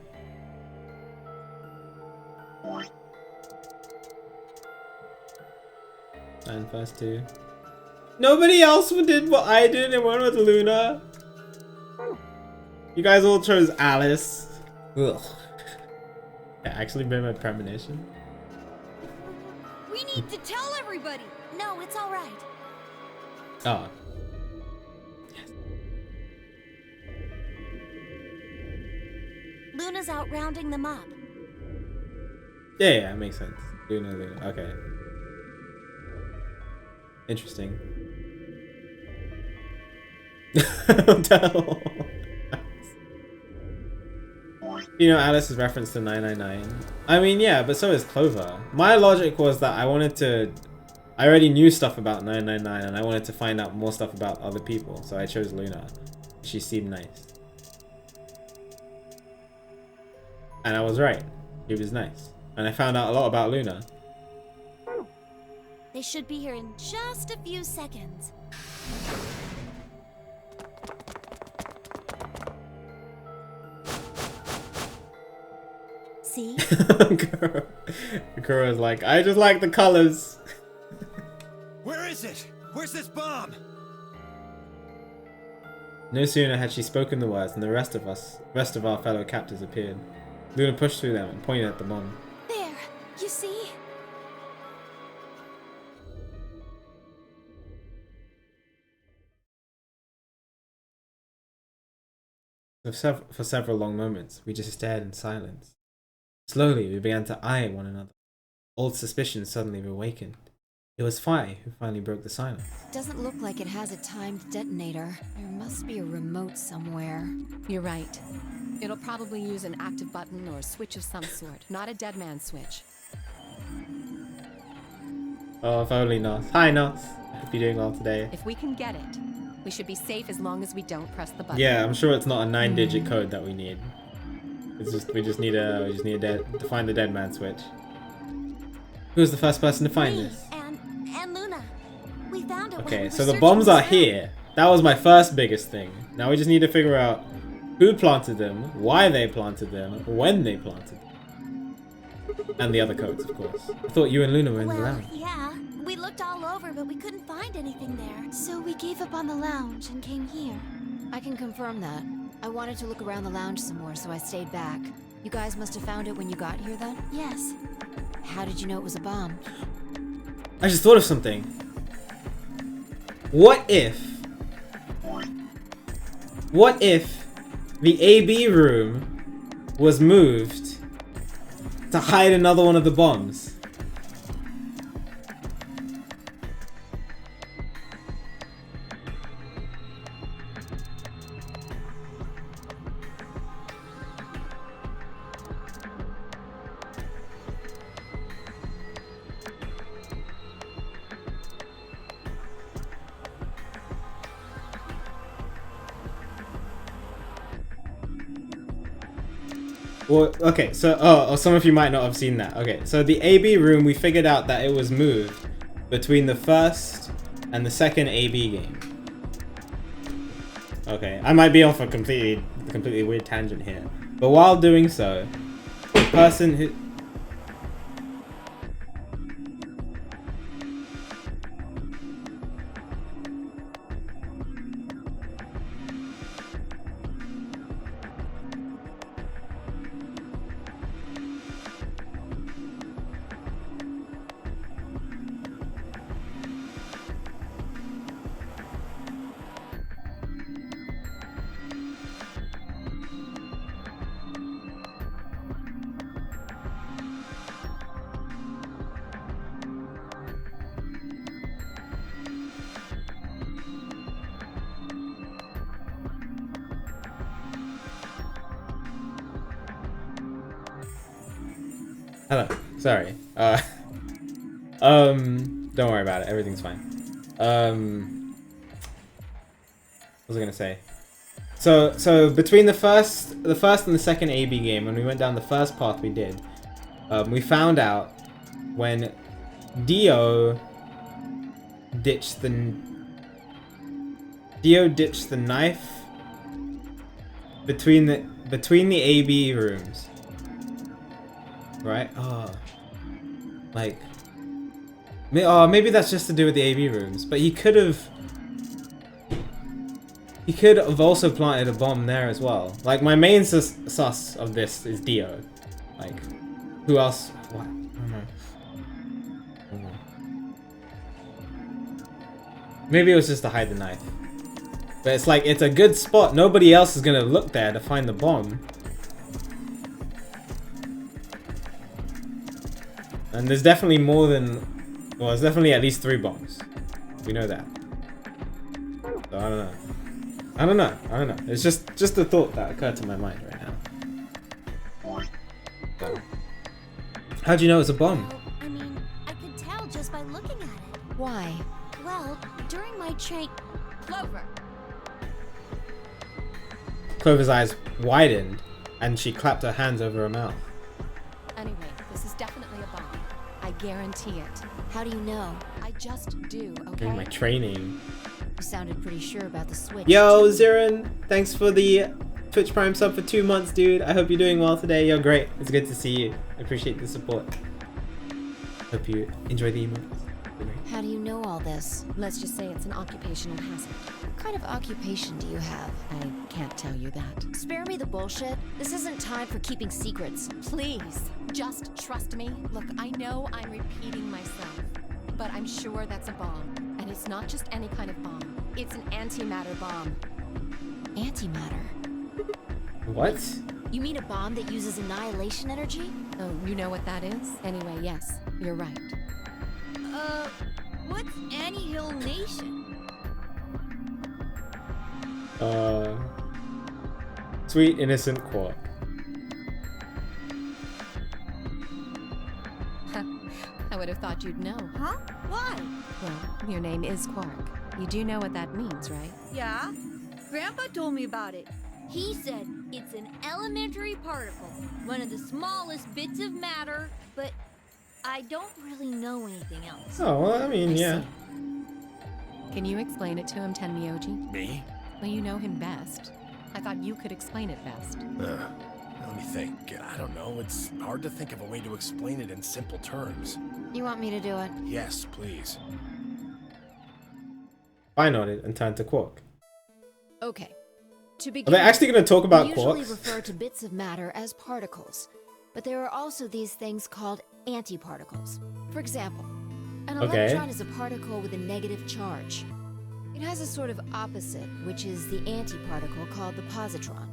And first 2. Nobody else did what I did and went with Luna. You guys all chose Alice. Ugh. It actually been a premonition? We need to tell everybody. No, it's all right. Oh. Luna's out rounding them up. Yeah, it makes sense. Luna. Okay. Interesting. You know, Alice is reference to 999. I mean, yeah, but so is Clover. My logic was that I already knew stuff about 999 and I wanted to find out more stuff about other people, so I chose Luna. She seemed nice. And I was right. She was nice. And I found out a lot about Luna. They should be here in just a few seconds. See? Kura's like, I just like the colors. Where is it? Where's this bomb? No sooner had she spoken the words than the rest of our fellow captors appeared. Luna pushed through them and pointed at the bomb. There, you see? For several long moments, we just stared in silence. Slowly, we began to eye one another. Old suspicions suddenly awakened. It was Fi who finally broke the silence. Doesn't look like it has a timed detonator. There must be a remote somewhere. You're right. It'll probably use an active button or a switch of some sort, not a dead man switch. Oh, if only Nos. Hi, Nos. I hope you're doing well today. If we can get it, we should be safe as long as we don't press the button. Yeah, I'm sure it's not a 9-digit code that we need. It's just we just need to find the dead man switch. Who was the first person to find this? And Luna. We found it. Okay, so the bombs are here. That was my first biggest thing. Now we just need to figure out who planted them, why they planted them, when they planted them. And the other codes, of course. I thought you and Luna were in the lounge. Yeah. We looked all over, but we couldn't find anything there. So we gave up on the lounge and came here. I can confirm that. I wanted to look around the lounge some more, so I stayed back. You guys must have found it when you got here then? Yes. How did you know it was a bomb? I just thought of something. What if the AB room was moved to hide another one of the bombs? Well, okay, so, some of you might not have seen that. Okay, so the AB room, we figured out that it was moved between the first and the second AB game. Okay, I might be off a completely weird tangent here, but while doing so, the person who... Hello. Sorry. Don't worry about it. Everything's fine. What was I gonna say? So between the first and the second AB game, when we went down the first path we did, we found out when Dio ditched the knife between the AB rooms. Right? Oh. Like... Oh, maybe that's just to do with the AB rooms. But he could have also planted a bomb there as well. Like, my main sus of this is Dio. Like, who else? What? I don't know. Maybe it was just to hide the knife. But it's like, it's a good spot. Nobody else is gonna look there to find the bomb. And there's definitely more than... Well, there's definitely at least 3 bombs. We know that. So, I don't know. It's just a thought that occurred to my mind right now. So. How'd you know it's a bomb? Well, I mean, I could tell just by looking at it. Why? Well, during my train... Clover. Clover's eyes widened, and she clapped her hands over her mouth. Anyway, this is definitely a bomb. I guarantee it. How do you know? I just do, okay? During my training. You sounded pretty sure about the switch. Yo, Zirin! Thanks for the Twitch Prime sub for 2 months, dude. I hope you're doing well today. You're great. It's good to see you. I appreciate the support. Hope you enjoy the emotes. How do you know all this? Let's just say it's an occupational hazard. What kind of occupation do you have? I can't tell you that. Spare me the bullshit. This isn't time for keeping secrets. Please, just trust me. Look, I know I'm repeating myself, but I'm sure that's a bomb. And it's not just any kind of bomb. It's an antimatter bomb. Antimatter? What? You mean a bomb that uses annihilation energy? Oh, you know what that is? Anyway, yes, you're right. What's Annie-Hill Nation? Sweet innocent Quark. I would have thought you'd know. Huh? Why? Well, your name is Quark. You do know what that means, right? Yeah. Grandpa told me about it. He said it's an elementary particle, one of the smallest bits of matter, but I don't really know anything else. Oh, well, I mean, yeah. Can you explain it to him, Tenmyoji? Me? Well, you know him best. I thought you could explain it best. Let me think. I don't know. It's hard to think of a way to explain it in simple terms. You want me to do it? Yes, please. I nodded and turned to Quark. Okay. To Are begin, they actually going to talk about we usually quarks? refer to bits of matter as particles, but there are also these things called antiparticles. For example, an Okay. electron is a particle with a negative charge. It has a sort of opposite, which is the antiparticle called the positron.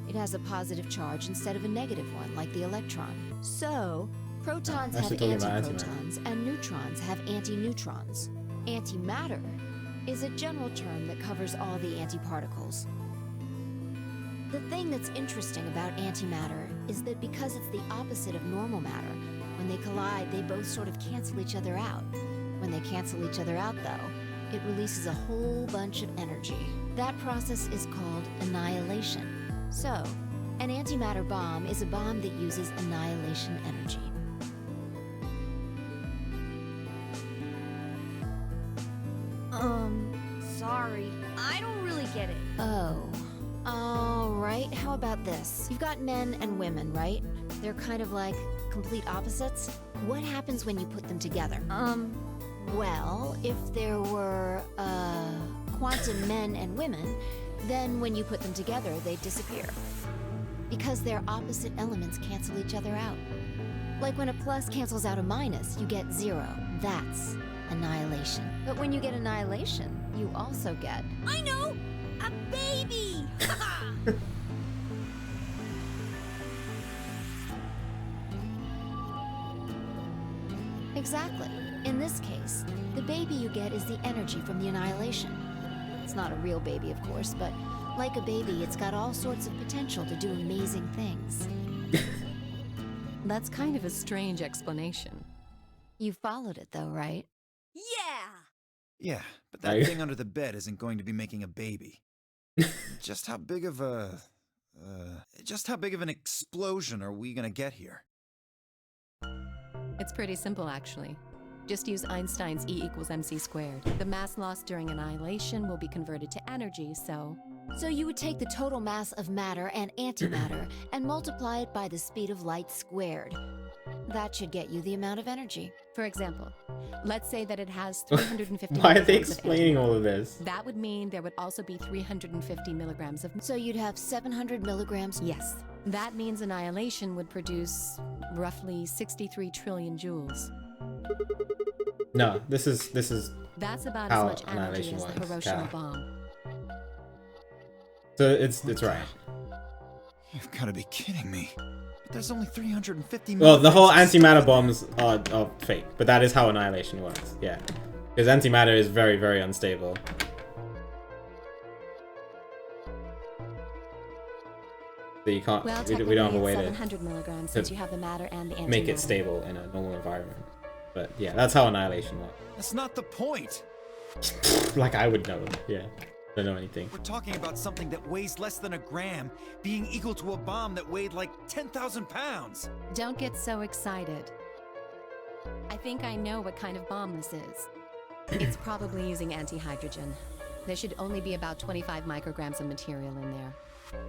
It has a positive charge instead of a negative one, like the electron. So, protons have Actually talking about antiprotons, and neutrons have antineutrons. Antimatter is a general term that covers all the antiparticles. The thing that's interesting about antimatter is that because it's the opposite of normal matter, when they collide, they both sort of cancel each other out. When they cancel each other out, though, it releases a whole bunch of energy. That process is called annihilation. So, an antimatter bomb is a bomb that uses annihilation energy. Oh. Alright, how about this? You've got men and women, right? They're kind of like complete opposites. What happens when you put them together? Well, if there were, quantum men and women, then when you put them together, they'd disappear. Because their opposite elements cancel each other out. Like when a plus cancels out a minus, you get 0. That's annihilation. But when you get annihilation, you also get... I know! A baby! Exactly. In this case, the baby you get is the energy from the annihilation. It's not a real baby, of course, but like a baby, it's got all sorts of potential to do amazing things. That's kind of a strange explanation. You followed it though, right? Yeah! Yeah, but that thing under the bed isn't going to be making a baby. Just how big of a... just how big of an explosion are we gonna get here? It's pretty simple, actually. Just use Einstein's E = mc squared. The mass lost during annihilation will be converted to energy, so... So you would take the total mass of matter and antimatter and multiply it by the speed of light squared. That should get you the amount of energy. For example, let's say that it has 350 Why are they milligrams of explaining energy. all of this? That would mean there would also be 350 milligrams of... So you'd have 700 milligrams? Yes. That means annihilation would produce roughly 63 trillion joules. No, this is That's about how as much energy annihilation as the works, Hiroshima Cal. bomb. So it's right. You've got to be kidding me. But there's only 350 Well, the whole milligrams. antimatter bombs are fake, but that is how annihilation works. Yeah, because antimatter is very, very unstable. So you can't. Well, we don't have a way it's to 700 milligrams since you have the matter and the antimatter. make it stable in a normal environment. But yeah, that's how annihilation works. That's not the point. Like I would know. Yeah, don't know anything. We're talking about something that weighs less than a gram being equal to a bomb that weighed like 10,000 pounds. Don't get so excited. I think I know what kind of bomb this is. It's probably using antihydrogen. There should only be about 25 micrograms of material in there.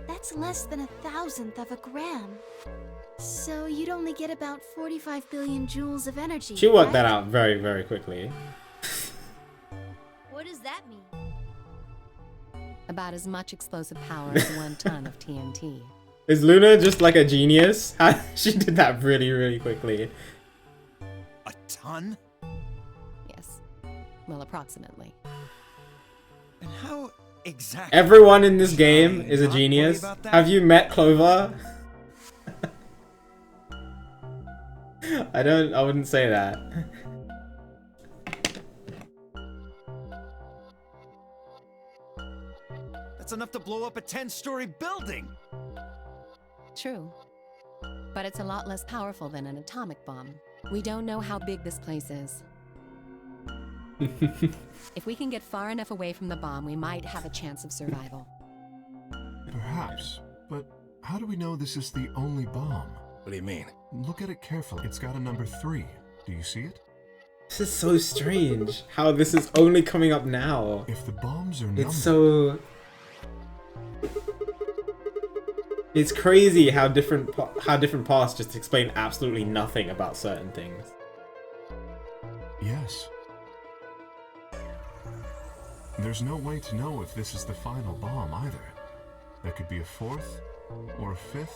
That's less than 1,000th of a gram. So you'd only get about 45 billion joules of energy. She worked right? that out very, very quickly. What does that mean? About as much explosive power as 1 ton of TNT. Is Luna just like a genius? She did that really, really quickly. A ton? Yes. Well, approximately. And how exactly? Everyone in this game is a not worry genius. about that? Have you met Clover? I wouldn't say that. That's enough to blow up a 10-story building. True. But it's a lot less powerful than an atomic bomb. We don't know how big this place is. If we can get far enough away from the bomb, we might have a chance of survival. Perhaps, but how do we know this is the only bomb? What do you mean? Look at it carefully. It's got a number 3. Do you see it? This is so strange. How this is only coming up now. If the bombs are numbered... It's so... It's crazy how different paths just explain absolutely nothing about certain things. Yes. There's no way to know if this is the final bomb either. There could be a 4th or a 5th.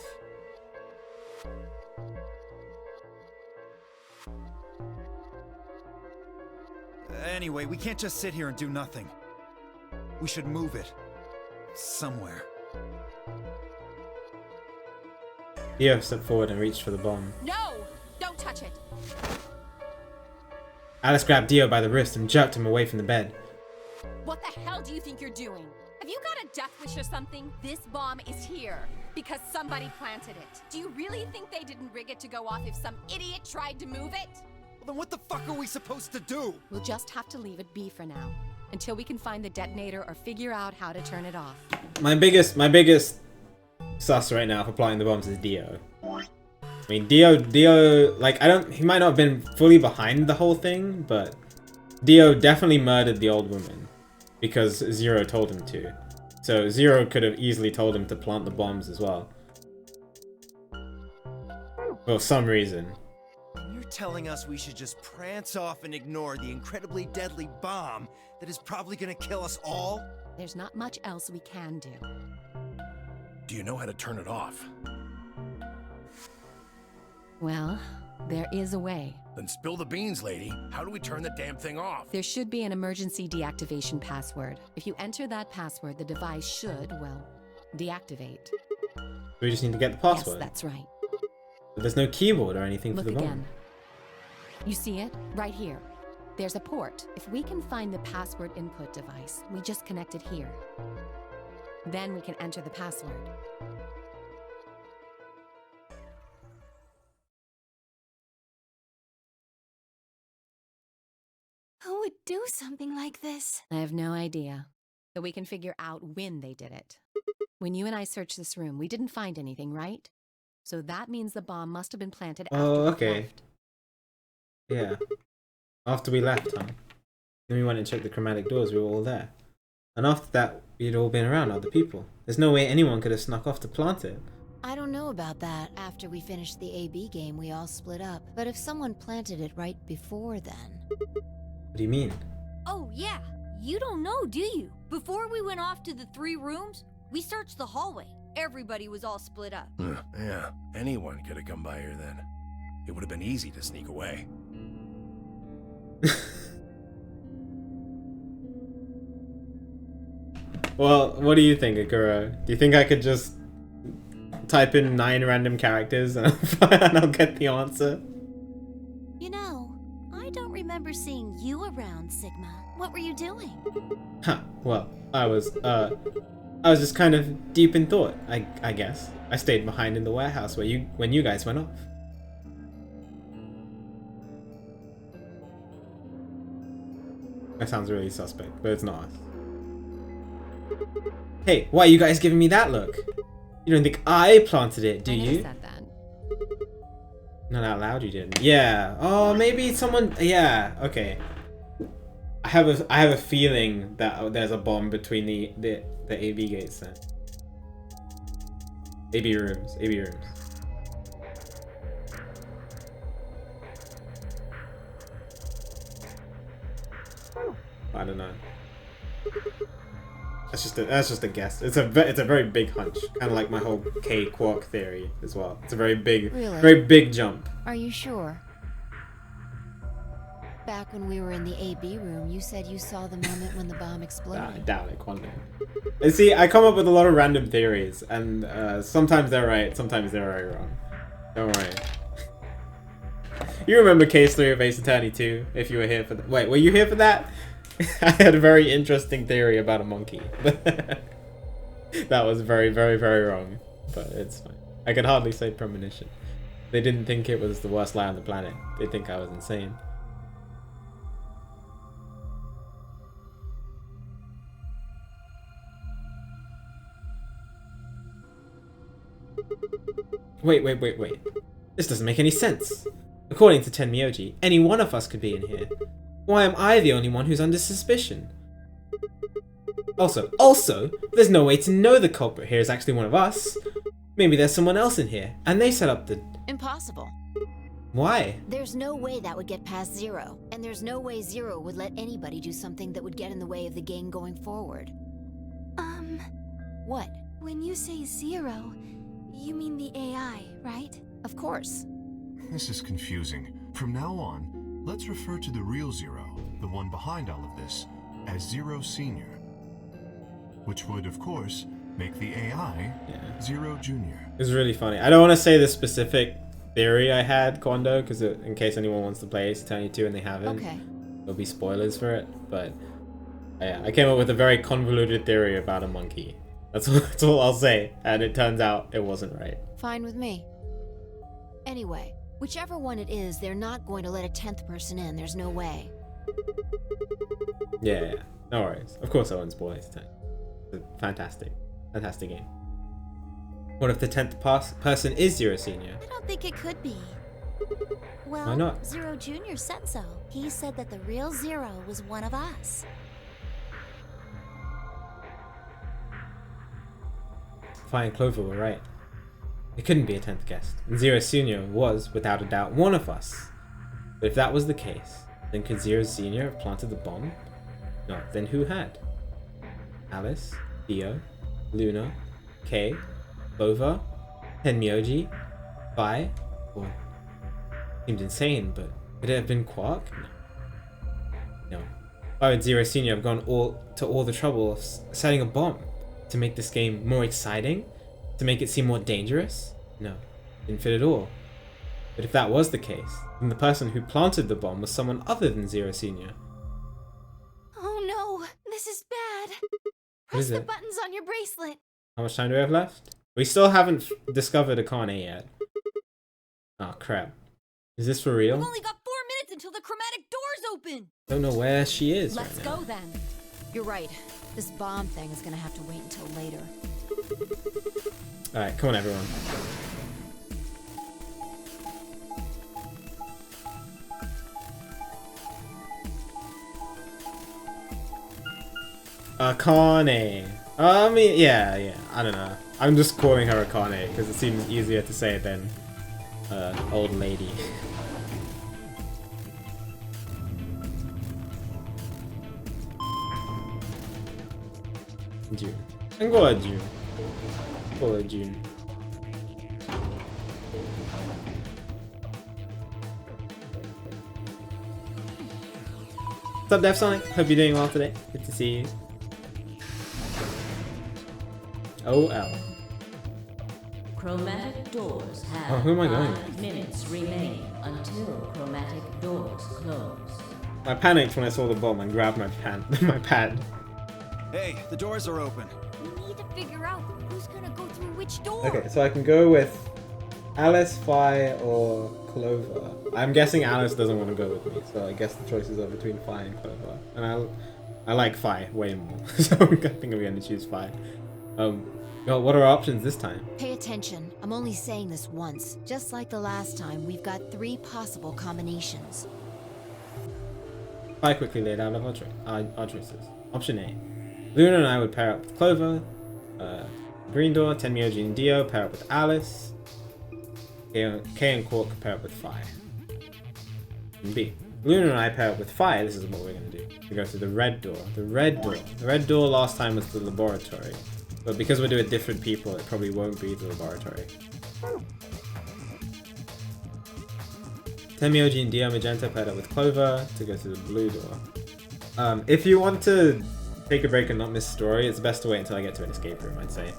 Anyway, we can't just sit here and do nothing. We should move it. Somewhere. Eo stepped forward and reached for the bomb. No! Don't touch it! Alice grabbed Dio by the wrist and jerked him away from the bed. What the hell do you think you're doing? Have you got a death wish or something? This bomb is here because somebody planted it. Do you really think they didn't rig it to go off if some idiot tried to move it? Well, then what the fuck are we supposed to do? We'll just have to leave it be for now, until we can find the detonator or figure out how to turn it off. My biggest sus right now for planting the bombs is Dio. I mean, Dio, like, he might not have been fully behind the whole thing, but Dio definitely murdered the old woman because Zero told him to. So Zero could have easily told him to plant the bombs as well. For some reason. You're telling us we should just prance off and ignore the incredibly deadly bomb that is probably gonna kill us all? There's not much else we can do. Do you know how to turn it off? Well, there is a way. Then spill the beans, lady. How do we turn the damn thing off? There should be an emergency deactivation password. If you enter that password, the device should, well, deactivate. We just need to get the password. Yes, that's right. But there's no keyboard or anything Look for the bomb. again. You see it? Right here. There's a port. If we can find the password input device, we just connect it here. Then we can enter the password. Who would do something like this? I have no idea. But we can figure out when they did it. When you and I searched this room, we didn't find anything, right? So that means the bomb must have been planted after we left. Yeah. After we left, huh? Then we went and checked the chromatic doors, we were all there. And after that, we'd all been around other people. There's no way anyone could have snuck off to plant it. I don't know about that. After we finished the AB game, we all split up. But if someone planted it right before then... What do you mean? Oh, yeah. You don't know, do you? Before we went off to the 3 rooms, we searched the hallway. Everybody was all split up. Yeah, anyone could have come by here then. It would have been easy to sneak away. Well, what do you think, Akura? Do you think I could just type in 9 random characters and I'll get the answer? You know, I don't remember seeing you around, Sigma. What were you doing? Huh, well, I was just kind of deep in thought, I guess. I stayed behind in the warehouse when you guys went off. That sounds really suspect, but it's not us. Hey, why are you guys giving me that look? You don't think I planted it, do you? Said that. Not out loud, you didn't. Yeah. Oh, maybe someone. Yeah. Okay. I have a feeling that there's a bomb between the AB gates then. AB rooms. AB rooms. I don't know. That's just a guess. It's a very big hunch, kind of like my whole K quark theory as well. It's a very big jump. Are you sure? Back when we were in the AB room, you said you saw the moment when the bomb exploded. I doubt it, Quantum. And see, I come up with a lot of random theories, and sometimes they're right, sometimes they're very wrong. Don't worry. You remember Case 3 of Ace Attorney 2, if you were here for that. Wait, were you here for that? I had a very interesting theory about a monkey. That was very wrong, but it's fine. I can hardly say premonition. They didn't think it was the worst lie on the planet. They think I was insane. Wait. This doesn't make any sense. According to Tenmyoji, any one of us could be in here. Why am I the only one who's under suspicion? Also, there's no way to know the culprit here is actually one of us. Maybe there's someone else in here, and they set up the... Impossible. Why? There's no way that would get past Zero, and there's no way Zero would let anybody do something that would get in the way of the game going forward. What? When you say Zero, you mean the AI, right? Of course. This is confusing. From now on, let's refer to the real Zero, the one behind all of this, as Zero Senior. Which would, of course, make the AI Zero Junior. It's really funny. I don't want to say the specific theory I had, Kondo, because in case anyone wants to play Ace Attorney 2 and they haven't, there'll be spoilers for it. But yeah, I came up with a very convoluted theory about a monkey. That's all I'll say. And it turns out it wasn't right. Fine with me. Anyway, whichever one it is, they're not going to let a 10th person in. There's no way. Yeah. No worries. Of course I won't spoil Ace Attorney. It's a fantastic game. What if the 10th person is Zero Senior? I don't think it could be. Well, why not? Zero Junior said so. He said that the real Zero was one of us. Fi and Clover were right. It couldn't be a 10th guest, and Zero Senior was, without a doubt, one of us. But if that was the case, then could Zero Senior have planted the bomb? No, then who had? Alice, Dio, Luna, Kay, Clover, Tenmyoji, Fi, or... Seemed insane, but could it have been Quark? No. Why would Zero Senior have gone to all the trouble of setting a bomb? To make this game more exciting? To make it seem more dangerous? No, didn't fit at all. But if that was the case, then the person who planted the bomb was someone other than Zero Senior. Oh no, this is bad. What Press is the it? buttons on your bracelet. How much time do we have left? We still haven't discovered Akane yet. Oh crap. Is this for real? We've only got 4 minutes until the chromatic doors open. Don't know where she is Let's right now. go then. You're right. This bomb thing is gonna have to wait until later. Alright, come on everyone. Akane. I mean, yeah, I don't know. I'm just calling her Akane because it seems easier to say than old lady. June. Angola June. Angola June. What's up, Def Sonic? Hope you're doing well today. Good to see you. OL. Chromatic doors have Oh, who am I going 5 minutes remain until chromatic doors close. I panicked when I saw the bomb and grabbed my my pad. Hey, the doors are open. We need to figure out who's gonna go through which door. Okay, so I can go with Alice, Fi, or Clover. I'm guessing Alice doesn't want to go with me, so I guess the choices are between Fi and Clover. And I like Fi way more, so I think I'm going to choose Fi. Well, what are our options this time? Pay attention. I'm only saying this once. Just like the last time, we've got 3 possible combinations. Fi quickly laid out our choices. Option A. Luna and I would pair up with Clover. Green Door, Tenmyoji and Dio pair up with Alice. Kay and Quark pair up with Fi. And B. Luna and I pair up with Fi. This is what we're going to do. We go through the red door. The red door last time was the laboratory. But because we're doing different people, it probably won't be the laboratory. Tenmyoji and Dio Magenta paired up with Clover to go through the blue door. If you want to take a break and not miss story, it's best to wait until I get to an escape room, I'd say.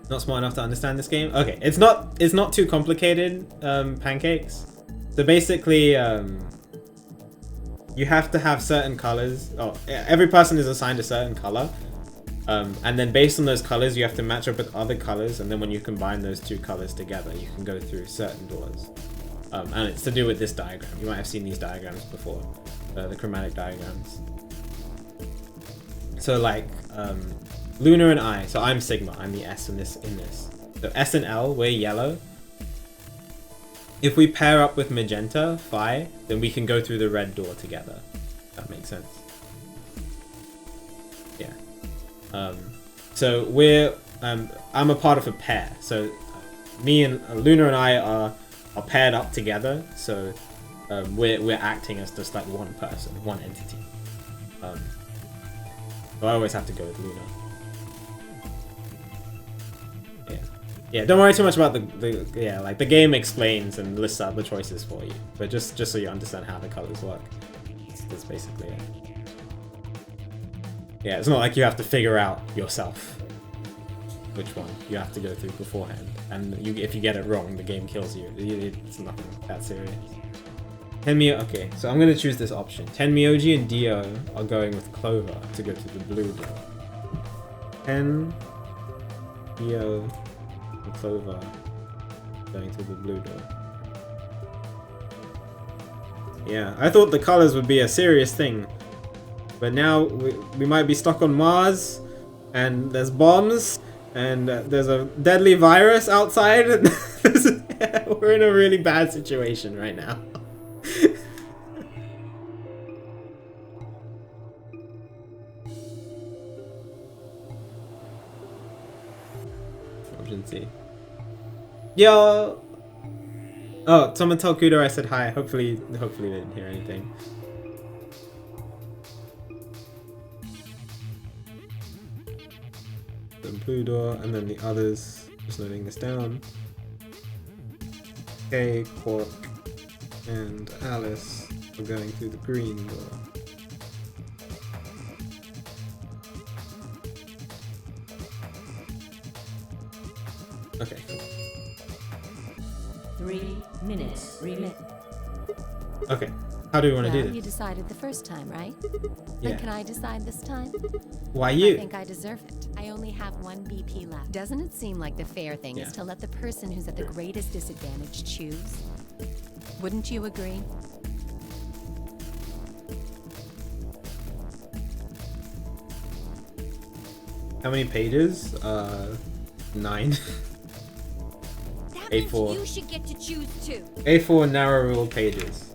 Not smart enough to understand this game? Okay, it's not too complicated, pancakes. So basically, you have to have certain colors. Oh, every person is assigned a certain color. And then based on those colors, you have to match up with other colors. And then when you combine those 2 colors together, you can go through certain doors. And it's to do with this diagram. You might have seen these diagrams before. The chromatic diagrams. So like, Luna and I, so I'm Sigma, I'm the S in this. So S and L, we're yellow. If we pair up with Magenta, Fi, then we can go through the red door together. That makes sense. Yeah. So we're, I'm a part of a pair. So me and Luna and I are paired up together. So we're acting as just like one person, one entity. So I always have to go with Luna. Yeah, don't worry too much about the game explains and lists out the choices for you, but just so you understand how the colors work. That's basically it. Yeah, it's not like you have to figure out yourself which one you have to go through beforehand, and if you get it wrong, the game kills you. It's nothing that serious. Okay, so I'm gonna choose this option. Tenmyoji and Dio are going with Clover to go to the blue door. Dio and Clover going to the blue door. Yeah, I thought the colors would be a serious thing, but now we might be stuck on Mars, and there's bombs, and there's a deadly virus outside. We're in a really bad situation right now. emergency. Yo! Oh, someone tell Kudo I said hi. Hopefully they didn't hear anything. The blue door, and then the others. Just noting this down. Kay, Quark, and Alice are going through the green door. Okay, cool. 3 minutes remain. Okay, how do we want to do this? You decided the first time, right? Yeah. Then can I decide this time? Why you? I think I deserve it. I only have 1 BP left. Doesn't it seem like the fair thing is to let the person who's at the greatest disadvantage choose? Wouldn't you agree? How many pages? 9. That means A4. You should get to choose too. A4 narrow rule pages.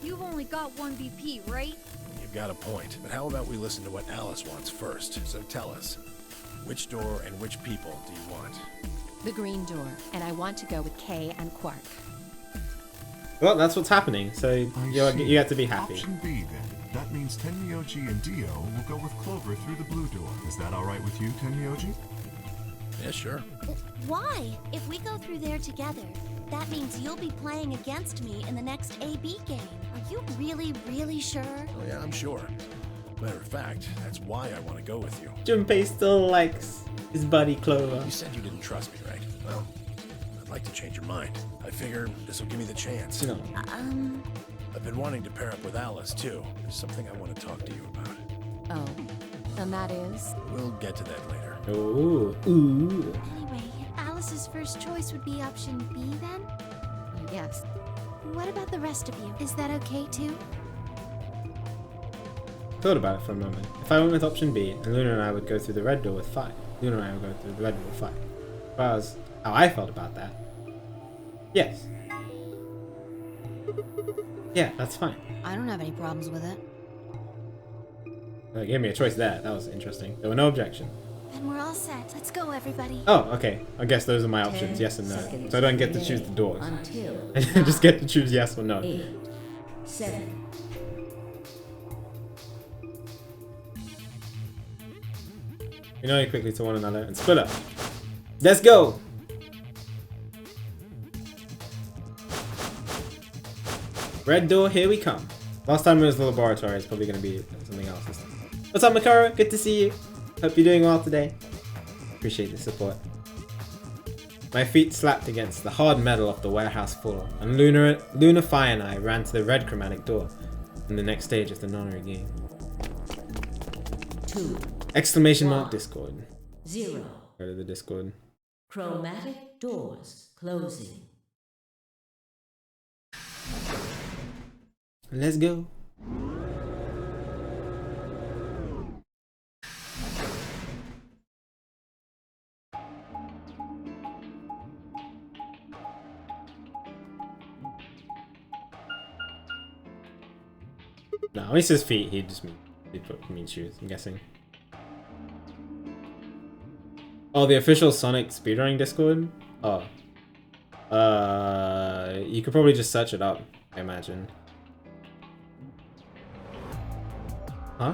You've only got 1 BP, right? You've got a point. But how about we listen to what Alice wants first? So tell us, which door and which people do you want? The green door, and I want to go with Kay and Quark. Well, that's what's happening, so you have to be happy. Option B, then. That means Tenmyoji and Dio will go with Clover through the blue door. Is that alright with you, Tenmyoji? Yeah, sure. Why? If we go through there together, that means you'll be playing against me in the next AB game. Are you really sure? Oh yeah, I'm sure. Matter of fact, that's why I want to go with you. Junpei still likes his buddy Clover. You said you didn't trust me, right? Well, I'd like to change your mind. I figure this will give me the chance. No. I've been wanting to pair up with Alice, too. There's something I want to talk to you about. Oh, and that is? We'll get to that later. Ooh. Ooh. Anyway, Alice's first choice would be option B then? Yes. What about the rest of you? Is that okay too? Thought about it for a moment. If I went with option B, and Luna and I would go through the red door with 5. Luna and I would go through the red door with 5. As far as how I felt about that, yes. Yeah, that's fine. I don't have any problems with it. They gave me a choice there. That was interesting. There were no objections. Then we're all set. Let's go, everybody. Oh, okay. I guess those are my options, yes and no. So I don't get to choose the doors. I just get to choose yes or no. 8, 7. We know quickly to one another and split up. Let's go! Red door, here we come. Last time it was the laboratory, it's probably going to be something else this time. What's up, Makara? Good to see you. Hope you're doing well today. Appreciate the support. My feet slapped against the hard metal of the warehouse floor, and Luna Fire and I ran to the red chromatic door in the next stage of the nonary game. 2. Exclamation mark Discord. 0. Go to the Discord. Chromatic doors closing. Let's go. No, when he says feet, he means shoes, I'm guessing. Oh, the official Sonic speedrunning Discord? Oh. You could probably just search it up, I imagine. Huh?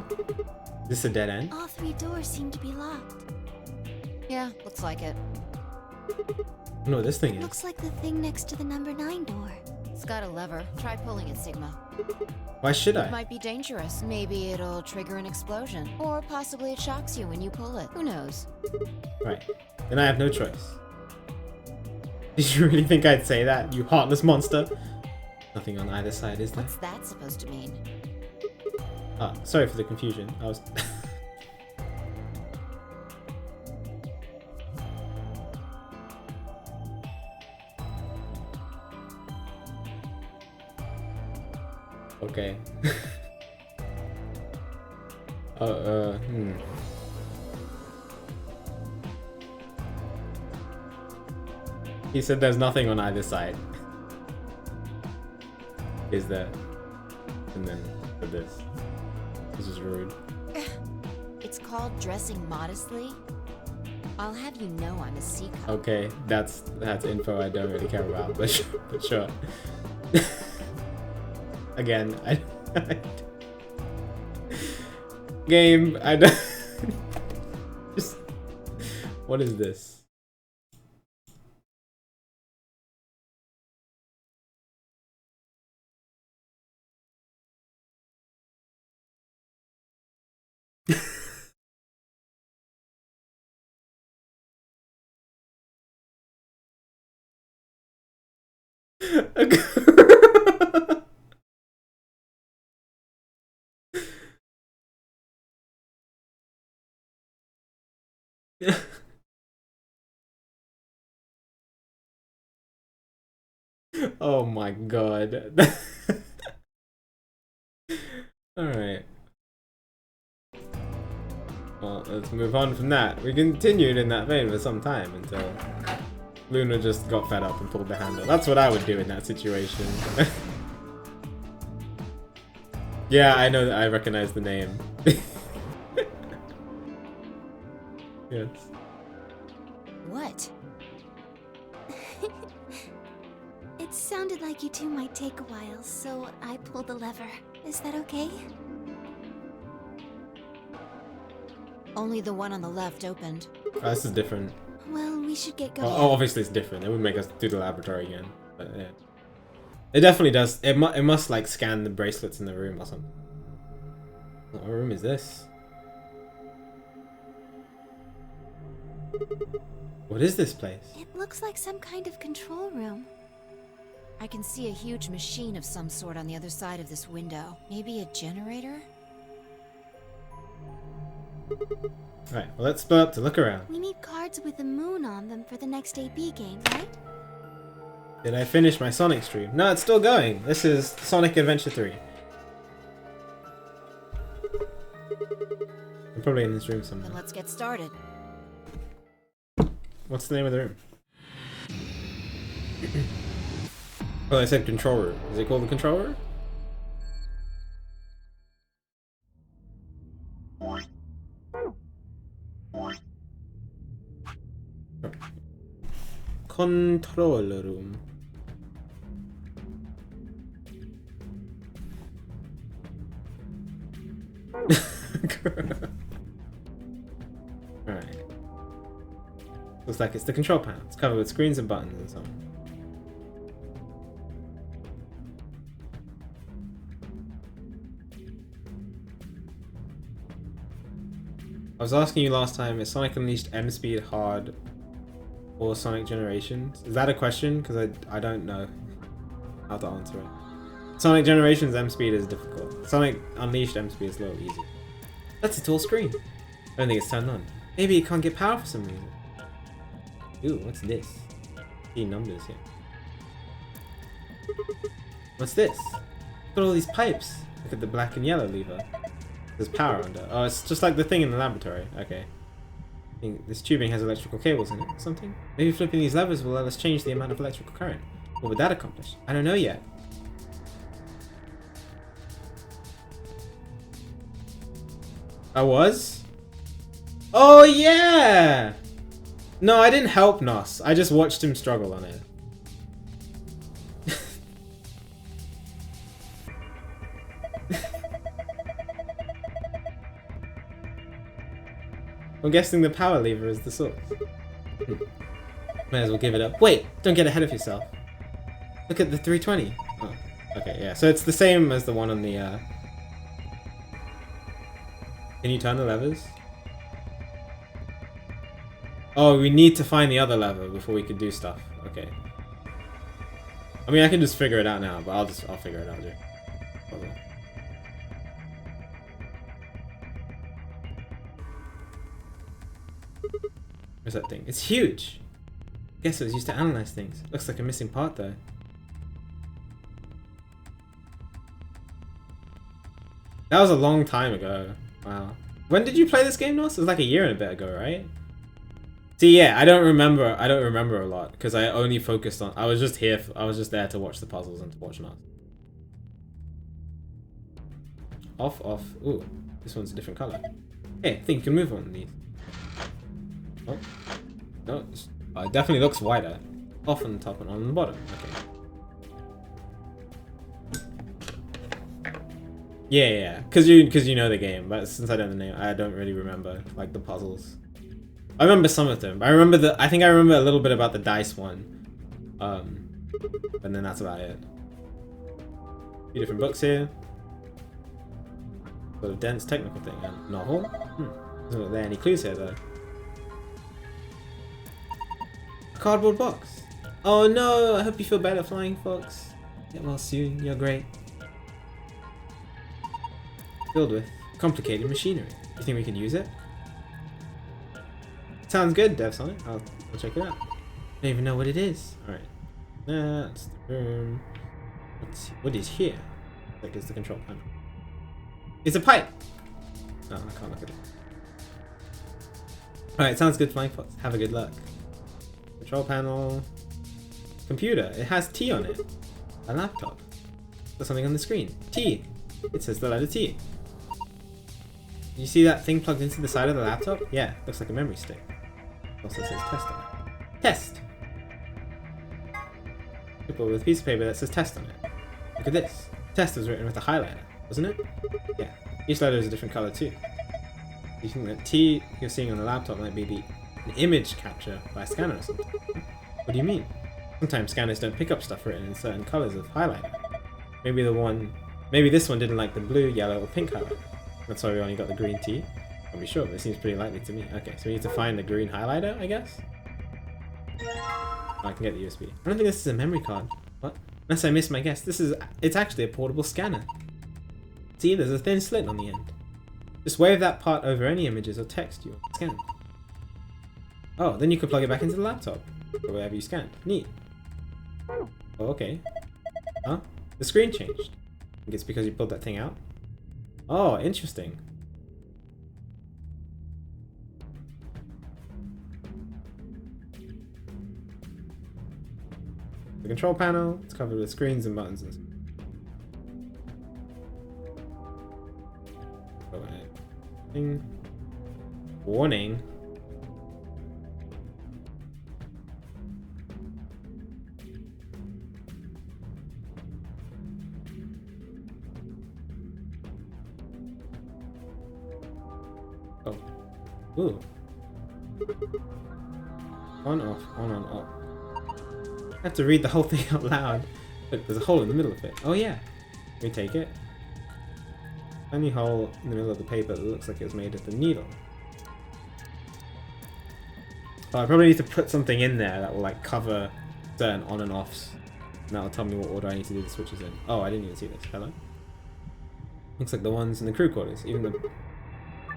Is this a dead end? All 3 doors seem to be locked. Yeah, looks like it. I don't know what this thing is. Looks like the thing next to the number 9 door. It's got a lever. Try pulling it, Sigma. Why should I? It might be dangerous. Maybe it'll trigger an explosion. Or possibly it shocks you when you pull it. Who knows? Right. Then I have no choice. Did you really think I'd say that, you heartless monster? Nothing on either side, is there? What's that supposed to mean? Ah, sorry for the confusion. I was... Okay. He said there's nothing on either side. Is there? and then for this. This is rude. It's called dressing modestly. I'll have you know I'm a sea cup. Okay, that's info I don't really care about, but sure. Again, game, I don't. Just, what is this? Oh my god. Alright. Well, let's move on from that. We continued in that vein for some time until Luna just got fed up and pulled the handle. That's what I would do in that situation. Yeah, I know that I recognize the name. Yes. What? It sounded like you two might take a while, so I pulled the lever. Is that okay? Only the one on the left opened. Oh, this is different. Well, we should get going. Oh, obviously it's different. It would make us do the laboratory again. But yeah. It definitely does. It must like scan the bracelets in the room or something. What room is this? What is this place? It looks like some kind of control room. I can see a huge machine of some sort on the other side of this window. Maybe a generator? Right, well let's split up to look around. We need cards with the moon on them for the next AB game, right? Did I finish my Sonic stream? No, it's still going. This is Sonic Adventure 3. I'm probably in this room somewhere. Then let's get started. What's the name of the room? Oh, I said control room. Is it called the control room? Control room. Alright. Looks like it's the control panel. It's covered with screens and buttons and so on. I was asking you last time, is Sonic Unleashed M-Speed hard or Sonic Generations? Is that a question? Because I don't know how to answer it. Sonic Generations M-Speed is difficult. Sonic Unleashed M-Speed is a little easy. That's a tall screen. I don't think it's turned on. Maybe it can't get power for some reason. Ooh, what's this? See numbers here. What's this? Look at all these pipes. Look at the black and yellow lever. There's power under. Oh, it's just like the thing in the laboratory. Okay. I think this tubing has electrical cables in it or something. Maybe flipping these levers will let us change the amount of electrical current. What would that accomplish? I don't know yet. I was? Oh yeah! No, I didn't help Nos. I just watched him struggle on it. I'm guessing the power lever is the source. May as well give it up. Wait, don't get ahead of yourself. Look at the 320. Oh, okay, yeah. So it's the same as the one on the. Can you turn the levers? Oh, we need to find the other lever before we can do stuff. Okay. I mean, I can just figure it out now, but I'll figure it out, dude. Hold on. Where's that thing? It's huge! Guess it was used to analyze things. Looks like a missing part though. That was a long time ago. Wow. When did you play this game, Nos? It was like a year and a bit ago, right? See, yeah, I don't remember a lot because I only focused on. I was just there to watch the puzzles and to watch Nos. off, off. Ooh, this one's a different color. Hey, I think you can move on these. Oh, no, it definitely looks wider. Off on the top and on the bottom. Okay. Yeah, because you know the game, but since I don't know the name, I don't really remember like the puzzles. I remember some of them. I think I remember a little bit about the dice one. And then that's about it. A few different books here. Sort of dense technical thing. A novel. Doesn't look there any clues here though. A cardboard box. Oh no! I hope you feel better, Flying Fox. Get well soon. You're great. Filled with complicated machinery. You think we can use it? Sounds good, Dev's on it. I'll check it out. I don't even know what it is. Alright. That's the room. Let's see. What is here? Like, it's the control panel. It's a pipe! No, I can't look at it. Alright, sounds good, Flying Fox. Have a good luck. Control panel. Computer. It has T on it. A laptop. There's something on the screen. T. It says the letter T. You see that thing plugged into the side of the laptop? Yeah, looks like a memory stick. Also says test on it. Test! People with a piece of paper that says test on it. Look at this. Test was written with a highlighter, wasn't it? Yeah. Each letter is a different color too. You think that T you're seeing on the laptop might be an image capture by a scanner or something? What do you mean? Sometimes scanners don't pick up stuff written in certain colors of highlighter. Maybe this one didn't like the blue, yellow, or pink highlighter. That's why we only got the green T. I'll be sure, but it seems pretty likely to me. Okay, so we need to find the green highlighter, I guess? Oh, I can get the USB. I don't think this is a memory card. What? Unless I missed my guess. It's actually a portable scanner. See, there's a thin slit on the end. Just wave that part over any images or text you want to scan. Oh, then you can plug it back into the laptop. Or wherever you scanned. Neat. Oh, okay. Huh? The screen changed. I think it's because you pulled that thing out. Oh, interesting. The control panel, it's covered with screens and buttons and stuff. Warning. Oh. Ooh. On, off, on, off. I have to read the whole thing out loud. Look, there's a hole in the middle of it. Oh yeah. Can we take it? Tiny hole in the middle of the paper that looks like it was made of the needle. Oh, I probably need to put something in there that will like cover certain on and offs. And that'll tell me what order I need to do the switches in. Oh, I didn't even see this. Hello? Looks like the ones in the crew quarters. Even the...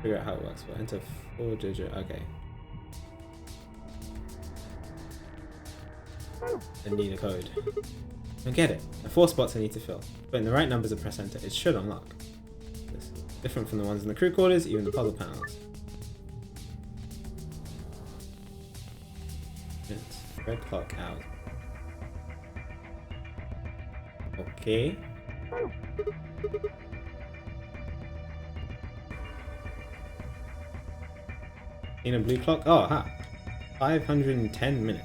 Figure out how it works. But enter 4-digit. Okay. I need a code. I get it. There are 4 spots I need to fill. But in the right numbers and press enter, it should unlock. This is different from the ones in the crew quarters, even the puzzle panels. Minutes. Red clock out. Okay. In a blue clock? Oh, aha. 510 minutes.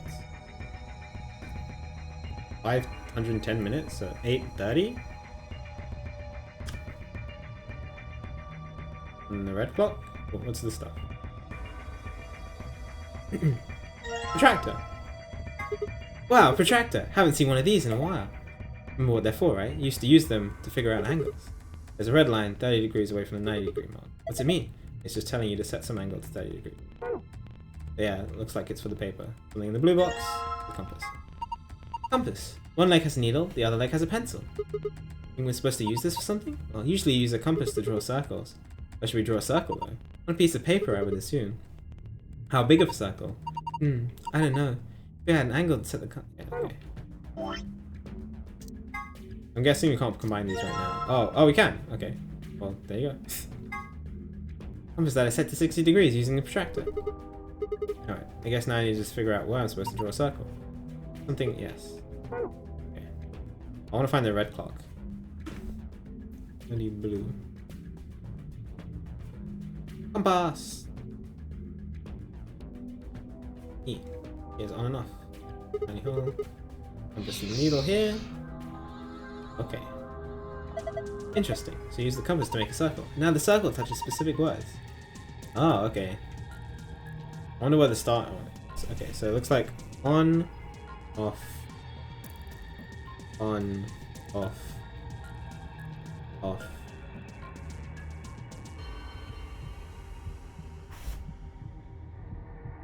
510 minutes, so 8:30. And the red clock? What's this stuff? Protractor! Wow, protractor! Haven't seen one of these in a while. Remember what they're for, right? You used to use them to figure out angles. There's a red line 30 degrees away from the 90 degree mark. What's it mean? It's just telling you to set some angle to 30 degrees. Yeah, it looks like it's for the paper. Something in the blue box, the compass. Compass. One leg has a needle, the other leg has a pencil. Think we're supposed to use this for something? Well, usually you use a compass to draw circles. Why should we draw a circle though? One piece of paper, I would assume. How big of a circle? I don't know. If we had an angle to set the yeah, okay. I'm guessing we can't combine these right now. Oh, we can. Okay. Well, there you go. Compass that is set to 60 degrees using the protractor. Alright, I guess now I need to just figure out where I'm supposed to draw a circle. Something, yes. Okay. I want to find the red clock. Really blue. Compass. E. Here's on and off. Tiny hole. Compass the needle here. Okay. Interesting. So use the compass to make a circle. Now the circle touches specific words. Oh, okay. I wonder where the start is. Okay, so it looks like on, off, on, off, off.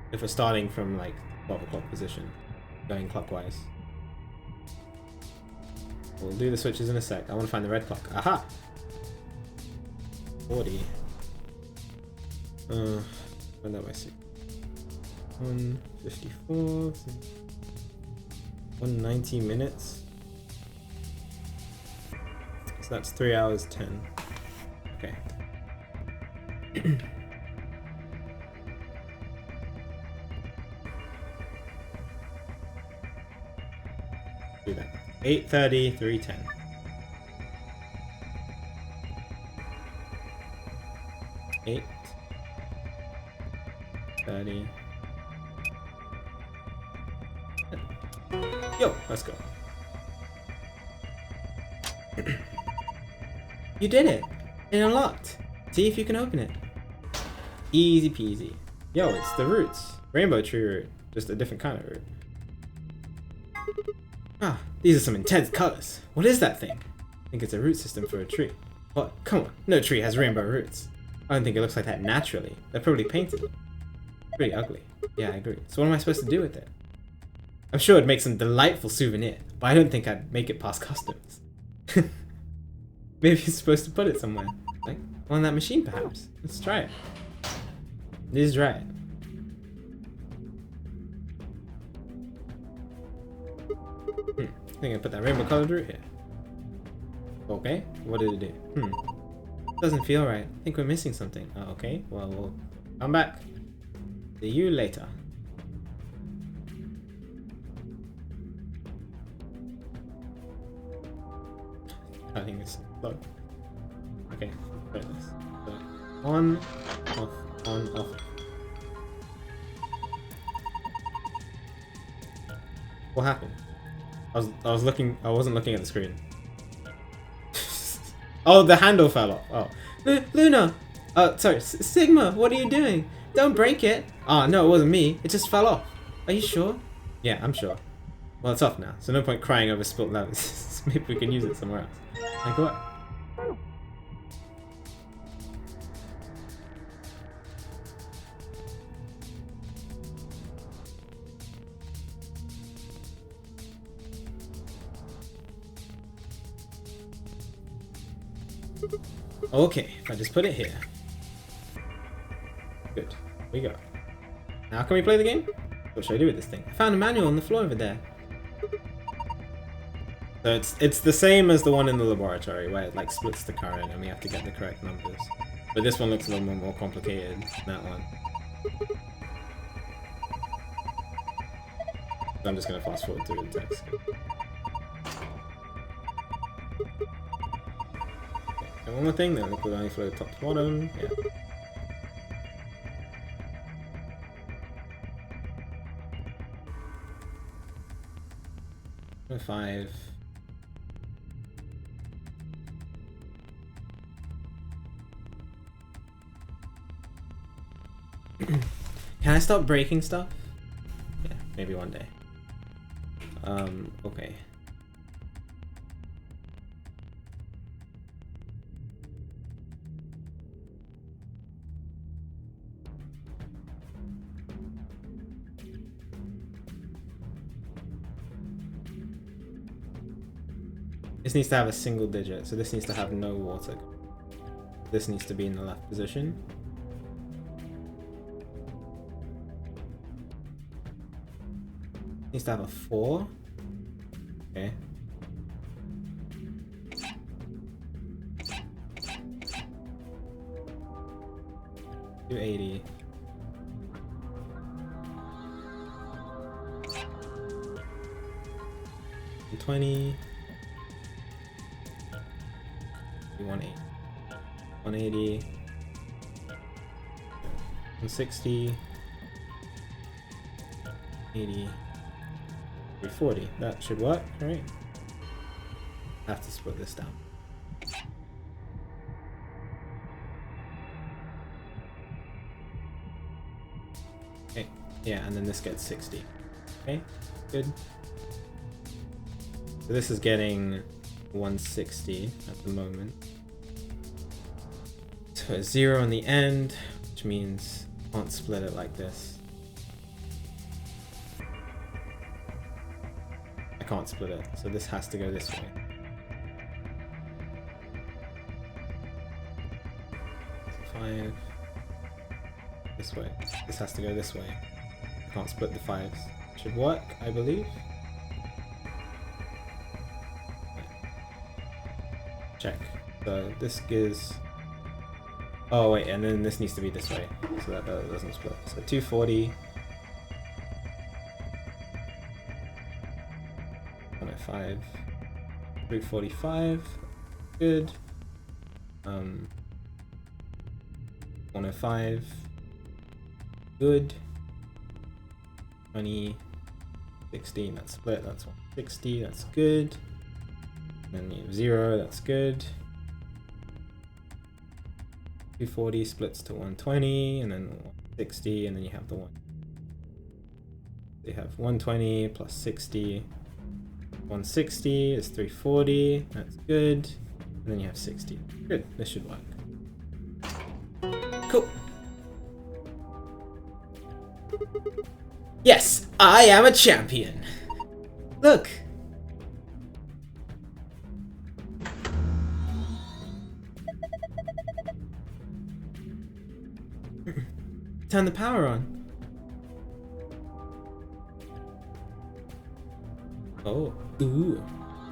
If we're starting from like 12 o'clock position, going clockwise. We'll do the switches in a sec. I want to find the red clock. Aha! 40. When that I see. 154. 190 minutes. So that's 3 hours 10. Okay. Do that. 8:30, 3:10. 8:30. Yo, let's go. You did it! It unlocked! See if you can open it. Easy peasy. Yo, it's the roots. Rainbow tree root. Just a different kind of root. Ah, these are some intense colors. What is that thing? I think it's a root system for a tree. What? Come on, no tree has rainbow roots. I don't think it looks like that naturally. They're probably painted. Pretty ugly. Yeah, I agree. So what am I supposed to do with it? I'm sure it'd make some delightful souvenir, but I don't think I'd make it past customs. Maybe you're supposed to put it somewhere. Like on that machine perhaps. Let's try it. Let's try it. I think I put that rainbow colored root here. Okay, what did it do? Doesn't feel right. I think we're missing something. Oh, okay, well, we'll come back. See you later. I think it's low. Okay, try this. So, on, off, on, off. What happened? I wasn't looking at the screen. Oh, the handle fell off. Oh, Luna. Sorry, Sigma. What are you doing? Don't break it. Oh no, it wasn't me. It just fell off. Are you sure? Yeah, I'm sure. Well, it's off now, so no point crying over spilt levers. Maybe we can use it somewhere else. Like what? Okay, if I just put it here. Good. Here we go. Now can we play the game? What should I do with this thing? I found a manual on the floor over there. So it's the same as the one in the laboratory where it like splits the current and we have to get the correct numbers. But this one looks a little more complicated than that one. So I'm just gonna fast forward through the text. Okay, one more thing, then liquid only flow top to bottom. Yeah. Five. Can I stop breaking stuff? Yeah, maybe one day. Okay. This needs to have a single digit, so this needs to have no water. This needs to be in the left position. Needs to have a 4. Okay. $280. $20. 180. 160, 80, 340. That should work, right? I have to split this down. Okay, yeah, and then this gets 60. Okay, good. So this is getting 160 at the moment. So a 0 in the end, which means I can't split it like this. I can't split it, so this has to go this way. Five. This way. This has to go this way. I can't split the 5s. Should work, I believe. Check. So this gives... Oh wait, and then this needs to be this way, so that doesn't split. So 240. 105. 345. Good. 105. Good. 20. 16. That's split. That's 160. That's good. And then you have 0. That's good. 240 splits to 120, and then 160, and then you have the 1. So you have 120 plus 60. 160 is 340. That's good. And then you have 60. Good. This should work. Cool. Yes, I am a champion. Look. Turn the power on. Oh, ooh.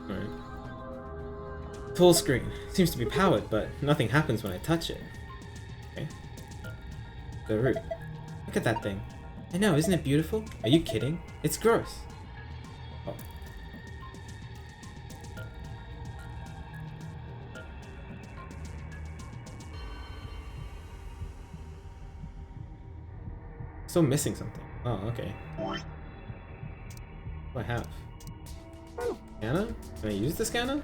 Alright. Full screen. Seems to be powered, but nothing happens when I touch it. Okay. The root. Look at that thing. I know, isn't it beautiful? Are you kidding? It's gross. Oh. Still missing something. Oh, okay. What do I have? Scanner? Can I use the scanner?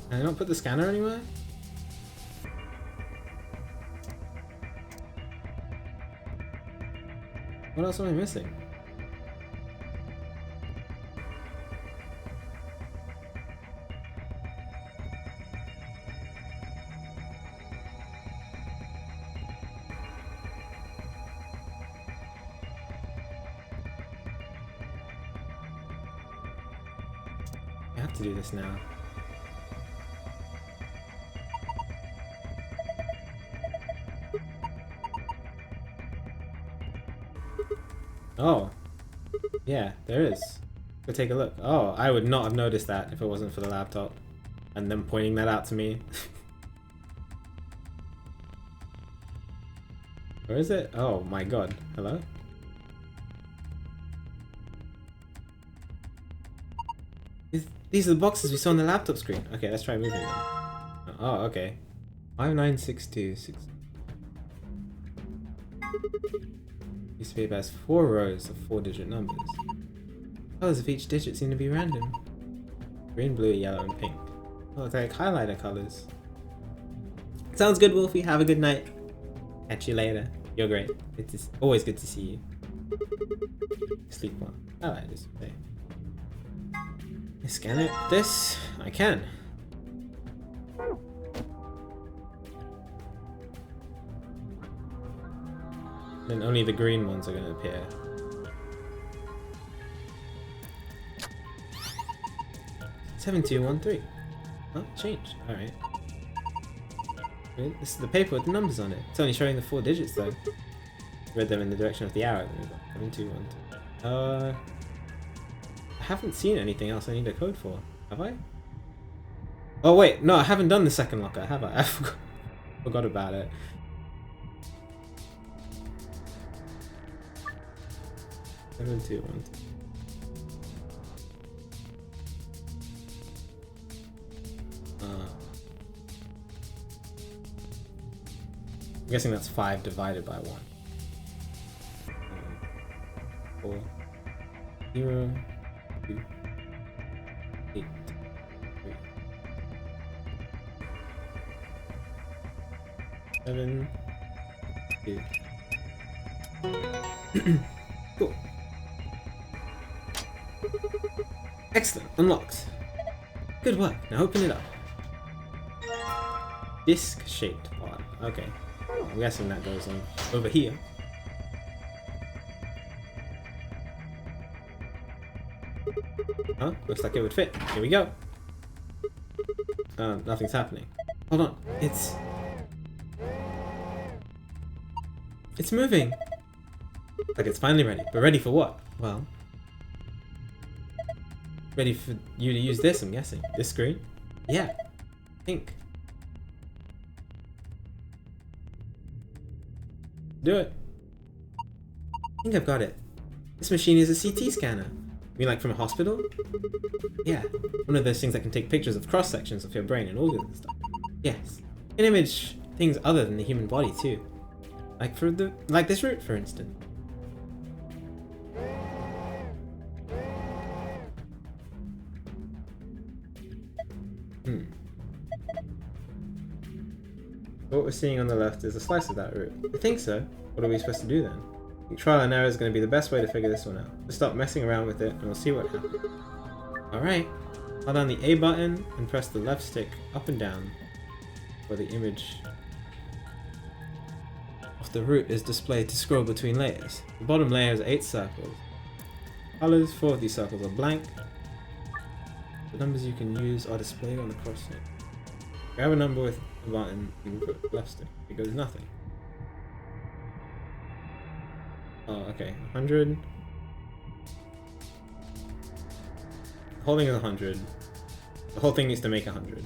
Can I not put the scanner anywhere? What else am I missing? I have to do this now. Oh. Yeah, there is. Go take a look. Oh, I would not have noticed that if it wasn't for the laptop. And them pointing that out to me. Where is it? Oh my god. Hello? These are the boxes we saw on the laptop screen. Okay, let's try moving them. Oh, okay. 59626. This paper has 4 rows of 4-digit numbers. Colors of each digit seem to be random. Green, blue, yellow, and pink. Oh, it's like highlighter colors. Sounds good, Wolfie. Have a good night. Catch you later. You're great. It's always good to see you. Sleep well. I like this today. Scan it. This I can. Then only the green ones are going to appear. $7213. Oh, changed. Alright. This is the paper with the numbers on it. It's only showing the 4 digits though. Read them in the direction of the arrow. 7212. I haven't seen anything else I need a code for. Have I? Oh wait, no, I haven't done the second locker, have I? I forgot about it. 7, 2, 1, 2. I'm guessing that's 5 divided by 1. 4, 0, 2, 8, 3, 7, 2. Cool. Excellent. Unlocked. Good work. Now open it up. Disc-shaped part. Okay. I'm guessing that goes on over here. Huh? Looks like it would fit. Here we go. Nothing's happening. Hold on. It's moving. Like it's finally ready. But ready for what? Well, ready for you to use this, I'm guessing. This screen? Yeah. I think. Do it. I think I've got it. This machine is a CT scanner. You mean like from a hospital? Yeah. One of those things that can take pictures of cross-sections of your brain and organs and stuff. Yes. It can image things other than the human body too. Like this root, for instance. What we're seeing on the left is a slice of that root. I think so. What are we supposed to do then? I think trial and error is going to be the best way to figure this one out. Just stop messing around with it and we'll see what happens. Alright. Hold down the A button and press the left stick up and down where the image of the root is displayed to scroll between layers. The bottom layer has 8 circles. Colors, 4 of these circles are blank. The numbers you can use are displayed on the cross section. Grab a number with a button, you can put left stick. It goes nothing. Oh, okay. 100. Holding is 100. The whole thing needs to make 100.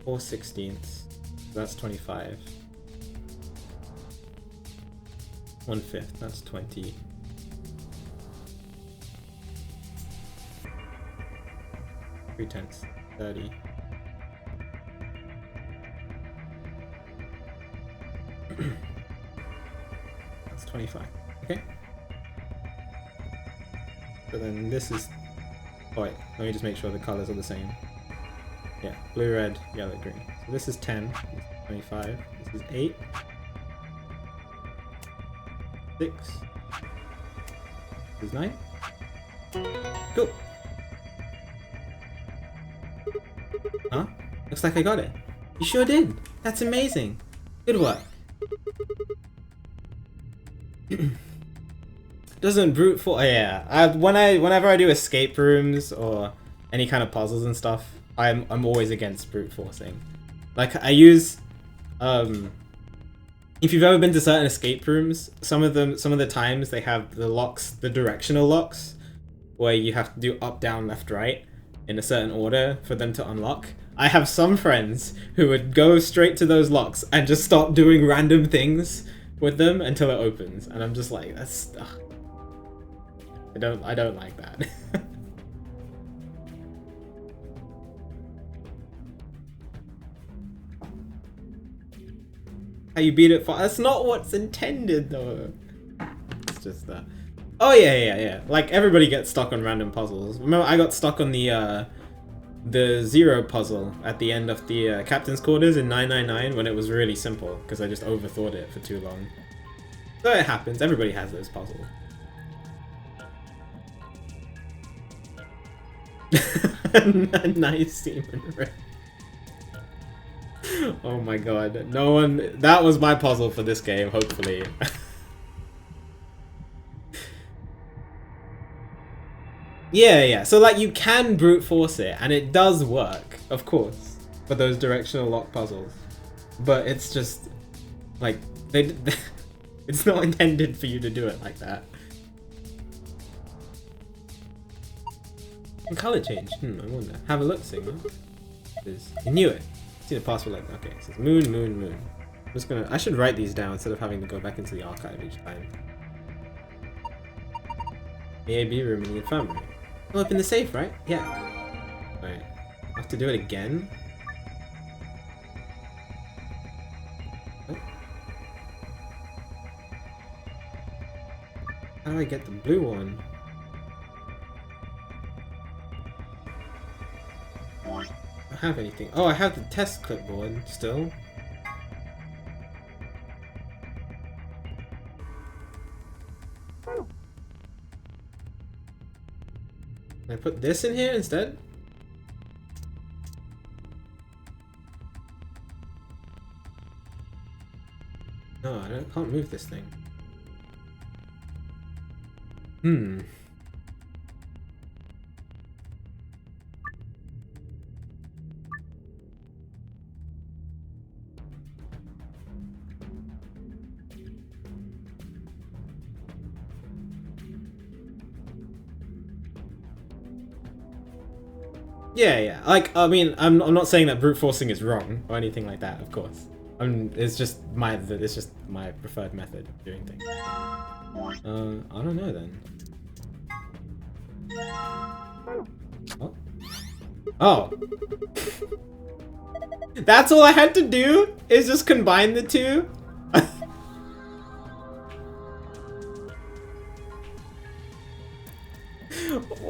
4/16. So that's 25. 1/5. That's 20. 3/10. 30. That's 25. Okay. So then this is. Oh wait, let me just make sure the colors are the same. Yeah, blue, red, yellow, green. So this is 10. This is 25. This is 8. 6. This is 9. Cool. Huh? Looks like I got it. You sure did. That's amazing. Good work. Doesn't brute force. Yeah. Whenever I do escape rooms or any kind of puzzles and stuff, I'm always against brute forcing. Like I use, if you've ever been to certain escape rooms, some of the times they have the locks, the directional locks, where you have to do up, down, left, right in a certain order for them to unlock. I have some friends who would go straight to those locks and just stop doing random things with them until it opens, and I'm just like, that's. I don't like that. How you beat it for? That's not what's intended though. It's just that. Oh yeah. Like everybody gets stuck on random puzzles. Remember, I got stuck on the zero puzzle at the end of the captain's quarters in 999 when it was really simple because I just overthought it for too long. So it happens. Everybody has those puzzles. Nice semen red. Oh my god. No one. That was my puzzle for this game, hopefully. Yeah. So like you can brute force it and it does work, of course, for those directional lock puzzles. But it's just like it's not intended for you to do it like that. And color change. I wonder. Have a look, Sigma. You knew it. See the password like okay. It says moon. I'm just gonna. I should write these down instead of having to go back into the archive each time. The AB room in the infirmary. I'll open the safe, right? Yeah. Alright. I have to do it again? What? How do I get the blue one? I don't have anything. Oh, I have the test clipboard still. Can I put this in here instead? No, I can't move this thing. Yeah. Like, I mean, I'm not saying that brute forcing is wrong or anything like that, of course. It's just my preferred method of doing things. I don't know then. Oh. Oh. That's all I had to do? Is just combine the two?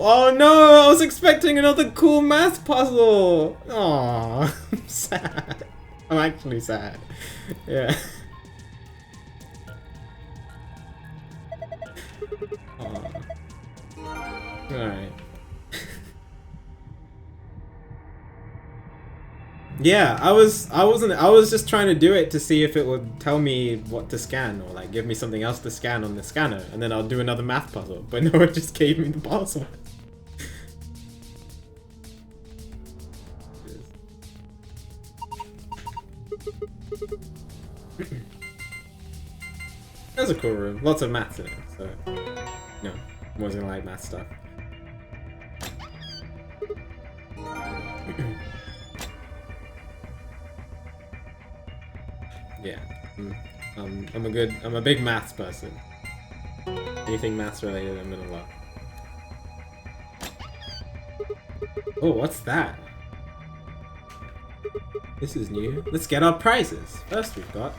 Oh no, I was expecting another cool math puzzle. Aww, I'm sad. I'm actually sad. Yeah. Alright. Yeah, I was just trying to do it to see if it would tell me what to scan or like give me something else to scan on the scanner and then I'll do another math puzzle. But no, it just gave me the password. That's a cool room. Lots of maths in it, so no, I'm always gonna like math stuff. Yeah, I'm a big maths person. Anything maths related, I'm gonna love. Oh, what's that? This is new. Let's get our prizes. First we've got,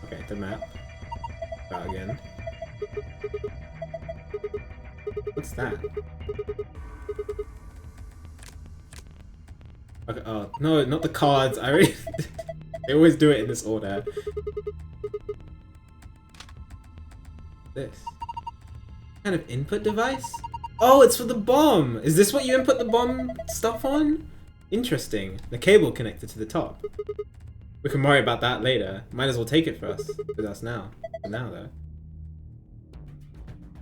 okay, the map. Start again. What's that? Okay, oh, no, not the cards. I already... They always do it in this order. This. What kind of input device? Oh, it's for the bomb! Is this what you input the bomb stuff on? Interesting. The cable connected to the top. We can worry about that later. Might as well take it for us. With us now. For now,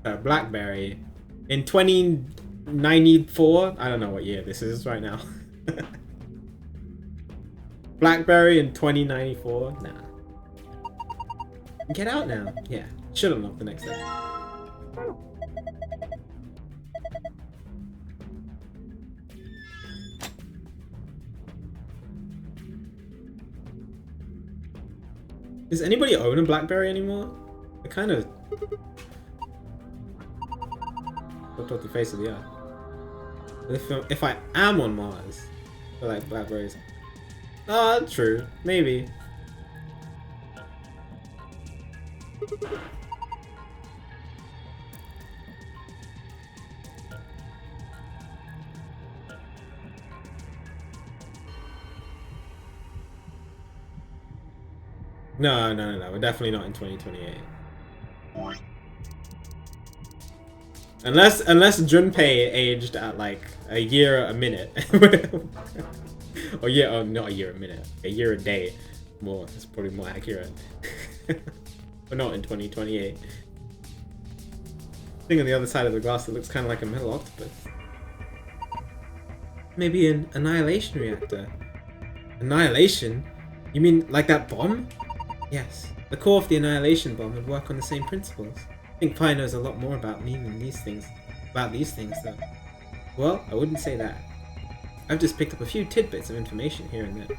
though. BlackBerry. In 2094? I don't know what year this is right now. BlackBerry in 2094? Nah. Get out now. Yeah. Should unlock the next day. Does anybody own a BlackBerry anymore? I kind of looked off the face of the earth. But if I am on Mars, I feel like BlackBerries. Oh, true. Maybe. No. We're definitely not in 2028. Unless Junpei aged at like a year a minute. Or yeah, oh, not a year a minute. A year a day. More. That's probably more accurate. We're not in 2028. Thing on the other side of the glass that looks kind of like a metal octopus. Maybe an annihilation reactor. Annihilation? You mean like that bomb? Yes. The core of the annihilation bomb would work on the same principles. I think Pi knows a lot more about me than these things. About these things, though. Well, I wouldn't say that. I've just picked up a few tidbits of information here and there.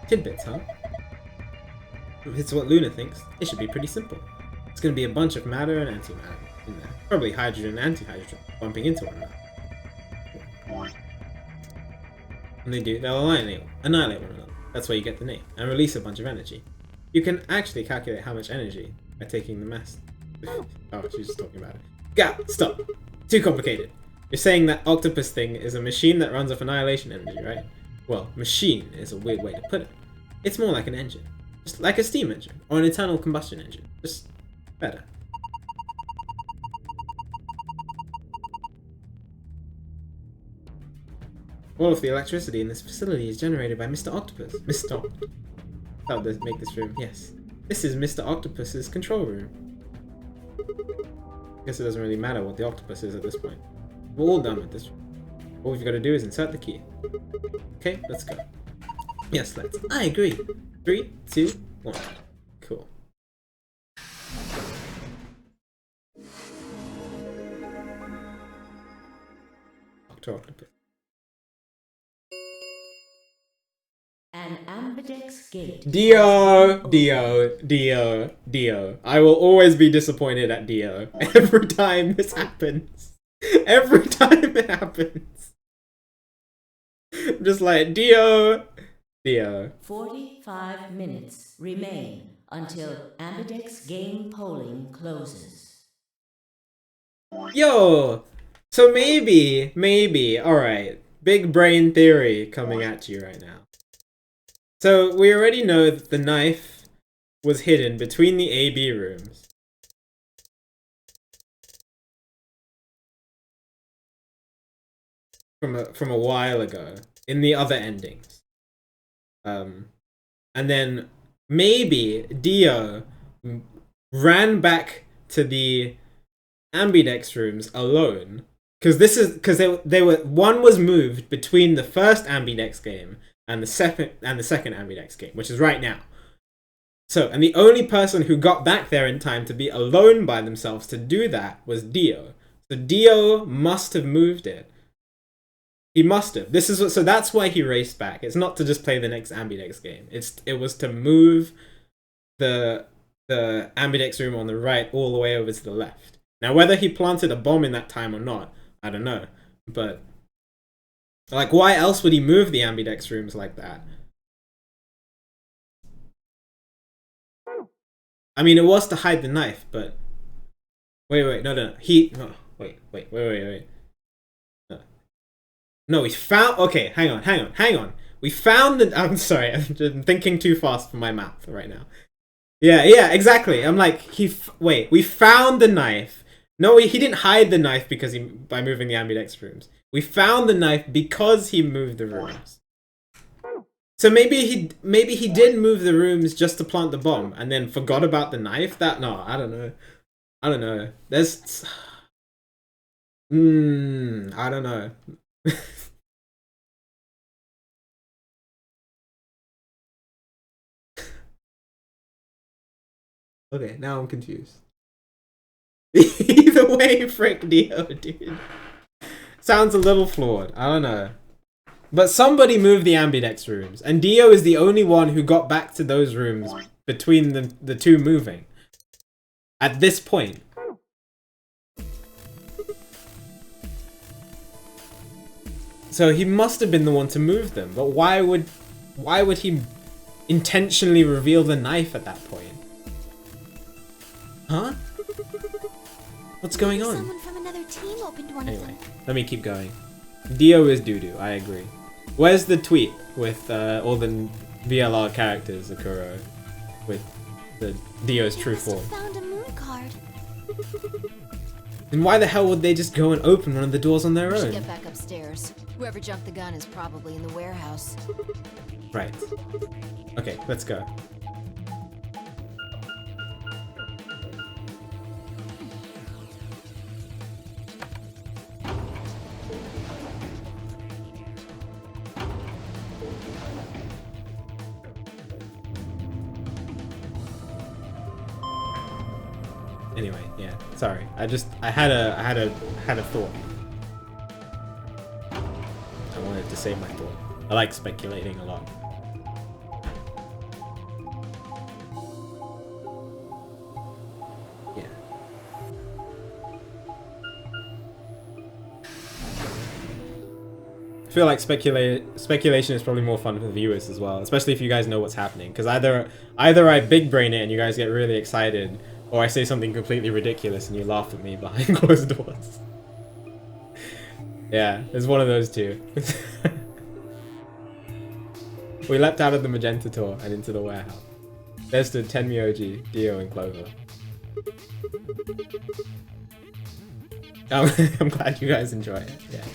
Tidbits, huh? If it's what Luna thinks, it should be pretty simple. It's gonna be a bunch of matter and antimatter. in there. Probably hydrogen and antihydrogen bumping into one another. And they do, they'll annihilate one another. That's why you get the name. And release a bunch of energy. You can actually calculate how much energy by taking the mass. Oh, she's just talking about it. Gah! Stop! Too complicated. You're saying that octopus thing is a machine that runs off annihilation energy, right? Well, machine is a weird way to put it. It's more like an engine. Just like a steam engine. Or an internal combustion engine. Just better. All of the electricity in this facility is generated by Mr. Octopus. Mr. That would make this room, yes. This is Mr. Octopus's control room. Guess it doesn't really matter what the octopus is at this point. We're all done with this. All we've got to do is insert the key. Okay, let's go. Yes, let's. I agree. 3, 2, 1. Cool. Octopus. An ambidex gate. Dio. I will always be disappointed at Dio. Every time this happens. Every time it happens. I'm just like, Dio. 45 minutes remain until ambidex game polling closes. Yo! So maybe, alright. Big brain theory coming at you right now. So we already know that the knife was hidden between the A-B rooms. From a while ago in the other endings. And then maybe Dio ran back to the ambidex rooms alone. Because they were one was moved between the first ambidex game and the second ambidex game, which is right now. So, and the only person who got back there in time to be alone by themselves to do that was Dio. So Dio must have moved it. He must have. So that's why he raced back. It's not to just play the next ambidex game. It was to move the ambidex room on the right all the way over to the left. Now, whether he planted a bomb in that time or not, I don't know. But like, why else would he move the ambidex rooms like that? I mean, it was to hide the knife, but wait, no. Wait. No, we found. Okay, hang on. We found the. I'm sorry, I'm thinking too fast for my mouth right now. Yeah, exactly. I'm like, wait. We found the knife. No, he didn't hide the knife by moving the ambidex rooms. We found the knife because he moved the rooms. So maybe he did move the rooms just to plant the bomb and then forgot about the knife. I don't know. There's. I don't know. Okay, now I'm confused. Either way, frick Dio, dude. Sounds a little flawed. I don't know. But somebody moved the ambidex rooms, and Dio is the only one who got back to those rooms between the two moving. At this point. So he must have been the one to move them, but why would he intentionally reveal the knife at that point? Huh? What's going on? Someone from another team opened one of them. Anyway, let me keep going. Dio is doo-doo, I agree. Where's the tweet with all the VLR characters, Akuro? With the Dio's true form? Found a moon card. Then why the hell would they just go and open one of the doors on their We should own? get back upstairs. Whoever jumped the gun is probably in the warehouse. Right. Okay, let's go. Anyway, yeah. Sorry. I had a thought. I wanted to say my thought. I like speculating a lot. Yeah. feel like speculation is probably more fun for the viewers as well, especially if you guys know what's happening. Because either I big brain it and you guys get really excited, or I say something completely ridiculous and you laugh at me behind closed doors. Yeah, it's one of those two. We leapt out of the magenta tour and into the warehouse. There stood Tenmyoji, Dio, and Clover. I'm glad you guys enjoy it. Yeah.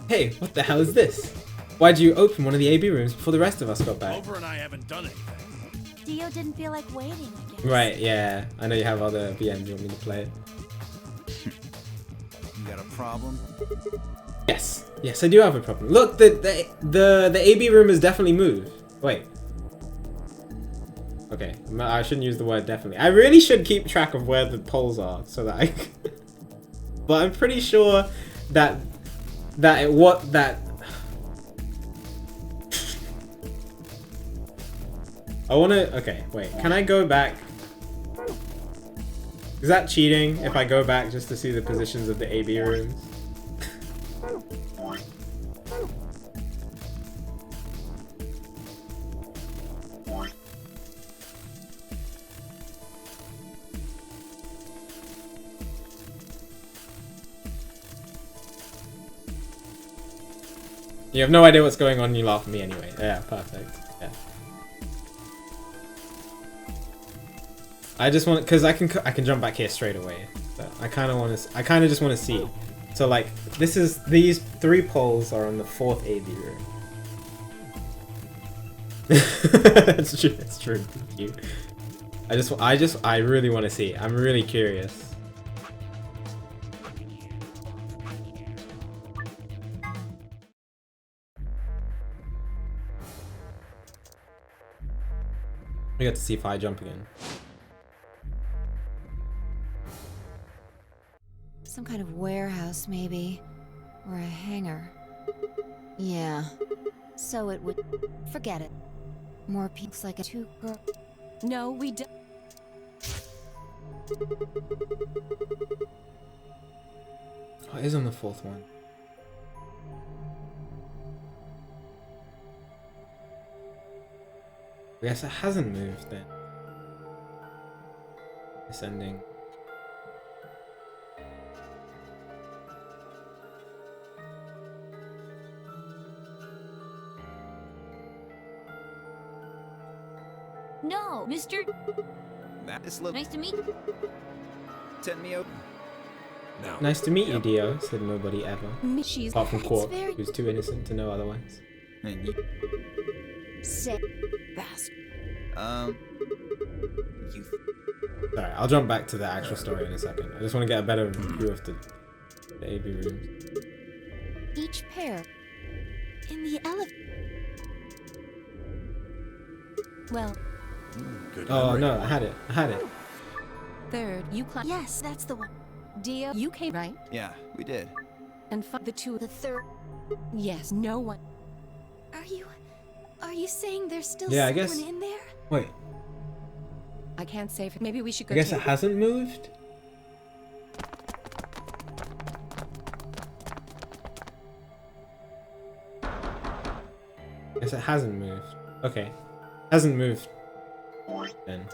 Hey, what the hell is this? Why'd you open one of the AB rooms before the rest of us got back? Clover and I haven't done anything. Dio didn't feel like waiting, I guess. Right, yeah. I know you have other VMs you want me to play. You got a problem? Yes. Yes, I do have a problem. Look, the AB room has definitely moved. Wait. Okay, I shouldn't use the word definitely. I really should keep track of where the poles are so that I... But I'm pretty sure that I wanna... Okay, wait. Can I go back? Is that cheating if I go back just to see the positions of the AB rooms? You have no idea what's going on and you laugh at me anyway. Yeah, perfect. Yeah. I just want, because I can jump back here straight away. But I kind of just want to see. So like, these 3 poles are on the 4th AB room. That's true. That's true. Thank you. I really want to see. I'm really curious. We got to see if I jump again. Some kind of warehouse, maybe. Or a hangar. Yeah. So it would... Forget it. More peaks like a 2-girl... No, we don't. Oh, it is on the 4th one. I guess it hasn't moved then. This ending. No, Mr. That is look. Nice to meet you. Tenmyo. No. Nice to meet you, Dio, said nobody ever. She's Apart from Quark, very... who's too innocent to know otherwise. And you. Sick bastard. You. Alright, I'll jump back to the actual story in a second. I just want to get a better view of the AB rooms. Each pair. In the elevator. Well... Good Oh memory. no, I had it. 3rd, you climb... Yes, that's the one. Dio, you came, right? Yeah, we did. And the 2... The 3rd. Yes, no one... Are you saying there's still Yeah, I someone guess... in there? Wait, I can't say if... Maybe we should go I guess to... it hasn't moved? I guess it hasn't moved. Okay. Hasn't moved. Then.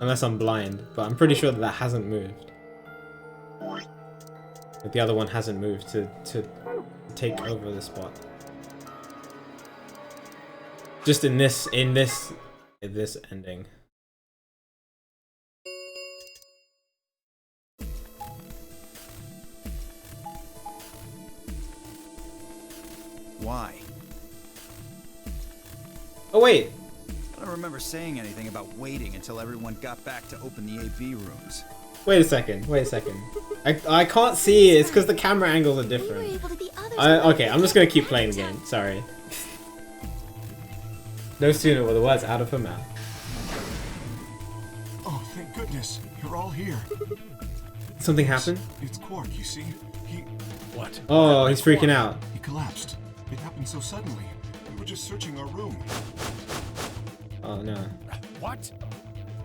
Unless I'm blind, but I'm pretty sure that hasn't moved. But the other one hasn't moved to take over the spot. Just in this ending. Why? Oh wait. I don't remember saying anything about waiting until everyone got back to open the AB rooms. Wait a second. I can't see it. It's because the camera angles are different. Okay, I'm just gonna keep playing the game. Sorry. No sooner were the words out of her mouth. Oh, thank goodness. You're all here. Something happened? It's Quark, you see. What? Oh, he's freaking out. He collapsed. It happened so suddenly. We were just searching our room. Oh no. What?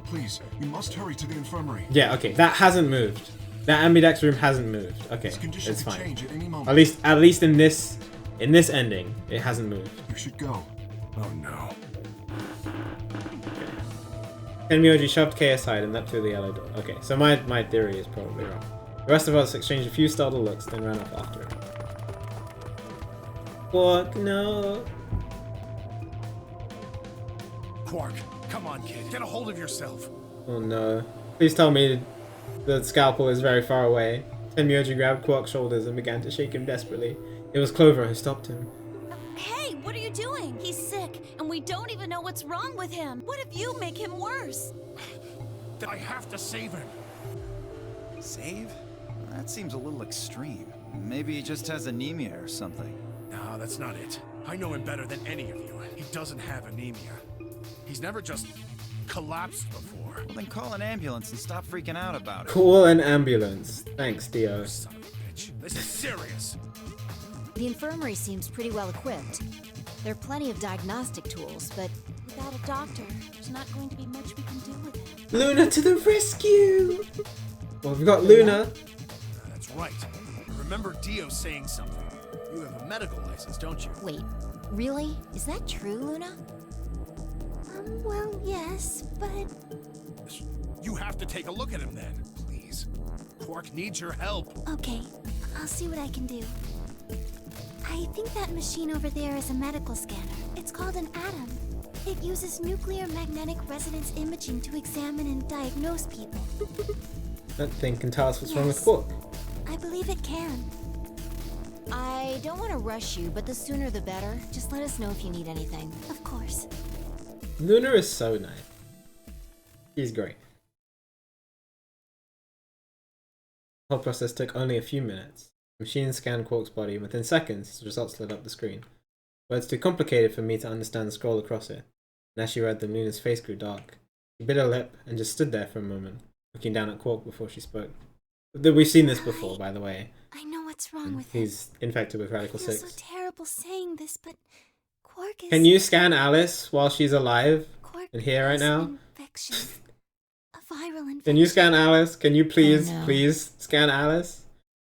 Please, you must hurry to the infirmary. Yeah, okay, that hasn't moved. That ambidex room hasn't moved. Okay, it's fine. Change at any moment. At least in this ending, it hasn't moved. You should go. Oh no. Tenmyoji shoved Kay aside and leapt through the yellow door. Okay, so my theory is probably wrong. The rest of us exchanged a few startled looks, then ran off after him. Quark, no. Quark, come on, kid. Get a hold of yourself. Oh no. Please tell me the scalpel is very far away. Tenmyoji grabbed Quark's shoulders and began to shake him desperately. It was Clover who stopped him. Hey, what are you doing? He's sick, and we don't even know what's wrong with him. What if you make him worse? I have to save him. Save? That seems a little extreme. Maybe he just has anemia or something. No, that's not it. I know him better than any of you. He doesn't have anemia. He's never just collapsed before. Well, then call an ambulance and stop freaking out about it. Call an ambulance. Thanks, Dio. Son of a bitch. This is serious. The infirmary seems pretty well equipped. There are plenty of diagnostic tools, but without a doctor, there's not going to be much we can do with it. Luna to the rescue! Well, we've got Luna. That's right. Remember Dio saying something. You have a medical license, don't you? Wait, really? Is that true, Luna? Well, yes, but... You have to take a look at him then, please. Quark needs your help. Okay, I'll see what I can do. I think that machine over there is a medical scanner. It's called an atom. It uses nuclear magnetic resonance imaging to examine and diagnose people. That thing can tell us what's wrong with Quark. I believe it can. I don't want to rush you, but the sooner the better. Just let us know if you need anything. Of course. Luna is so nice. She's great. The whole process took only a few minutes. The machine scanned Quark's body, and within seconds, his results lit up the screen. Words too complicated for me to understand scrolled across it, and as she read them, Luna's face grew dark. She bit her lip and just stood there for a moment, looking down at Quark before she spoke. We've seen this before, by the way. I know what's wrong with him. He's infected with Radical 6. I feel so terrible saying this, but Quark is... Can you scan Alice while she's alive Quark and here right now? Infection. A viral infection. Can you scan Alice? Can you please scan Alice?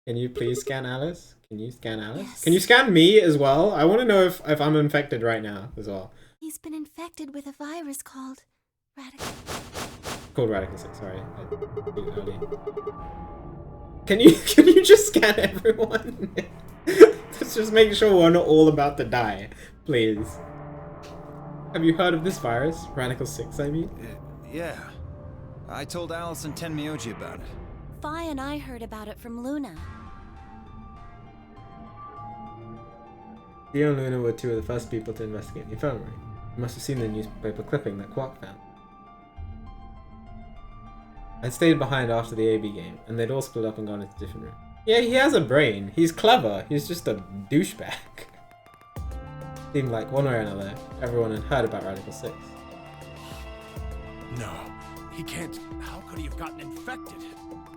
Can you please scan Alice? Can you scan Alice? Yes. Can you scan me as well? I want to know if I'm infected right now as well. He's been infected with a virus called Radical. Called Radical 6, sorry. I did early. Can you just scan everyone? Let's just make sure we're not all about to die, please. Have you heard of this virus? Radical 6, I mean? Yeah. I told Alice and Tenmyoji about it. Fi and I heard about it from Luna. Dio and Luna were two of the first people to investigate the infirmary. You must have seen the newspaper clipping that Quark found. I'd stayed behind after the AB game, and they'd all split up and gone into different rooms. Yeah, he has a brain. He's clever. He's just a douchebag. Seemed like one way or another, everyone had heard about Radical 6. No, he can't. How could he have gotten infected?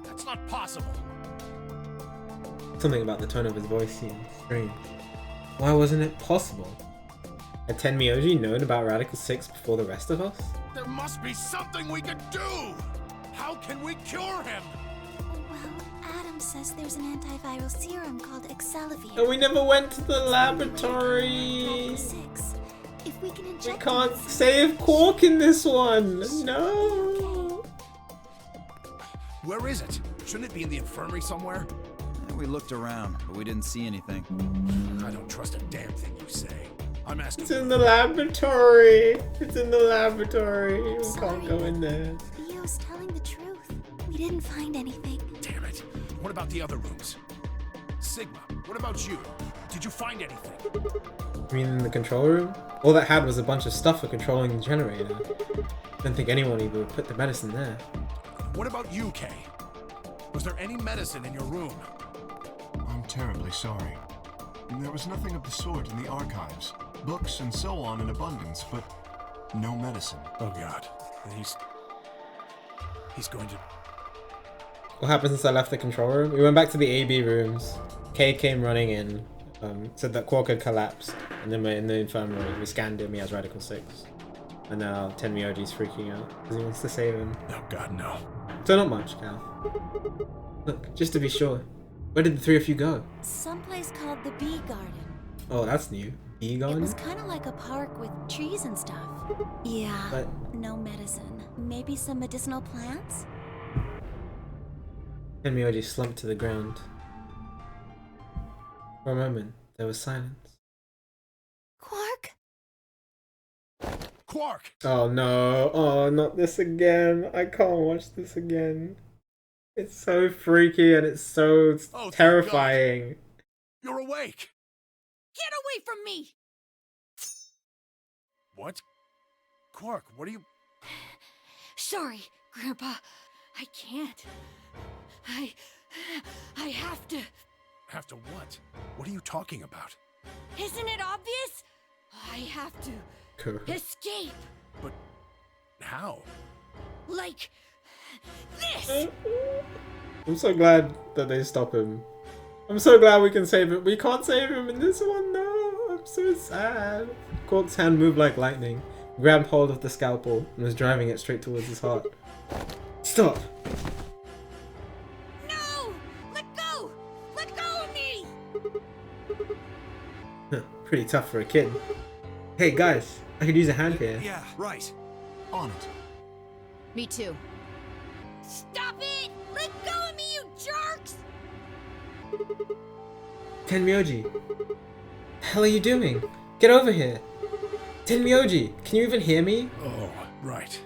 That's not possible. Something about the tone of his voice seemed strange. Why wasn't it possible? Had Tenmyoji known about Radical 6 before the rest of us? There must be something we could do! How can we cure him? Well, Adam says there's an antiviral serum called Excelavir. And we never went to the laboratory! 6. If we can inject We can't save Quark in this one! No! Where is it? Shouldn't it be in the infirmary somewhere? We looked around, but we didn't see anything. I don't trust a damn thing you say. I'm asking. It's in the laboratory! It's in the laboratory! We can't go in there. Theo's telling the truth. We didn't find anything. Damn it. What about the other rooms? Sigma, what about you? Did you find anything? You mean in the control room? All that had was a bunch of stuff for controlling the generator. Don't think anyone even would put the medicine there. What about you, Kay? Was there any medicine in your room? I'm terribly sorry. There was nothing of the sort in the archives. Books and so on in abundance, but no medicine. Oh God. He's going to... What happened since I left the control room? We went back to the AB rooms. Kay came running in, said that Quark had collapsed, and then we're in the infirmary. We scanned him, he has Radical 6. And now Tenmyoji's freaking out because he wants to save him. Oh God, no. So not much, Cal. Look, just to be sure, where did the three of you go? Someplace called the Bee Garden. Oh, that's new. Bee garden? It was kind of like a park with trees and stuff. Yeah, But no medicine. Maybe some medicinal plants? Tenmyoji slumped to the ground. For a moment, there was silence. Quark? Quark! Oh no, oh, not this again. I can't watch this again. It's so freaky and it's so terrifying. You're awake! Get away from me! What? Quark, what are you... Sorry, Grandpa. I can't. I have to. Have to what? What are you talking about? Isn't it obvious? I have to escape. But how? Like this. I'm so glad that they stop him. I'm so glad we can save him. We can't save him in this one, no. I'm so sad. Quark's hand moved like lightning, grabbed hold of the scalpel, and was driving it straight towards his heart. Stop! No! Let go! Let go of me! Pretty tough for a kid. Hey guys, I could use a hand here. Yeah, right. On it. Me too. Stop it! Let go of me, you jerks! Tenmyoji, the hell are you doing? Get over here. Tenmyoji, can you even hear me? Oh, right.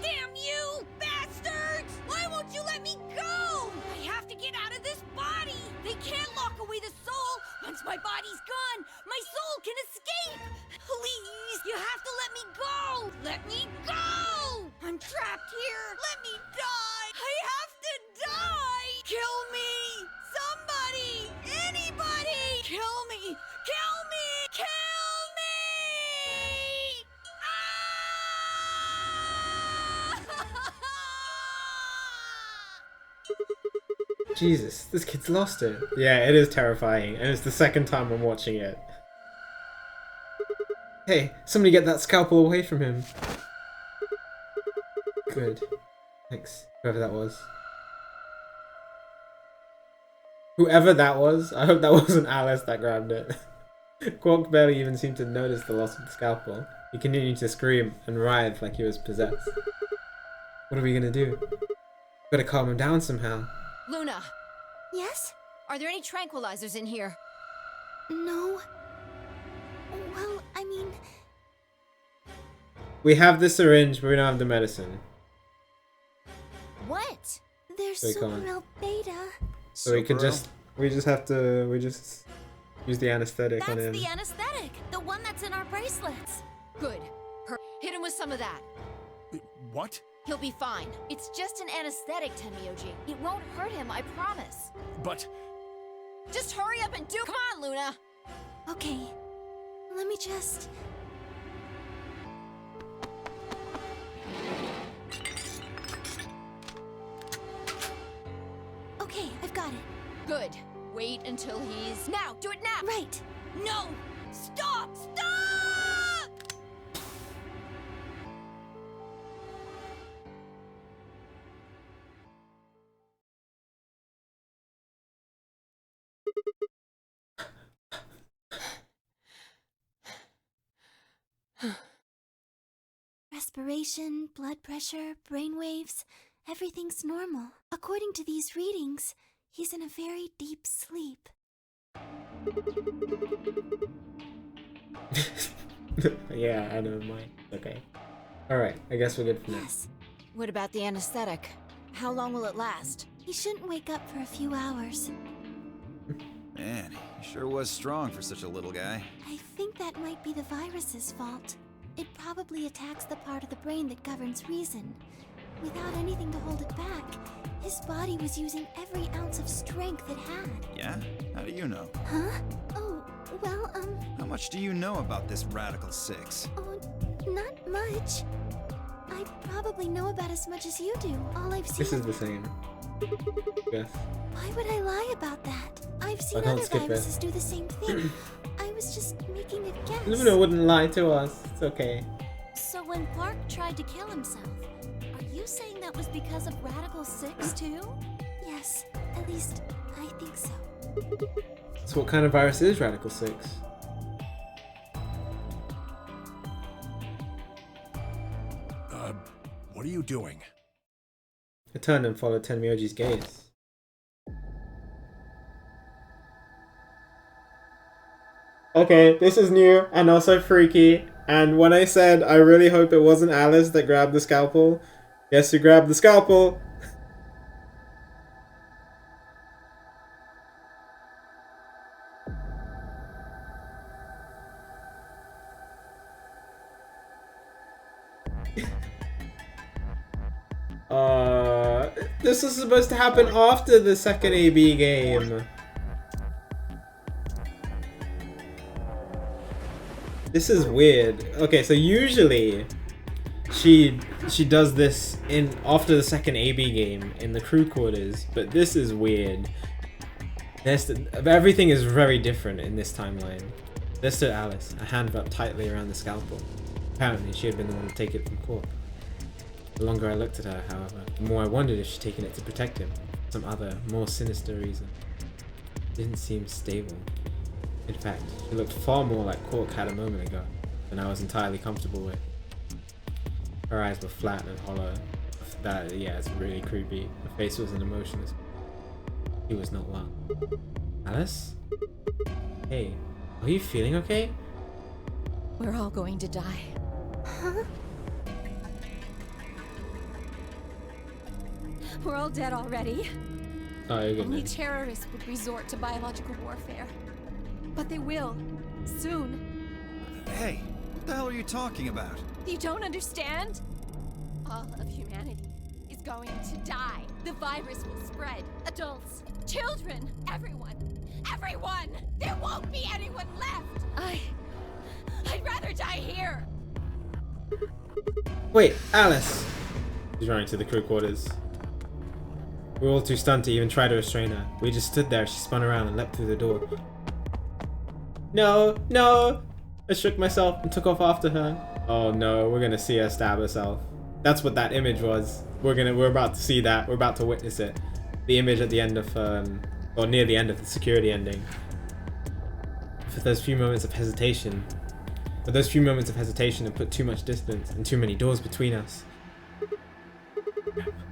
Damn you, bastards! Why won't you let me go? I have to get out of this body. They can't lock away the soul. Once my body's gone, my soul can escape. Please, you have to let me go. Let me go. I'm trapped here. Let me die. I have to die. Kill me. Somebody. Anybody. Kill me. Kill me. Kill me. Jesus, this kid's lost it. Yeah, it is terrifying, and it's the second time I'm watching it. Hey, somebody get that scalpel away from him. Good. Thanks, whoever that was. Whoever that was, I hope that wasn't Alice that grabbed it. Quark barely even seemed to notice the loss of the scalpel. He continued to scream and writhe like he was possessed. What are we gonna do? Gotta calm him down somehow. Luna, Yes? are there any tranquilizers in here? No. Well, I mean... We have the syringe, but we don't have the medicine. What? There's We can't. Superreal Beta. So we just have to use the anesthetic on That's him. the anesthetic. The one that's in our bracelets. Good. Hit him with some of that. What? He'll be fine. It's just an anesthetic, Tenmyoji. It won't hurt him, I promise. But... Just hurry up and do- Come on, Luna! Okay. Let me just... Okay, I've got it. Good. Wait until he's... Now! Do it now! Right. No! Stop! Stop! Respiration, blood pressure, brain waves, everything's normal. According to these readings, he's in a very deep sleep. Yeah, I know mine. Okay. Alright, I guess we're good for now. Yes. What about the anesthetic? How long will it last? He shouldn't wake up for a few hours. Man, he sure was strong for such a little guy. I think that might be the virus's fault. It probably attacks the part of the brain that governs reason. Without anything to hold it back, his body was using every ounce of strength it had. Yeah? How do you know? Huh? Oh, well, How much do you know about this Radical Six? oh, not much. I probably know about as much as you do. All I've seen... This is the same. Yes. Why would I lie about that? I've seen can't other skip it. viruses do the same thing. I was just making a guess. Luna wouldn't lie to us. It's okay. So when Clark tried to kill himself, are you saying that was because of Radical 6 too? Yes, at least I think so. So what kind of virus is Radical 6? What are you doing? I turned and followed Tenmyoji's gaze. Okay, this is new and also freaky. And when I said I really hope it wasn't Alice that grabbed the scalpel, guess who grabbed the scalpel? This was supposed to happen after the second AB game. This is weird. Okay, so usually she does this after the second AB game in the crew quarters, but this is weird. Everything is very different in this timeline. There's still Alice, a hand wrapped tightly around the scalpel. Apparently, she had been the one to take it from Cork. The longer I looked at her, however, the more I wondered if she'd taken it to protect him. Some other, more sinister reason. It didn't seem stable. In fact, she looked far more like Cork had a moment ago than I was entirely comfortable with. Her eyes were flat and hollow. Yeah, it's really creepy. Her face wasn't emotionless. He was not well. Alice? Hey, are you feeling okay? We're all going to die. Huh? We're all dead already. Oh, you're Only good. terrorists would resort to biological warfare. But they will. Soon. Hey, what the hell are you talking about? You don't understand? All of humanity is going to die. The virus will spread. Adults, children, everyone. Everyone! There won't be anyone left! I'd rather die here! Wait, Alice! She's running to the crew quarters. We were all too stunned to even try to restrain her. We just stood there as she spun around and leapt through the door. No, no! I shook myself and took off after her. Oh no, we're gonna see her stab herself. That's what that image was. We're about to see that. We're about to witness it. The image at the end of, or near the end of the security ending. For those few moments of hesitation. And put too much distance and too many doors between us.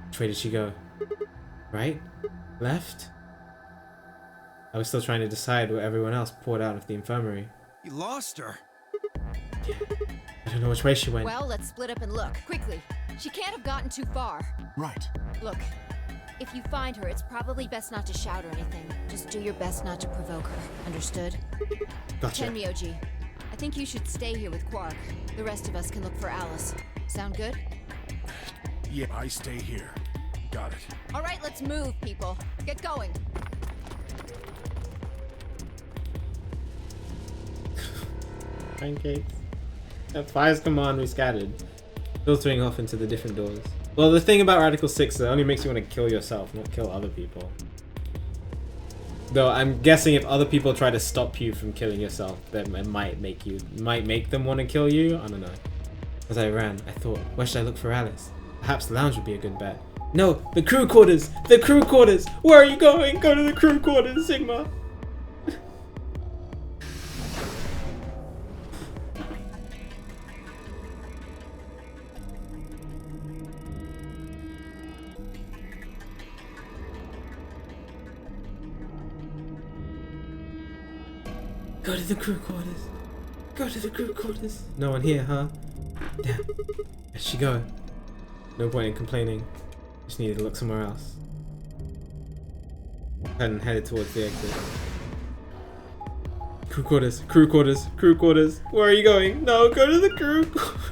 Which way did she go? Right? Left? I was still trying to decide what everyone else poured out of the infirmary. You lost her. Yeah. I don't know which way she went. Well, let's split up and look. Quickly. She can't have gotten too far. Right. Look, if you find her, it's probably best not to shout or anything. Just do your best not to provoke her. Understood? Gotcha. Tenmyoji, I think you should stay here with Quark. The rest of us can look for Alice. Sound good? Yeah, I stay here. Got it. All right, let's move, people. Get going. Pancakes. At Fire's command, we scattered, filtering off into the different doors. Well, the thing about Radical 6 is it only makes you want to kill yourself, not kill other people. Though I'm guessing if other people try to stop you from killing yourself, then it might make them want to kill you. I don't know. As I ran, I thought, where should I look for Alice? Perhaps the lounge would be a good bet. No, the crew quarters! The crew quarters! Where are you going? Go to the crew quarters, Sigma! Go to the crew quarters. Go to the crew quarters. No one here, huh? Damn. Where'd she go? No point in complaining. Just needed to look somewhere else. And headed towards the exit. Crew quarters. Crew quarters. Crew quarters. Where are you going? No, go to the crew quarters.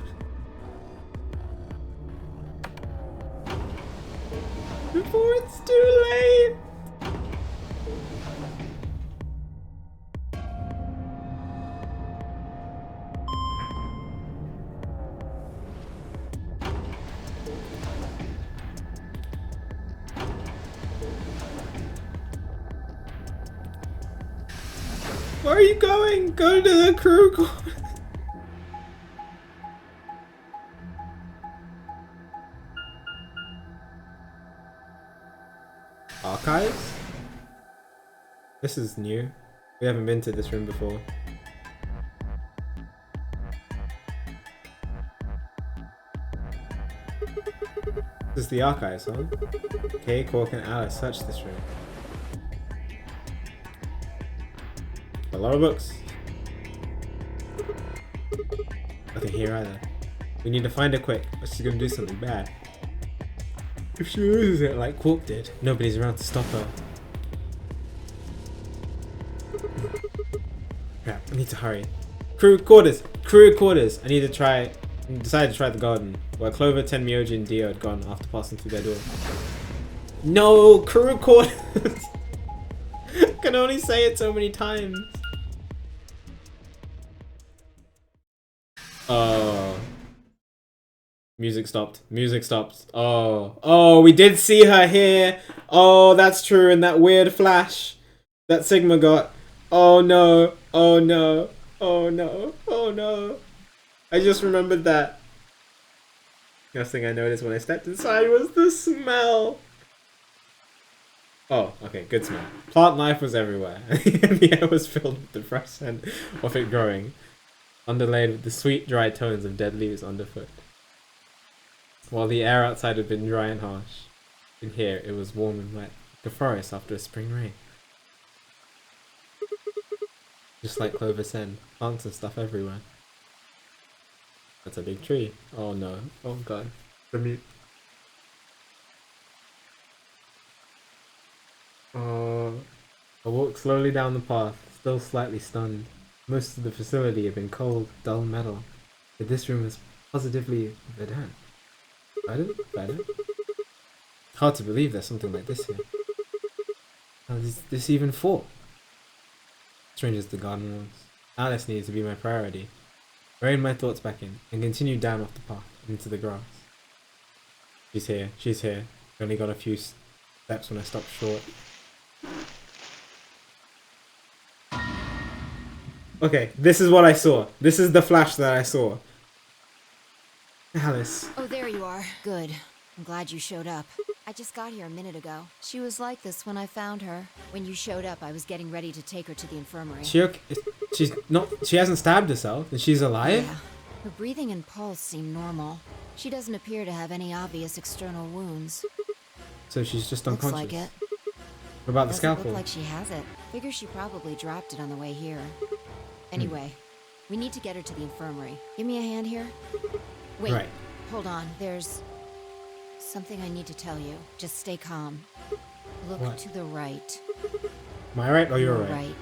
Before it's too late. Where are you going? Go to the crew quarters. archives? This is new. We haven't been to this room before. This is the archives, huh? Okay, Cork and Alice search this room. A lot of books. Nothing here either. We need to find her quick, or she's gonna do something bad. If she loses it like Quark did, nobody's around to stop her. Crap, I need to hurry. Crew quarters! Crew quarters! I decided to try the garden, where Clover, Tenmyoji, and Dio had gone after passing through their door. No! Crew quarters! Can only say it so many times. Oh. Music stopped. Music stopped. Oh. Oh, we did see her here. Oh, that's true. In that weird flash that Sigma got. Oh no. Oh no. Oh no. Oh no. I just remembered that. First thing I noticed when I stepped inside was the smell. Oh, okay. Good smell. Plant life was everywhere. The air was filled with the fresh scent of it growing, underlaid with the sweet, dry tones of dead leaves underfoot. While the air outside had been dry and harsh, in here it was warm and wet, like a forest after a spring rain. Just like Clover said, plants and stuff everywhere. That's a big tree. Oh no. Oh god. The mute. Oh. I walked slowly down the path, still slightly stunned. Most of the facility had been cold, dull metal, but this room was positively verdant. Verdant? Hard to believe there's something like this here. How is this even for? Strange as the garden was, Alice needed to be my priority. I reined my thoughts back in and continued down off the path into the grass. She's here. She's here. I only got a few steps when I stopped short. Okay, this is what I saw. This is the flash that I saw. Alice. Oh, there you are. Good. I'm glad you showed up. I just got here a minute ago. She was like this when I found her. When you showed up, I was getting ready to take her to the infirmary. She okay? She's not. She hasn't stabbed herself, and she's alive. Yeah. Her breathing and pulse seem normal. She doesn't appear to have any obvious external wounds. So she's just unconscious. Looks like it. What about the Doesn't scalpel? look like she has it. Figure she probably dropped it on the way here. Anyway, we need to get her to the infirmary. Give me a hand here. Wait. Right. Hold on. There's something I need to tell you. Just stay calm. Look What? to the right. Am I right or you're You're right?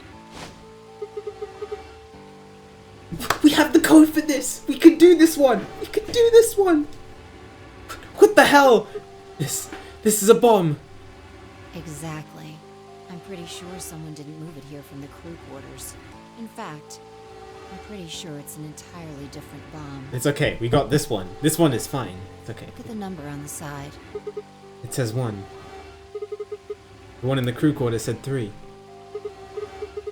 We have the code for this! We could do this one! We could do this one! What the hell? This is a bomb! Exactly. I'm pretty sure someone didn't move it here from the crew quarters. In fact, I'm pretty sure it's an entirely different bomb. It's okay, we got this one. This one is fine. It's okay. Look at the number on the side. It says 1. The one in the crew quarter said 3.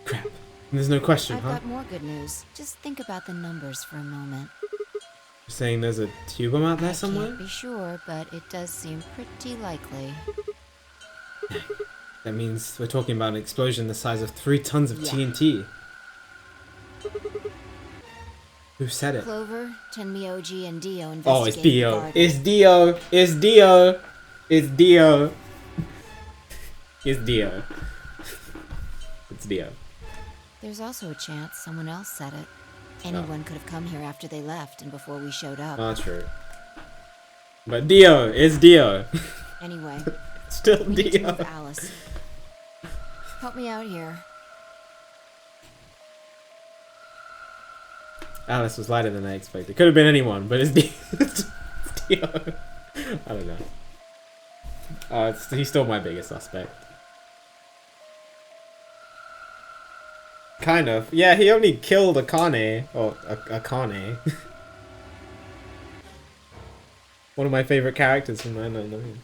Crap. There's no question, I've huh? got more good news. Just think about the numbers for a moment. You're saying there's a tube bomb out there somewhere? Can't be sure, but it does seem pretty likely. That means we're talking about an explosion the size of 3 tons of Yeah. TNT. Who said it? Clover, Tenmyoji, and Dio investigated Oh, it's the Dio. garden. It's Dio. It's Dio. It's Dio. It's Dio. It's Dio. There's also a chance someone else said it. Anyone could have come here after they left and before we showed up. Not true. But Dio. It's Dio. Anyway, Still we need to Dio. move Alice. Help me out here. Alice was lighter than I expected. Could have been anyone, but it's Dio. It's Dio. I don't know. He's still my biggest suspect. Kind of. Yeah, he only killed Akane. Or Akane. One of my favorite characters from 999.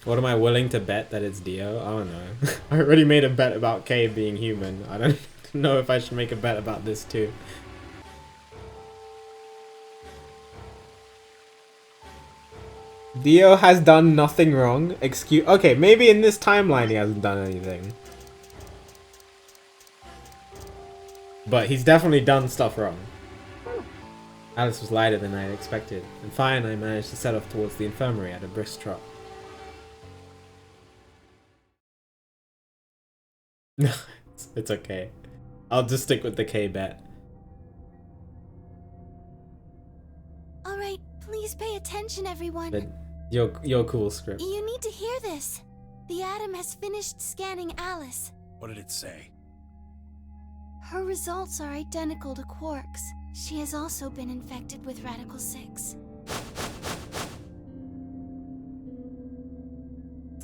What am I willing to bet that it's Dio? I don't know. I already made a bet about Kay being human. I don't know if I should make a bet about this too. Dio has done nothing wrong. Okay, maybe in this timeline he hasn't done anything. But he's definitely done stuff wrong. Alice was lighter than I had expected, and fine, I managed to set off towards the infirmary at a brisk trot. No, it's okay. I'll just stick with the K bet. Alright, please pay attention, everyone. But your cool script. You need to hear this. The Atom has finished scanning Alice. What did it say? Her results are identical to Quark's. She has also been infected with Radical 6.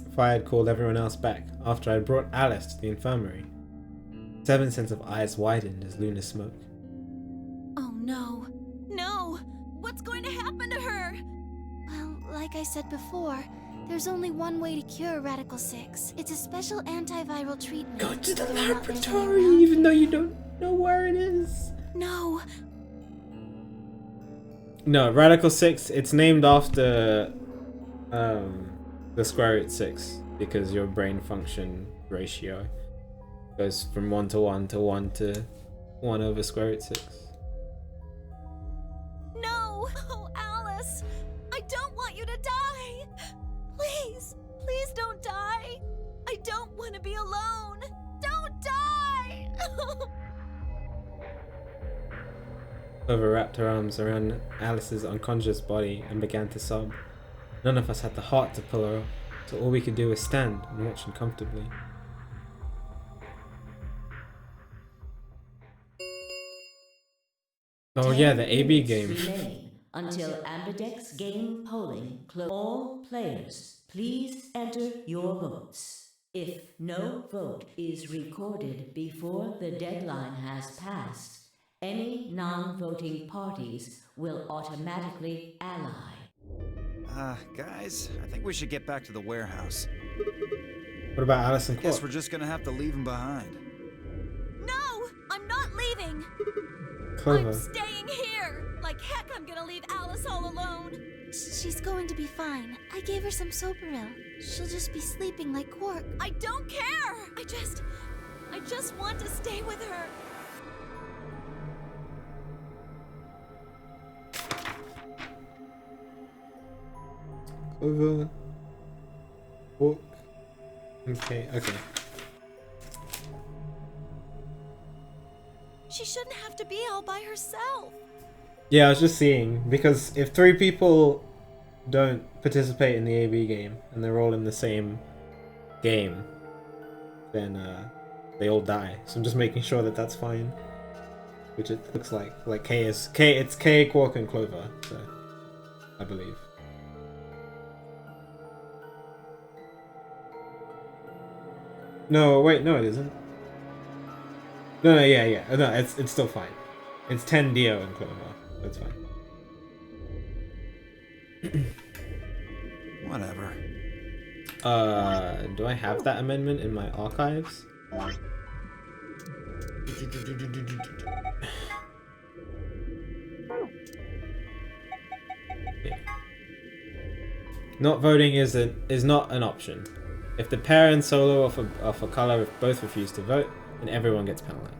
If I had called everyone else back after I had brought Alice to the infirmary. Seven's sense of eyes widened as Luna spoke. Oh no. No! What's going to happen to her? Well, like I said before, there's only one way to cure Radical 6. It's a special antiviral treatment. Go to the Whether or not there's any laboratory, around. even though you don't know where it is. No. No, Radical 6, it's named after the square root 6 because your brain function ratio goes from 1 to 1 to 1 to 1 over square root 6. No! Oh, Alice! I don't want you to die! Please! Please don't die! I don't want to be alone! Don't die! Clover wrapped her arms around Alice's unconscious body and began to sob. None of us had the heart to pull her up, so all we could do was stand and watch uncomfortably. Oh yeah, the AB game. Remain until Ambidex game polling close. All players, please enter your votes. If no vote is recorded before the deadline has passed, any non-voting parties will automatically ally. Guys, I think we should get back to the warehouse. What about Alice and Guess Quark? we're just gonna have to leave him behind. No! I'm not leaving! Clover. I'm staying here! Like heck I'm gonna leave Alice all alone! She's going to be fine. I gave her some Soparil. She'll just be sleeping like Quark. I don't care! I just want to stay with her. Clover. Quark. Okay. She shouldn't have to be all by herself. Yeah, I was just seeing, because if 3 people don't participate in the AB game, and they're all in the same game, then they all die. So I'm just making sure that that's fine. Which it looks like. Like it's K, Quark, and Clover, so I believe. No, wait, no it isn't. No, yeah. No, it's still fine. It's 10 Dio and Clover. That's fine. Whatever. Do I have that amendment in my archives? Yeah. Not voting is not an option. If the pair and solo of a color both refuse to vote, then everyone gets penalized.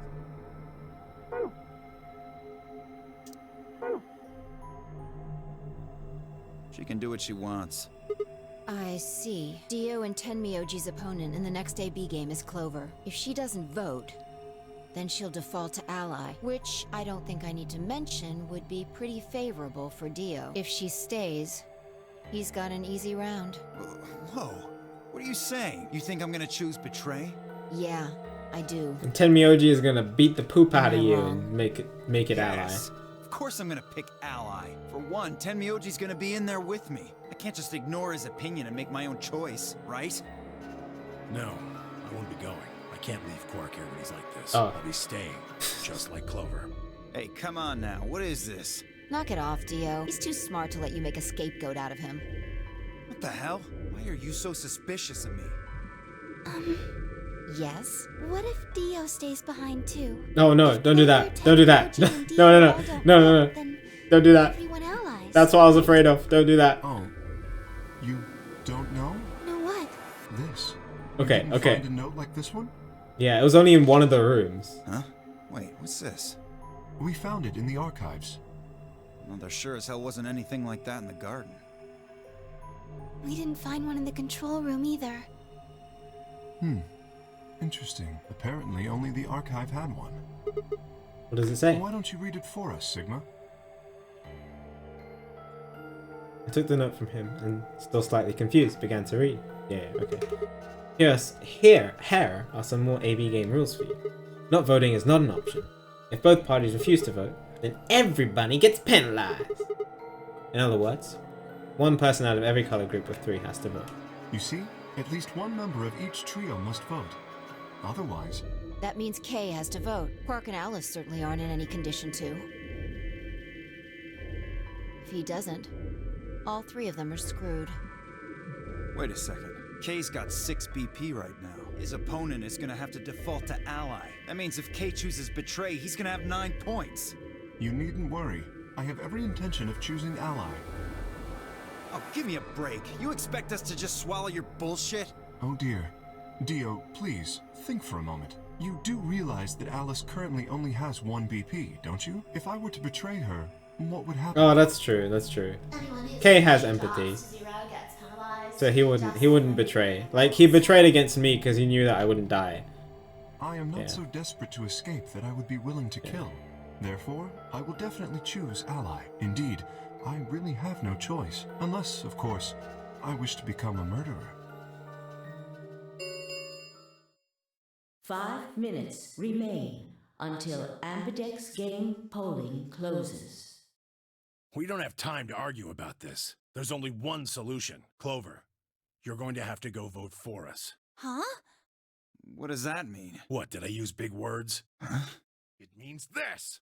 She can do what she wants. I see. Dio and Tenmyoji's opponent in the next AB game is Clover. If she doesn't vote, then she'll default to ally, which I don't think I need to mention would be pretty favorable for Dio. If she stays, he's got an easy round. Whoa, what are you saying? You think I'm gonna choose betray? Yeah, I do. And Tenmyoji is gonna beat the poop out of you and make it ally. Of course I'm gonna pick ally. For one, Tenmyoji's gonna be in there with me. I can't just ignore his opinion and make my own choice, right? No, I won't be going. I can't leave Quark here when he's like this. Oh. I'll be staying, just like Clover. Hey, come on now. What is this? Knock it off, Dio. He's too smart to let you make a scapegoat out of him. What the hell? Why are you so suspicious of me? Yes? What if Dio stays behind too? No, don't do that. Don't do that. No. Don't do that. Everyone allies. That's what I was afraid of. Don't do that. Oh, Okay, You okay. find a note like this one? Yeah, it was only in one of the rooms. Huh? Wait, what's this? We found it in the archives. Well, there sure as hell wasn't anything like that in the garden. We didn't find one in the control room either. Interesting. Apparently only the archive had one. What does it say? Why don't you read it for us, Sigma? I took the note from him and, still slightly confused, began to read. Yeah, okay. Here are some more AB game rules for you. Not voting is not an option. If both parties refuse to vote, then everybody gets penalized. In other words, one person out of every color group of 3 has to vote. You see, at least one member of each trio must vote. Otherwise... That means Kay has to vote. Quark and Alice certainly aren't in any condition to. If he doesn't, all 3 of them are screwed. Wait a second. Kay's got 6 BP right now. His opponent is gonna have to default to ally. That means if Kay chooses betray, he's gonna have 9 points. You needn't worry. I have every intention of choosing ally. Oh, give me a break. You expect us to just swallow your bullshit? Oh dear. Dio, please, think for a moment. You do realize that Alice currently only has 1 BP, don't you? If I were to betray her, what would happen? Oh, that's true, that's true. Kay has empathy. So he wouldn't betray. Like, he betrayed against me because he knew that I wouldn't die. I am not so desperate to escape that I would be willing to kill. Therefore, I will definitely choose ally. Indeed, I really have no choice. Unless, of course, I wish to become a murderer. 5 minutes remain until Ambidex game polling closes. We don't have time to argue about this. There's only one solution. Clover, you're going to have to go vote for us. Huh? What does that mean? What, did I use big words? Huh? It means this!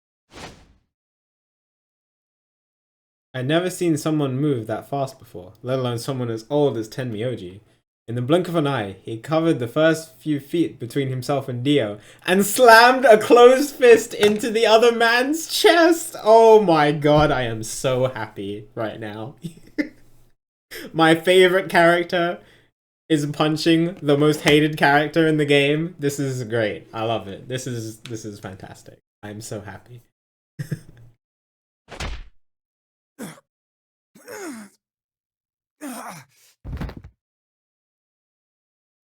I'd never seen someone move that fast before, let alone someone as old as Tenmyoji. In the blink of an eye, he covered the first few feet between himself and Dio and slammed a closed fist into the other man's chest. Oh my god, I am so happy right now. My favorite character is punching the most hated character in the game. This is great. I love it. This is fantastic. I'm so happy.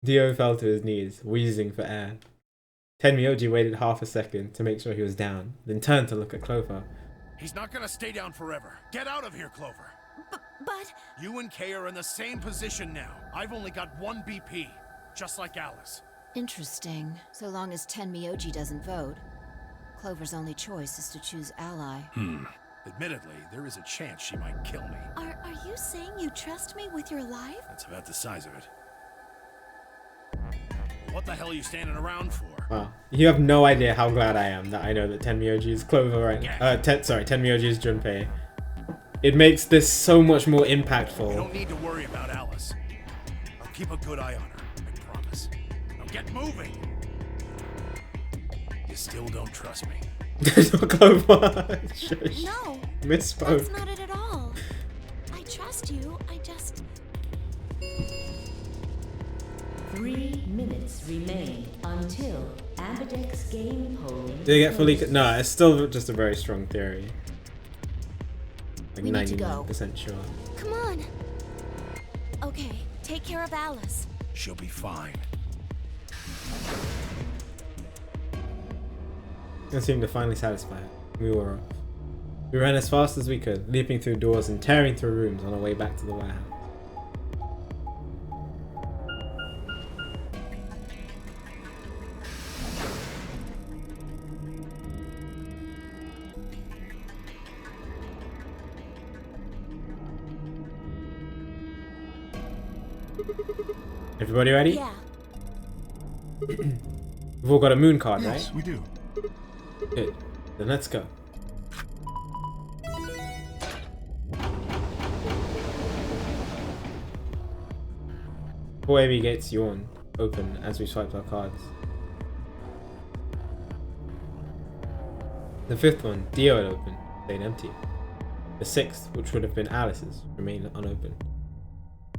Dio fell to his knees, wheezing for air. Tenmyoji waited half a second to make sure he was down, then turned to look at Clover. He's not gonna stay down forever. Get out of here, Clover. But... You and Kay are in the same position now. I've only got 1 BP, just like Alice. Interesting. So long as Tenmyoji doesn't vote, Clover's only choice is to choose ally. Admittedly, there is a chance she might kill me. Are you saying you trust me with your life? That's about the size of it. What the hell are you standing around for? Wow. You have no idea how glad I am that I know that Tenmyoji is Clover right now. Tenmyoji is Junpei. It makes this so much more impactful. You don't need to worry about Alice. I'll keep a good eye on her, I promise. Now get moving! You still don't trust me. Clover. Shush. No, Misspoke. that's not it at all. I trust you, I just... 3 minutes remain until Ambidex game polling. Did it get fully? No, it's still just a very strong theory. Like We need to go. 99% sure. Come on. Okay, take care of Alice. She'll be fine. It seemed to finally satisfy her. We were off. We ran as fast as we could, leaping through doors and tearing through rooms on our way back to the warehouse. Everybody ready? Yeah. We've all got a moon card, Yes, right? we do. Good. Then let's go. Four AV gates yawn open as we swiped our cards. The fifth one, Dio had opened, stayed empty. The sixth, which would have been Alice's, remained unopened.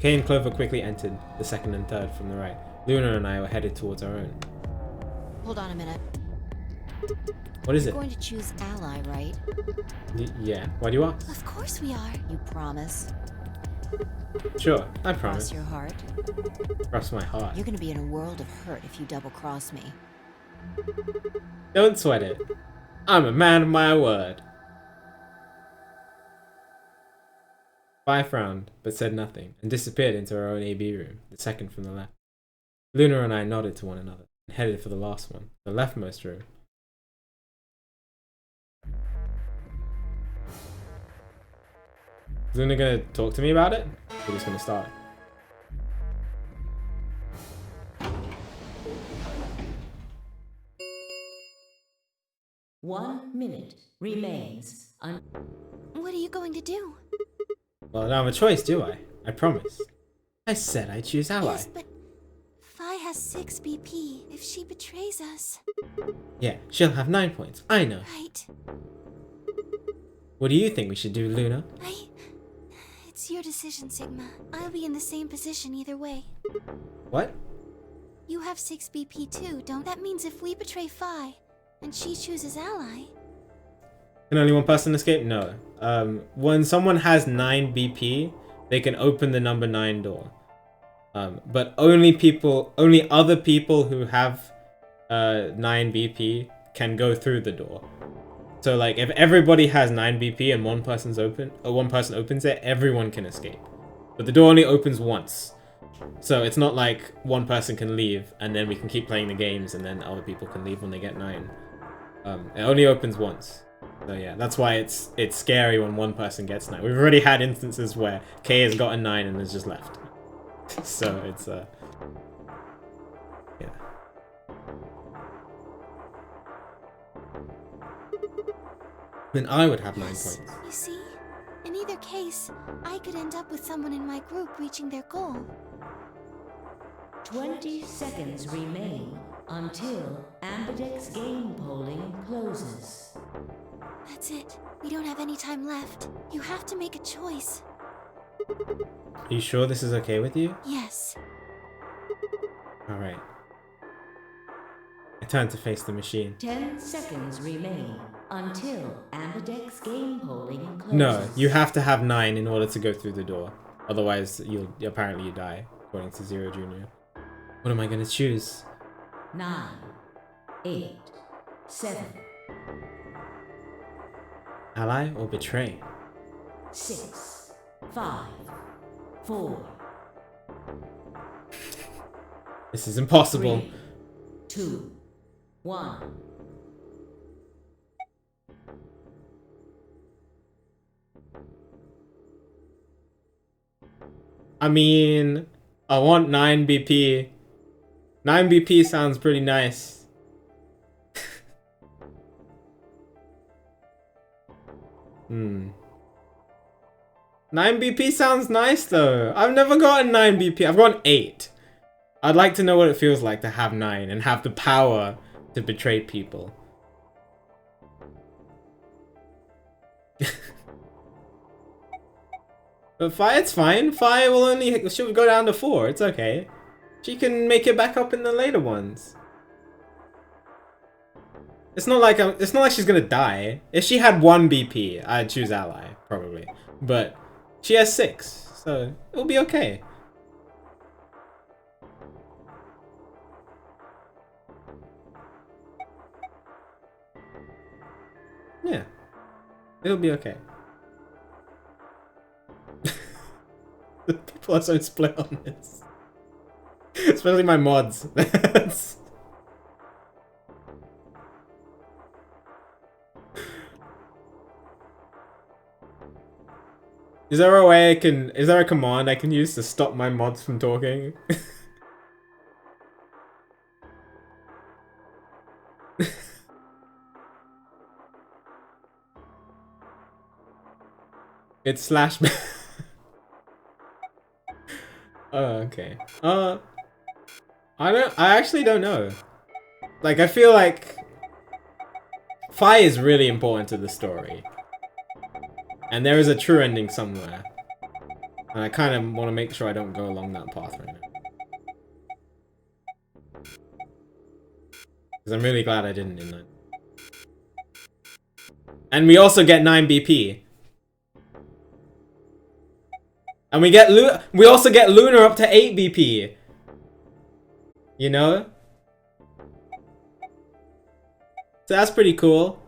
Kay and Clover quickly entered, the second and third from the right, Luna and I were headed towards our own. Hold on a minute. What is You're it? going to choose ally, right? Yeah. Why do you ask? Of course we are. You promise? Sure, I Cross promise. your heart. Cross my heart. You're gonna be in a world of hurt if you double-cross me. Don't sweat it. I'm a man of my word. Vi frowned, but said nothing, and disappeared into her own AB room, the second from the left. Luna and I nodded to one another, and headed for the last one, the leftmost room. Is Luna gonna talk to me about it? We're just gonna start. One minute remains. What are you going to do? Well, I don't have a choice, do I? I promise. I said I choose ally. Yes, but Phi has 6 BP. If she betrays us... Yeah, she'll have 9 points. I know. Right. What do you think we should do, Luna? It's your decision, Sigma. I'll be in the same position either way. What? You have 6 BP too, don't? That means if we betray Phi, and she chooses ally... Can only one person escape? No. When someone has 9 BP, they can open the number 9 door. But only other people who have 9 BP can go through the door. So like if everybody has 9 BP and one person opens it, everyone can escape. But the door only opens once. So it's not like one person can leave and then we can keep playing the games and then other people can leave when they get 9. It only opens once. So yeah, that's why it's scary when one person gets 9. We've already had instances where Kay has gotten 9 and has just left. So it's yeah. Then I would have 9 points. You see? In either case, I could end up with someone in my group reaching their goal. 20 seconds remain until Ambidex game polling closes. That's it. We don't have any time left. You have to make a choice. Are you sure this is okay with you? Yes. Alright. I turn to face the machine. 10 seconds remain until Ambidex game polling closes. No, you have to have 9 in order to go through the door. Otherwise, apparently you die, according to Zero Jr. What am I gonna choose? 9, 8, 7, Ally or betray? 6, 5, 4. This is impossible. 3, 2, 1. I mean, I want 9 BP. 9 BP sounds pretty nice. Hmm. 9 BP sounds nice though. I've never gotten 9 BP. I've gotten 8. I'd like to know what it feels like to have 9 and have the power to betray people. But Phi, it's fine. Phi will she'll go down to 4. It's okay. She can make it back up in the later ones. It's not like she's gonna die. If she had 1 BP, I'd choose ally probably. But she has 6, so it'll be okay. Yeah, it'll be okay. The people are so split on this. Especially my mods. Is there a way is there a command I can use to stop my mods from talking? It's slash. Oh, okay. I actually don't know. Like, I feel like Phi is really important to the story. And there is a true ending somewhere. And I kind of want to make sure I don't go along that path right now. Because I'm really glad I didn't in that. And we also get 9 BP. And we also get Luna up to 8 BP. You know? So that's pretty cool.